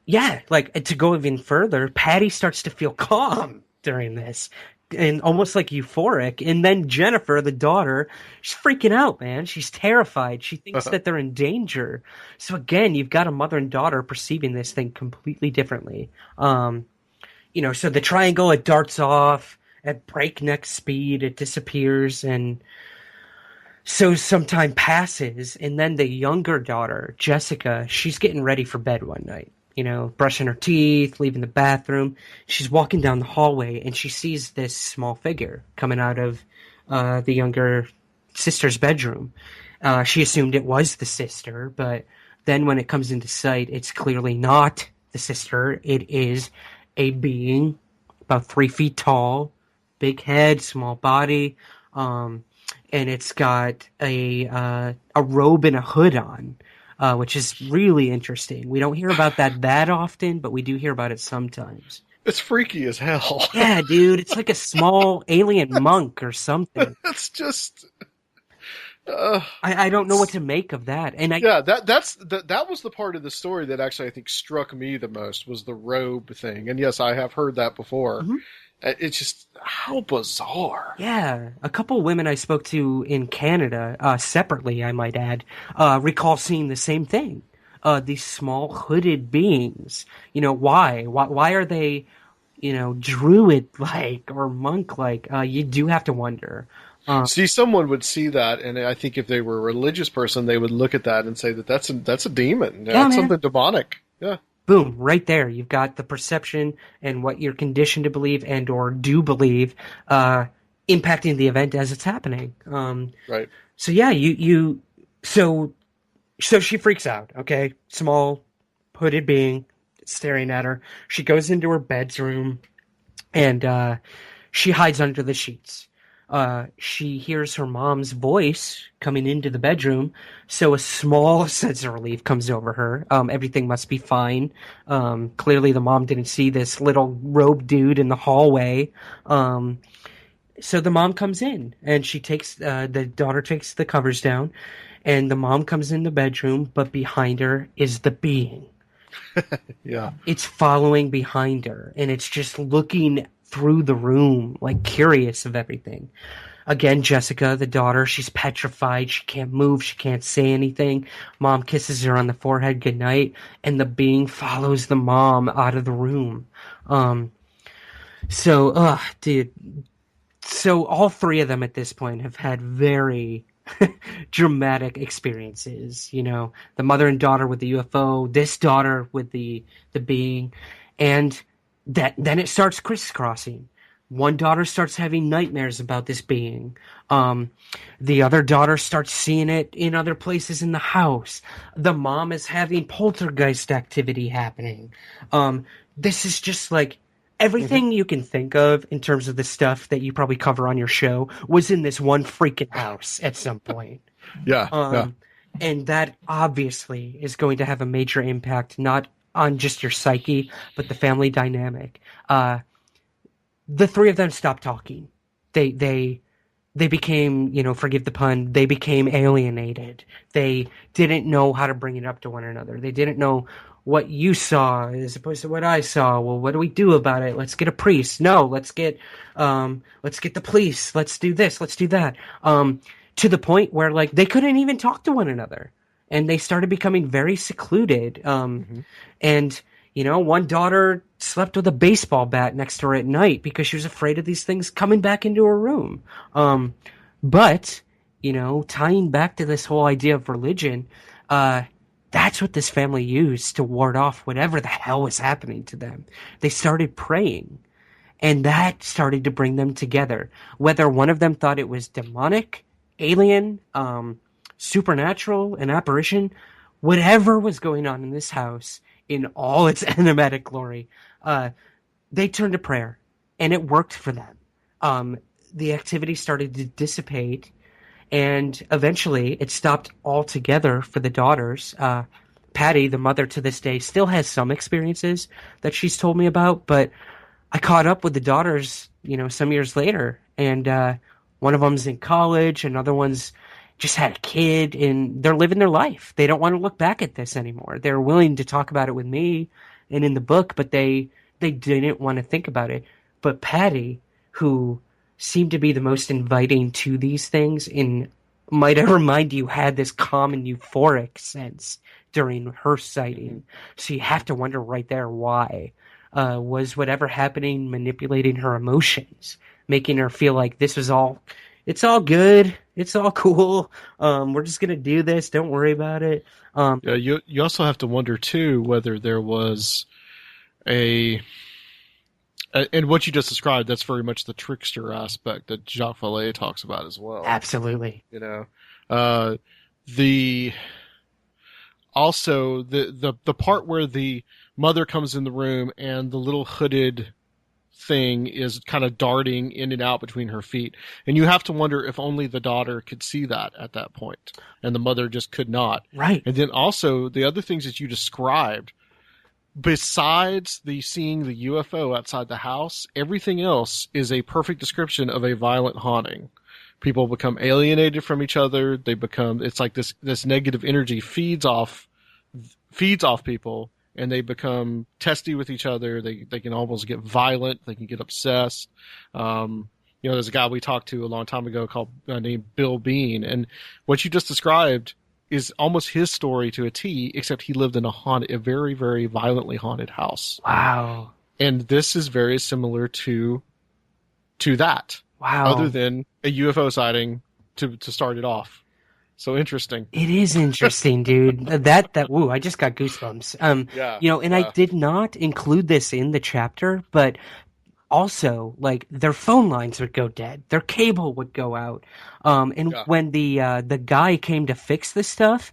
yeah, like to go even further, Patty starts to feel calm during this, and almost like euphoric. And then Jennifer, the daughter, she's freaking out, man. She's terrified. She thinks that they're in danger. So again, you've got a mother and daughter perceiving this thing completely differently. So the triangle, it darts off at breakneck speed, it disappears, and so some time passes, and then the younger daughter, Jessica, she's getting ready for bed one night, brushing her teeth, leaving the bathroom. She's walking down the hallway, and she sees this small figure coming out of the younger sister's bedroom. She assumed it was the sister, but then when it comes into sight, it's clearly not the sister. It is a being about 3 feet tall, big head, small body, and it's got a robe and a hood on, which is really interesting. We don't hear about that often, but we do hear about it sometimes. It's freaky as hell. Yeah, dude, it's like a small alien monk or something. It's just... I don't know what to make of that. And that was the part of the story that actually I think struck me the most, was the robe thing. And yes, I have heard that before. Mm-hmm. It's just how bizarre. Yeah, a couple women I spoke to in Canada, separately, I might add, recall seeing the same thing. These small hooded beings. Why? Why are they, druid-like or monk-like? You do have to wonder. See, someone would see that, and I think if they were a religious person, they would look at that and say that that's a demon. That's something demonic. Yeah. Boom, right there. You've got the perception and what you're conditioned to believe and or do believe impacting the event as it's happening. Right. So yeah, so she freaks out, okay? Small hooded being staring at her. She goes into her bedroom and she hides under the sheets. She hears her mom's voice coming into the bedroom, so a small sense of relief comes over her. Everything must be fine. Clearly the mom didn't see this little robed dude in the hallway. So the mom comes in, and she takes the daughter takes the covers down, and the mom comes in the bedroom, but behind her is the being. Yeah. It's following behind her, and it's just looking through the room, like curious of everything. Again, Jessica, the daughter, she's petrified. She can't move. She can't say anything. Mom kisses her on the forehead goodnight, and the being follows the mom out of the room. Dude. So all three of them at this point have had very dramatic experiences. You know, the mother and daughter with the UFO, this daughter with the being, and then it starts crisscrossing. One daughter starts having nightmares about this being. The other daughter starts seeing it in other places in the house. The mom is having poltergeist activity happening. This is just like everything you can think of in terms of the stuff that you probably cover on your show was in this one freaking house at some point. Yeah. And that obviously is going to have a major impact, not on just your psyche, but the family dynamic. The three of them stopped talking. They became, forgive the pun, they became alienated. They didn't know how to bring it up to one another. They didn't know what you saw as opposed to what I saw. Well, what do we do about it? Let's get a priest. No, let's get the police. Let's do this. Let's do that. To the point where like they couldn't even talk to one another, and they started becoming very secluded. And one daughter slept with a baseball bat next to her at night because she was afraid of these things coming back into her room. But tying back to this whole idea of religion, that's what this family used to ward off whatever the hell was happening to them. They started praying, and that started to bring them together. Whether one of them thought it was demonic, alien, supernatural, an apparition, whatever was going on in this house in all its enigmatic glory, they turned to prayer, and it worked for them. The activity started to dissipate, and eventually it stopped altogether for the daughters. Patty, the mother to this day, still has some experiences that she's told me about, but I caught up with the daughters, some years later, and one of them's in college, another one's just had a kid, and they're living their life. They don't want to look back at this anymore. They're willing to talk about it with me and in the book, but they didn't want to think about it. But Patty, who seemed to be the most inviting to these things, and might I remind you, had this calm and euphoric sense during her sighting. So you have to wonder right there why. Was whatever happening manipulating her emotions, making her feel like it's all good, it's all cool, we're just going to do this, don't worry about it. You also have to wonder, too, whether there was and what you just described, that's very much the trickster aspect that Jacques Vallée talks about as well. Absolutely. The part where the mother comes in the room and the little hooded thing is kind of darting in and out between her feet. And you have to wonder if only the daughter could see that at that point, and the mother just could not. Right. And then also the other things that you described, besides seeing the UFO outside the house, everything else is a perfect description of a violent haunting. People become alienated from each other. It's like this negative energy feeds off people, and they become testy with each other. They can almost get violent. They can get obsessed. There's a guy we talked to a long time ago named Bill Bean, and what you just described is almost his story to a T, except he lived in a very, very violently haunted house. Wow. And this is very similar to that. Wow. Other than a UFO sighting to start it off. So interesting. It is interesting, dude. Woo, I just got goosebumps. I did not include this in the chapter, but also, like, their phone lines would go dead, their cable would go out, when the guy came to fix this stuff,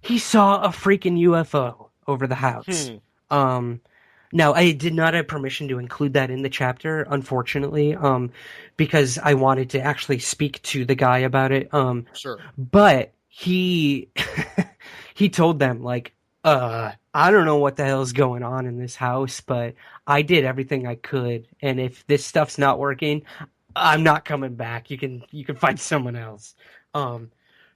he saw a freaking UFO over the house. Now, I did not have permission to include that in the chapter, unfortunately, because I wanted to actually speak to the guy about it. Sure. But he he told them, like, I don't know what the hell's going on in this house, but I did everything I could, and if this stuff's not working, I'm not coming back. You can find someone else.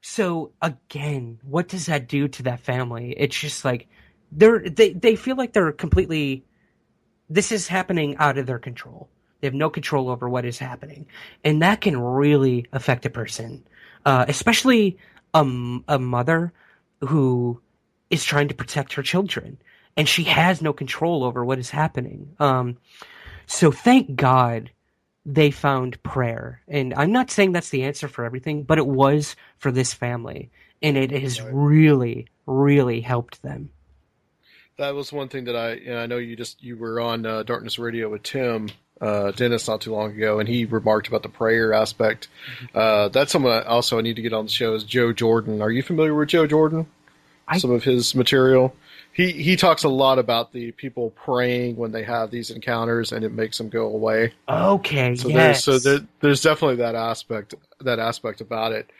So again, what does that do to that family? It's just like they feel like they're completely. This is happening out of their control. They have no control over what is happening, and that can really affect a person, especially a mother who is trying to protect her children, and she has no control over what is happening. So thank God they found prayer. And I'm not saying that's the answer for everything, but it was for this family. And it has really, really helped them. That was one thing that I know you were on Darkness Radio with Tim Dennis not too long ago, and he remarked about the prayer aspect. That's someone I need to get on the show is Joe Jordan. Are you familiar with Joe Jordan? Some of his material. He talks a lot about the people praying when they have these encounters, and it makes them go away. Okay, so yes. There's definitely that aspect about it.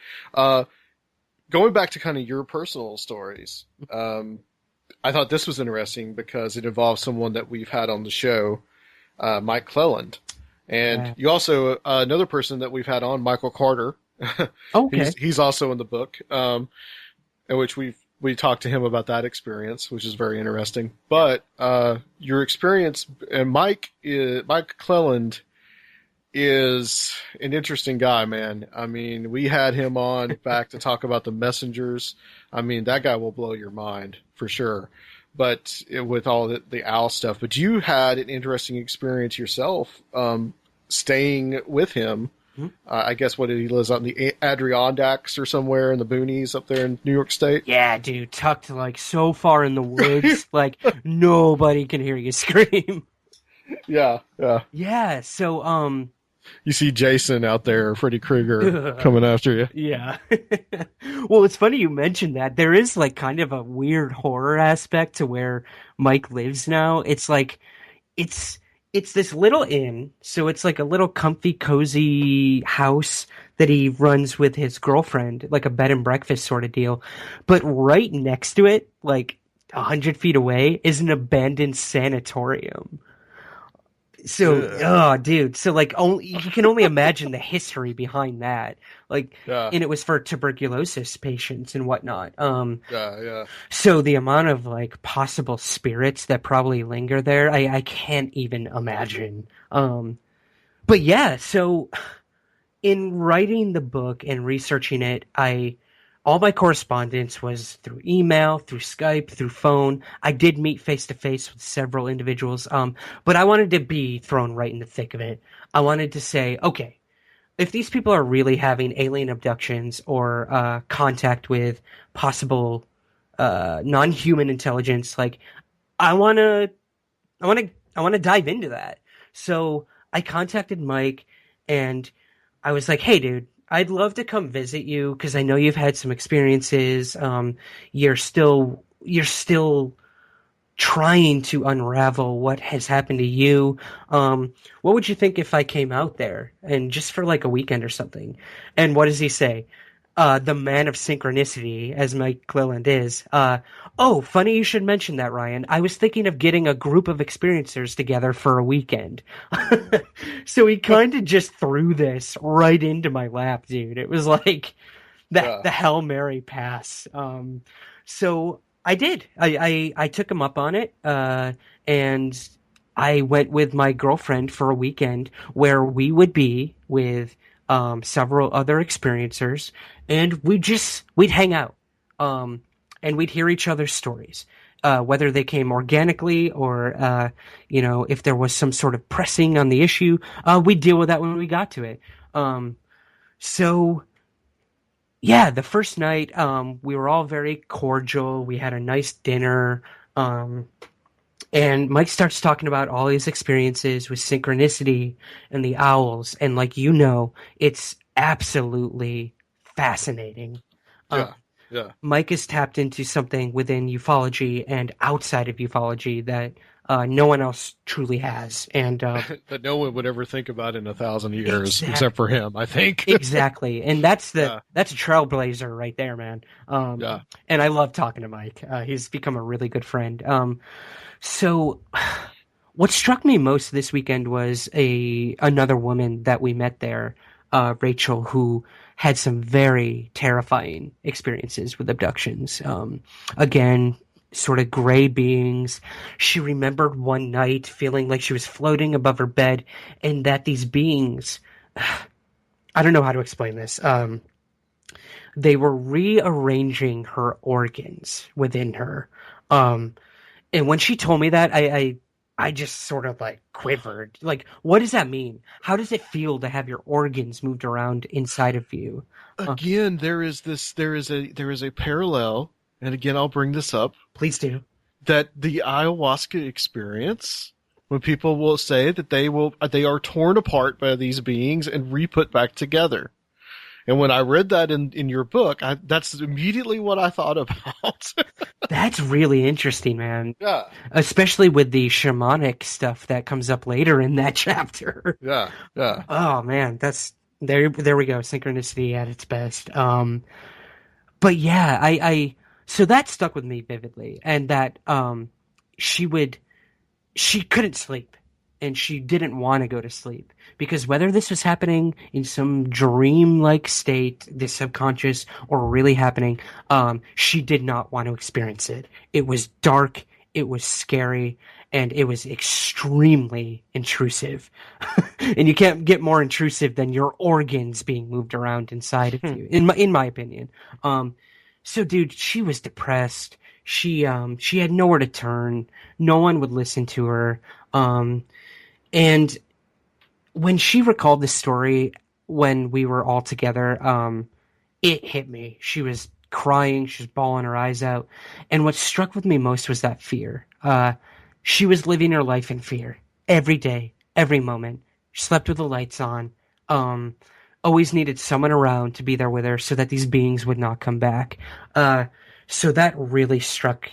Going back to kind of your personal stories, I thought this was interesting because it involves someone that we've had on the show, Mike Cleland, and you also another person that we've had on, Michael Carter. Okay, he's also in the book, in which we talked to him about that experience, which is very interesting. But your experience, and Mike Cleland is an interesting guy, man. I mean, we had him on back to talk about the messengers. I mean, that guy will blow your mind for sure. But with all the owl stuff, but you had an interesting experience yourself, staying with him. I guess he lives out in the Adirondacks or somewhere in the boonies up there in New York State. Yeah, dude, tucked like so far in the woods, like nobody can hear you scream. Yeah. So, you see Jason out there, Freddy Krueger, coming after you. Yeah. Well, it's funny you mentioned that. There is like kind of a weird horror aspect to where Mike lives now. It's like it's this little inn, so it's like a little comfy, cozy house that he runs with his girlfriend, like a bed and breakfast sort of deal. But right next to it, like 100 feet away, is an abandoned sanatorium. So, dude, so like you can only imagine the history behind that. Like, and it was for tuberculosis patients and whatnot. So the amount of like possible spirits that probably linger there, I can't even imagine. But yeah, so in writing the book and researching it, all my correspondence was through email, through Skype, through phone. I did meet face-to-face with several individuals, but I wanted to be thrown right in the thick of it. I wanted to say, okay, if these people are really having alien abductions or contact with possible non-human intelligence, like I want to dive into that. So I contacted Mike, and I was like, hey, dude, I'd love to come visit you because I know you've had some experiences. You're still trying to unravel what has happened to you. What would you think if I came out there and just for like a weekend or something? And what does he say? The man of synchronicity, as Mike Cleland is. Oh, funny you should mention that, Ryan. I was thinking of getting a group of experiencers together for a weekend. So he kind of just threw this right into my lap, dude. It was like the Hail Mary pass. So I did. I took him up on it, and I went with my girlfriend for a weekend where we would be with several other experiencers, and we'd hang out, and we'd hear each other's stories, whether they came organically or, if there was some sort of pressing on the issue, we'd deal with that when we got to it. So yeah, the first night, we were all very cordial. We had a nice dinner, and Mike starts talking about all his experiences with synchronicity and the owls. And it's absolutely fascinating. Yeah. Mike has tapped into something within ufology and outside of ufology that no one else truly has. And That no one would ever think about in 1,000 years, Exact- except for him, I think. exactly. And that's Yeah. that's a trailblazer right there, man. Yeah. And I love talking to Mike. He's become a really good friend. So what struck me most this weekend was another woman that we met there, Rachel, who had some very terrifying experiences with abductions. Again, sort of gray beings. She remembered one night feeling like she was floating above her bed, and that these beings, I don't know how to explain this. They were rearranging her organs within her. And when she told me that, I just sort of like quivered. Like, what does that mean? How does it feel to have your organs moved around inside of you? Again, there is a parallel, and again, I'll bring this up. Please do. That the ayahuasca experience, when people will say that they are torn apart by these beings and re-put back together. And when I read that in your book, that's immediately what I thought about. That's really interesting, man. Yeah. Especially with the shamanic stuff that comes up later in that chapter. Yeah. Yeah. Oh man, that's there we go. Synchronicity at its best. But yeah, I so that stuck with me vividly, and that she couldn't sleep, and she didn't want to go to sleep, because whether this was happening in some dream-like state, the subconscious, or really happening, she did not want to experience it. It was dark, it was scary, and it was extremely intrusive. And you can't get more intrusive than your organs being moved around inside of you, in my opinion. So dude, she was depressed. She had nowhere to turn. No one would listen to her. And when she recalled this story when we were all together, it hit me. She was crying. She was bawling her eyes out. And what struck with me most was that fear. She was living her life in fear every day, every moment. She slept with the lights on. Always needed someone around to be there with her so that these beings would not come back. So that really struck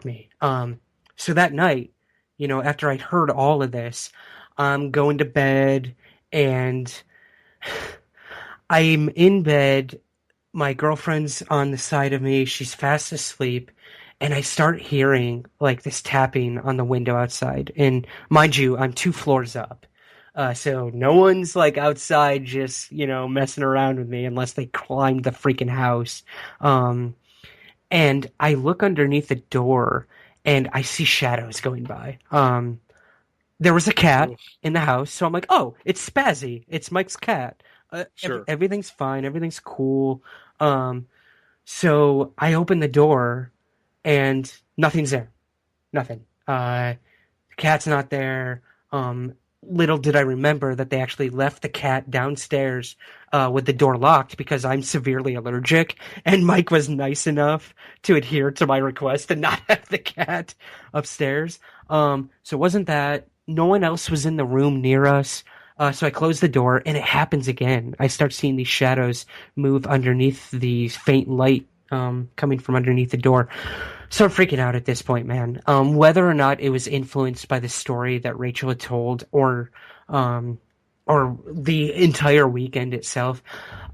me. So that night, after I'd heard all of this, I'm going to bed, and I'm in bed. My girlfriend's on the side of me. She's fast asleep. And I start hearing like this tapping on the window outside. And mind you, I'm 2 floors up. So no one's like outside just, messing around with me unless they climbed the freaking house. And I look underneath the door and I see shadows going by. There was a cat in the house. So I'm like, oh, it's Spazzy. It's Mike's cat. Sure. Everything's fine. Everything's cool. So I open the door and nothing's there. Nothing. The cat's not there. Little did I remember that they actually left the cat downstairs with the door locked because I'm severely allergic, and Mike was nice enough to adhere to my request and not have the cat upstairs. So it wasn't that. No one else was in the room near us. So I closed the door, and it happens again. I start seeing these shadows move underneath the faint light coming from underneath the door. So I'm freaking out at this point, man. Whether or not it was influenced by the story that Rachel had told, or the entire weekend itself,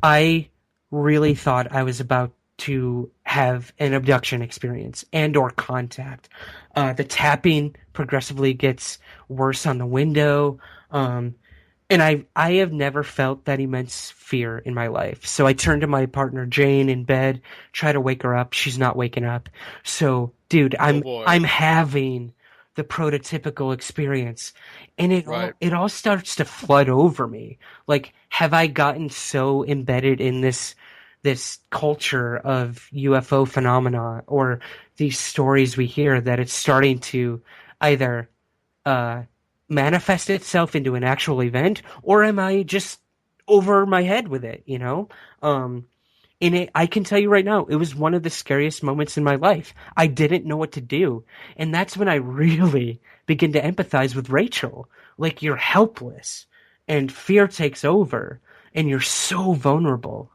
I really thought I was about to have an abduction experience and or contact. The tapping progressively gets worse on the window. And I have never felt that immense fear in my life. So I turn to my partner Jane in bed, try to wake her up. She's not waking up. So, dude, I'm having the prototypical experience, and it all starts to flood over me. Like, have I gotten so embedded in this culture of UFO phenomena or these stories we hear that it's starting to either manifest itself into an actual event, or am I just over my head with it, I can tell you right now, it was one of the scariest moments in my life. I didn't know what to do. And that's when I really begin to empathize with Rachel. Like, you're helpless and fear takes over and you're so vulnerable.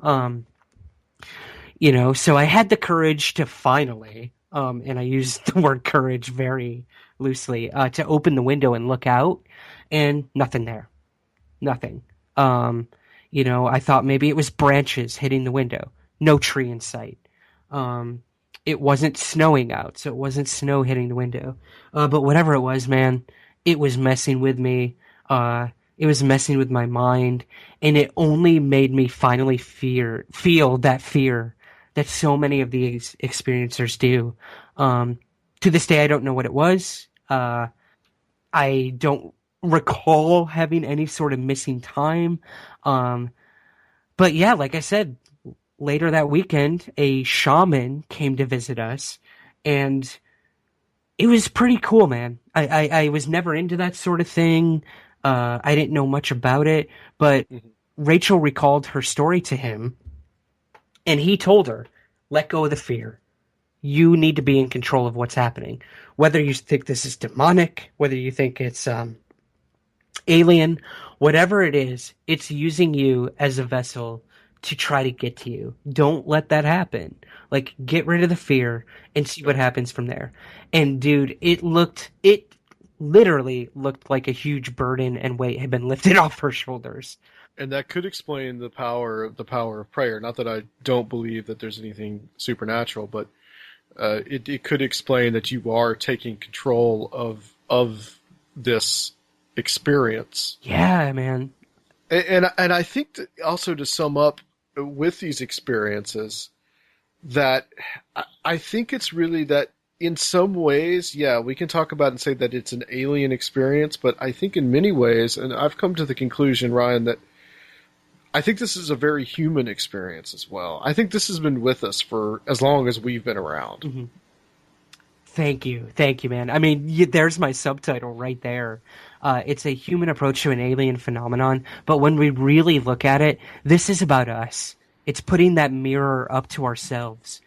So I had the courage to finally, and I use the word courage very loosely, to open the window and look out, and nothing there. Nothing. I thought maybe it was branches hitting the window. No tree in sight. It wasn't snowing out, so it wasn't snow hitting the window. But whatever it was, man, it was messing with me. It was messing with my mind, and it only made me finally feel that fear that so many of these experiencers do. To this day, I don't know what it was. I don't recall having any sort of missing time. But yeah, like I said, later that weekend, a shaman came to visit us, and it was pretty cool, man. I was never into that sort of thing. I didn't know much about it, but Rachel recalled her story to him, and he told her, let go of the fear. You need to be in control of what's happening. Whether you think this is demonic, whether you think it's alien, whatever it is, it's using you as a vessel to try to get to you. Don't let that happen. Like, get rid of the fear and see what happens from there. And dude, it literally looked like a huge burden and weight had been lifted off her shoulders. And that could explain the power of prayer. Not that I don't believe that there's anything supernatural, but it could explain that you are taking control of this experience. Yeah, man. And I think that also, to sum up with these experiences, that I think it's really that in some ways, yeah, we can talk about and say that it's an alien experience, but I think in many ways, and I've come to the conclusion, Ryan, that I think this is a very human experience as well. I think this has been with us for as long as we've been around. Mm-hmm. Thank you, man. I mean, there's my subtitle right there. It's a human approach to an alien phenomenon, but when we really look at it, this is about us. It's putting that mirror up to ourselves.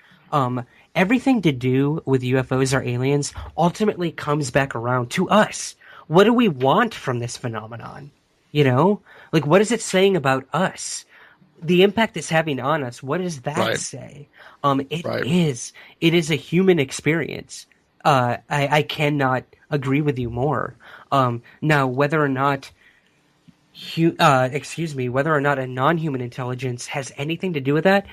Everything to do with UFOs or aliens ultimately comes back around to us. What do we want from this phenomenon? Like, what is it saying about us? The impact it's having on us, what does that say? It is a human experience. I cannot agree with you more. Now, whether or not a non-human intelligence has anything to do with that,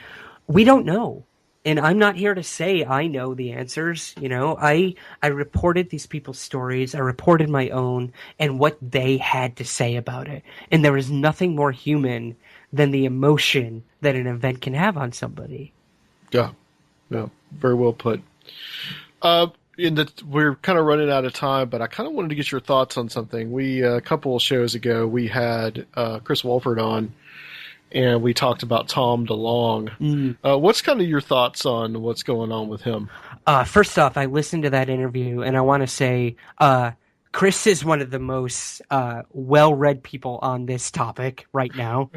we don't know. And I'm not here to say I know the answers. I reported these people's stories. I reported my own and what they had to say about it. And there is nothing more human than the emotion that an event can have on somebody. Yeah. Very well put. We're kind of running out of time, but I kind of wanted to get your thoughts on something. A couple of shows ago, we had Chris Wolford on, and we talked about Tom DeLonge. What's kind of your thoughts on what's going on with him? First off, I listened to that interview, and I want to say Chris is one of the most well-read people on this topic right now.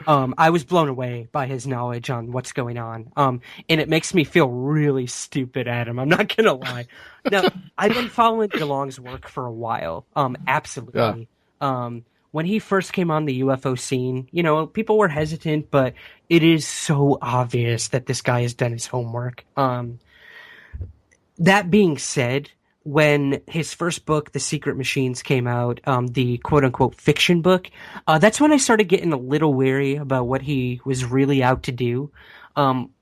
I was blown away by his knowledge on what's going on, and it makes me feel really stupid, Adam. I'm not going to lie. Now, I've been following DeLonge's work for a while, absolutely. Yeah. When he first came on the UFO scene, people were hesitant, but it is so obvious that this guy has done his homework. That being said, when his first book, The Secret Machines, came out, the quote-unquote fiction book, that's when I started getting a little weary about what he was really out to do.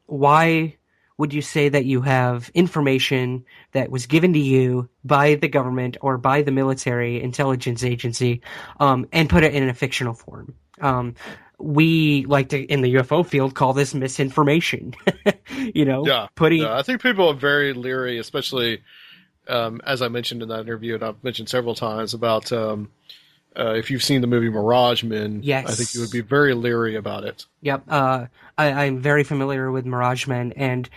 Why would you say that you have information that was given to you by the government or by the military intelligence agency and put it in a fictional form? We like to, in the UFO field, call this misinformation. I think people are very leery, especially as I mentioned in that interview, and I've mentioned several times about if you've seen the movie Mirage Men, yes. I think you would be very leery about it. Yep. I'm very familiar with Mirage Men, and,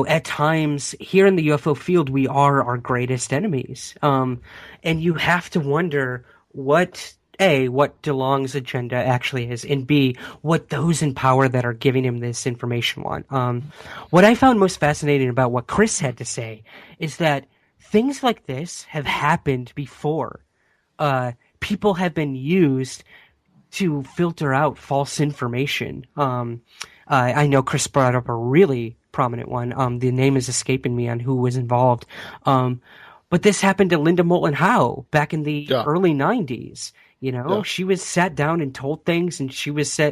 at times here in the UFO field, we are our greatest enemies. And you have to wonder what DeLonge's agenda actually is, and B, what those in power that are giving him this information want. What I found most fascinating about what Chris had to say is that things like this have happened before. People have been used to filter out false information. I know Chris brought up a really prominent one. The name is escaping me on who was involved. But this happened to Linda Moulton Howe back in the early 90s. You know, she was sat down and told things, and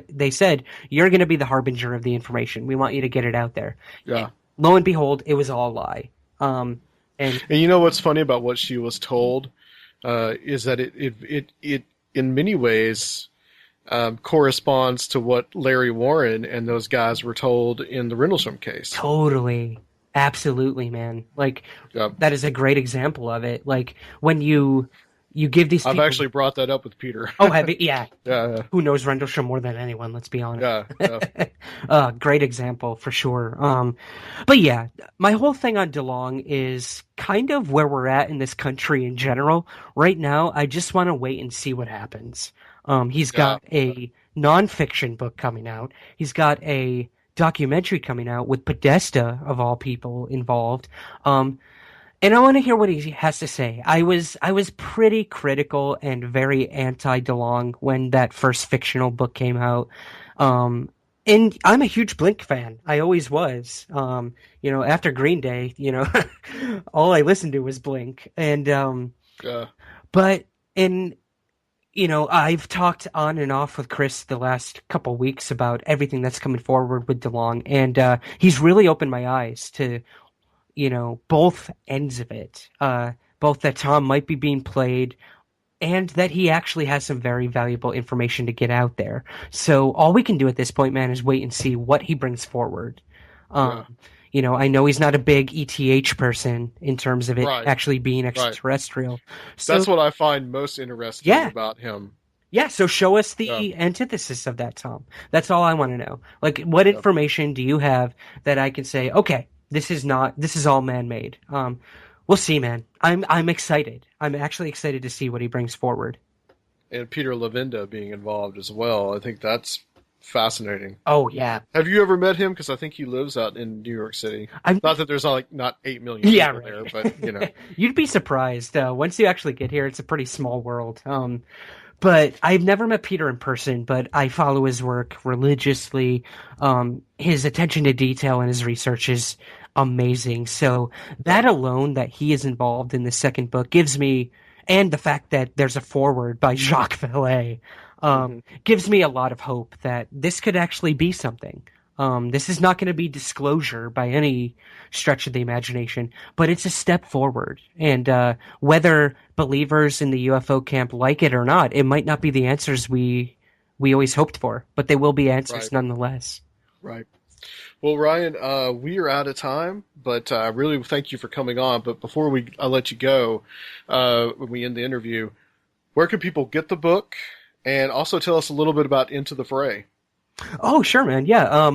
they said, you're going to be the harbinger of the information. We want you to get it out there. Yeah. And lo and behold, it was all a lie. And you know what's funny about what she was told is that it in many ways corresponds to what Larry Warren and those guys were told in the Rendlesham case. Totally. Absolutely, man. Like, that is a great example of it. Like, when you give these people... I've actually brought that up with Peter. Oh, have you? Yeah. Yeah. Who knows Rendlesham more than anyone, let's be honest. Yeah. Great example, for sure. But yeah, my whole thing on DeLong is kind of where we're at in this country in general. Right now, I just want to wait and see what happens. He's got a nonfiction book coming out. He's got a documentary coming out with Podesta, of all people, involved. And I want to hear what he has to say. I was pretty critical and very anti-DeLong when that first fictional book came out. And I'm a huge Blink fan. I always was. You know, after Green Day, you know, all I listened to was Blink. And but you know, I've talked on and off with Chris the last couple weeks about everything that's coming forward with DeLong, and he's really opened my eyes to, you know, both ends of it. Both that Tom might be being played and that he actually has some very valuable information to get out there. So all we can do at this point, man, is wait and see what he brings forward. You know, I know he's not a big ETH person in terms of it actually being extraterrestrial. Right. So, that's what I find most interesting about him. Yeah, so show us the antithesis of that, Tom. That's all I want to know. Like, what information do you have that I can say, okay, this is all man-made? We'll see, man. I'm excited. I'm actually excited to see what he brings forward. And Peter Levenda being involved as well. I think that's fascinating. Oh, yeah. Have you ever met him? Because I think he lives out in New York City. Not that there's not 8 million people there, but, you know. You'd be surprised. Once you actually get here, it's a pretty small world. But I've never met Peter in person, but I follow his work religiously. His attention to detail and his research is amazing. So that alone, that he is involved in the second book, gives me, and the fact that there's a foreword by Jacques Vallée, gives me a lot of hope that this could actually be something. This is not going to be disclosure by any stretch of the imagination, but it's a step forward. And whether believers in the UFO camp like it or not, it might not be the answers we always hoped for, but they will be answers nonetheless. Right. Well, Ryan, we are out of time, but I really thank you for coming on. But before I let you go, when we end the interview, where can people get the book? And also tell us a little bit about Into the Fray. Oh, sure, man. Yeah.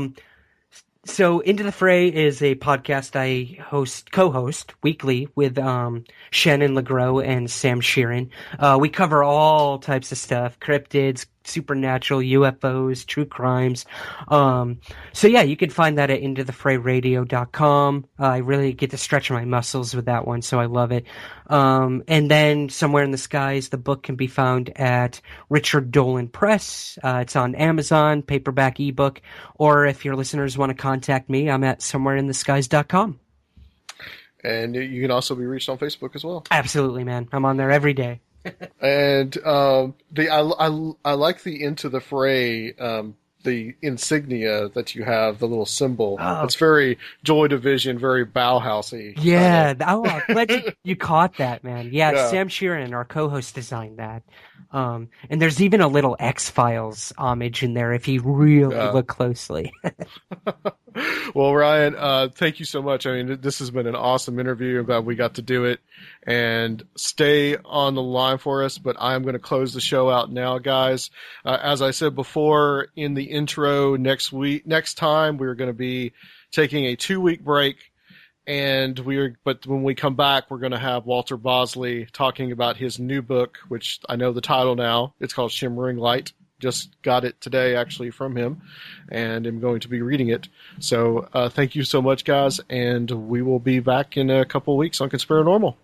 So Into the Fray is a podcast I co-host weekly with Shannon LeGros and Sam Sheeran. We cover all types of stuff: cryptids, supernatural, UFOs, true crimes. So yeah, you can find that at intothefrayradio.com. I really get to stretch my muscles with that one, so I love it. And then Somewhere in the Skies, the book can be found at Richard Dolan Press. It's on Amazon, paperback ebook, or if your listeners want to contact me, I'm at somewhereintheskies.com. And you can also be reached on Facebook as well. Absolutely, man. I'm on there every day. And I like the Into the Fray, the insignia that you have, the little symbol. Oh. It's very Joy Division, very Bauhausy. Yeah. Oh, I'm glad you caught that, man. Yeah, Sam Sheeran, our co-host, designed that. And there's even a little X-Files homage in there if you really look closely. Well, Ryan, thank you so much. I mean, this has been an awesome interview. I'm glad we got to do it. And stay on the line for us, but I'm going to close the show out now, guys. As I said before in the intro, next time we're going to be taking a 2-week break. But when we come back, we're going to have Walter Bosley talking about his new book, which I know the title now. It's called Shimmering Light. Just got it today, actually, from him, and I'm going to be reading it. So thank you so much, guys, and we will be back in a couple of weeks on Conspirinormal.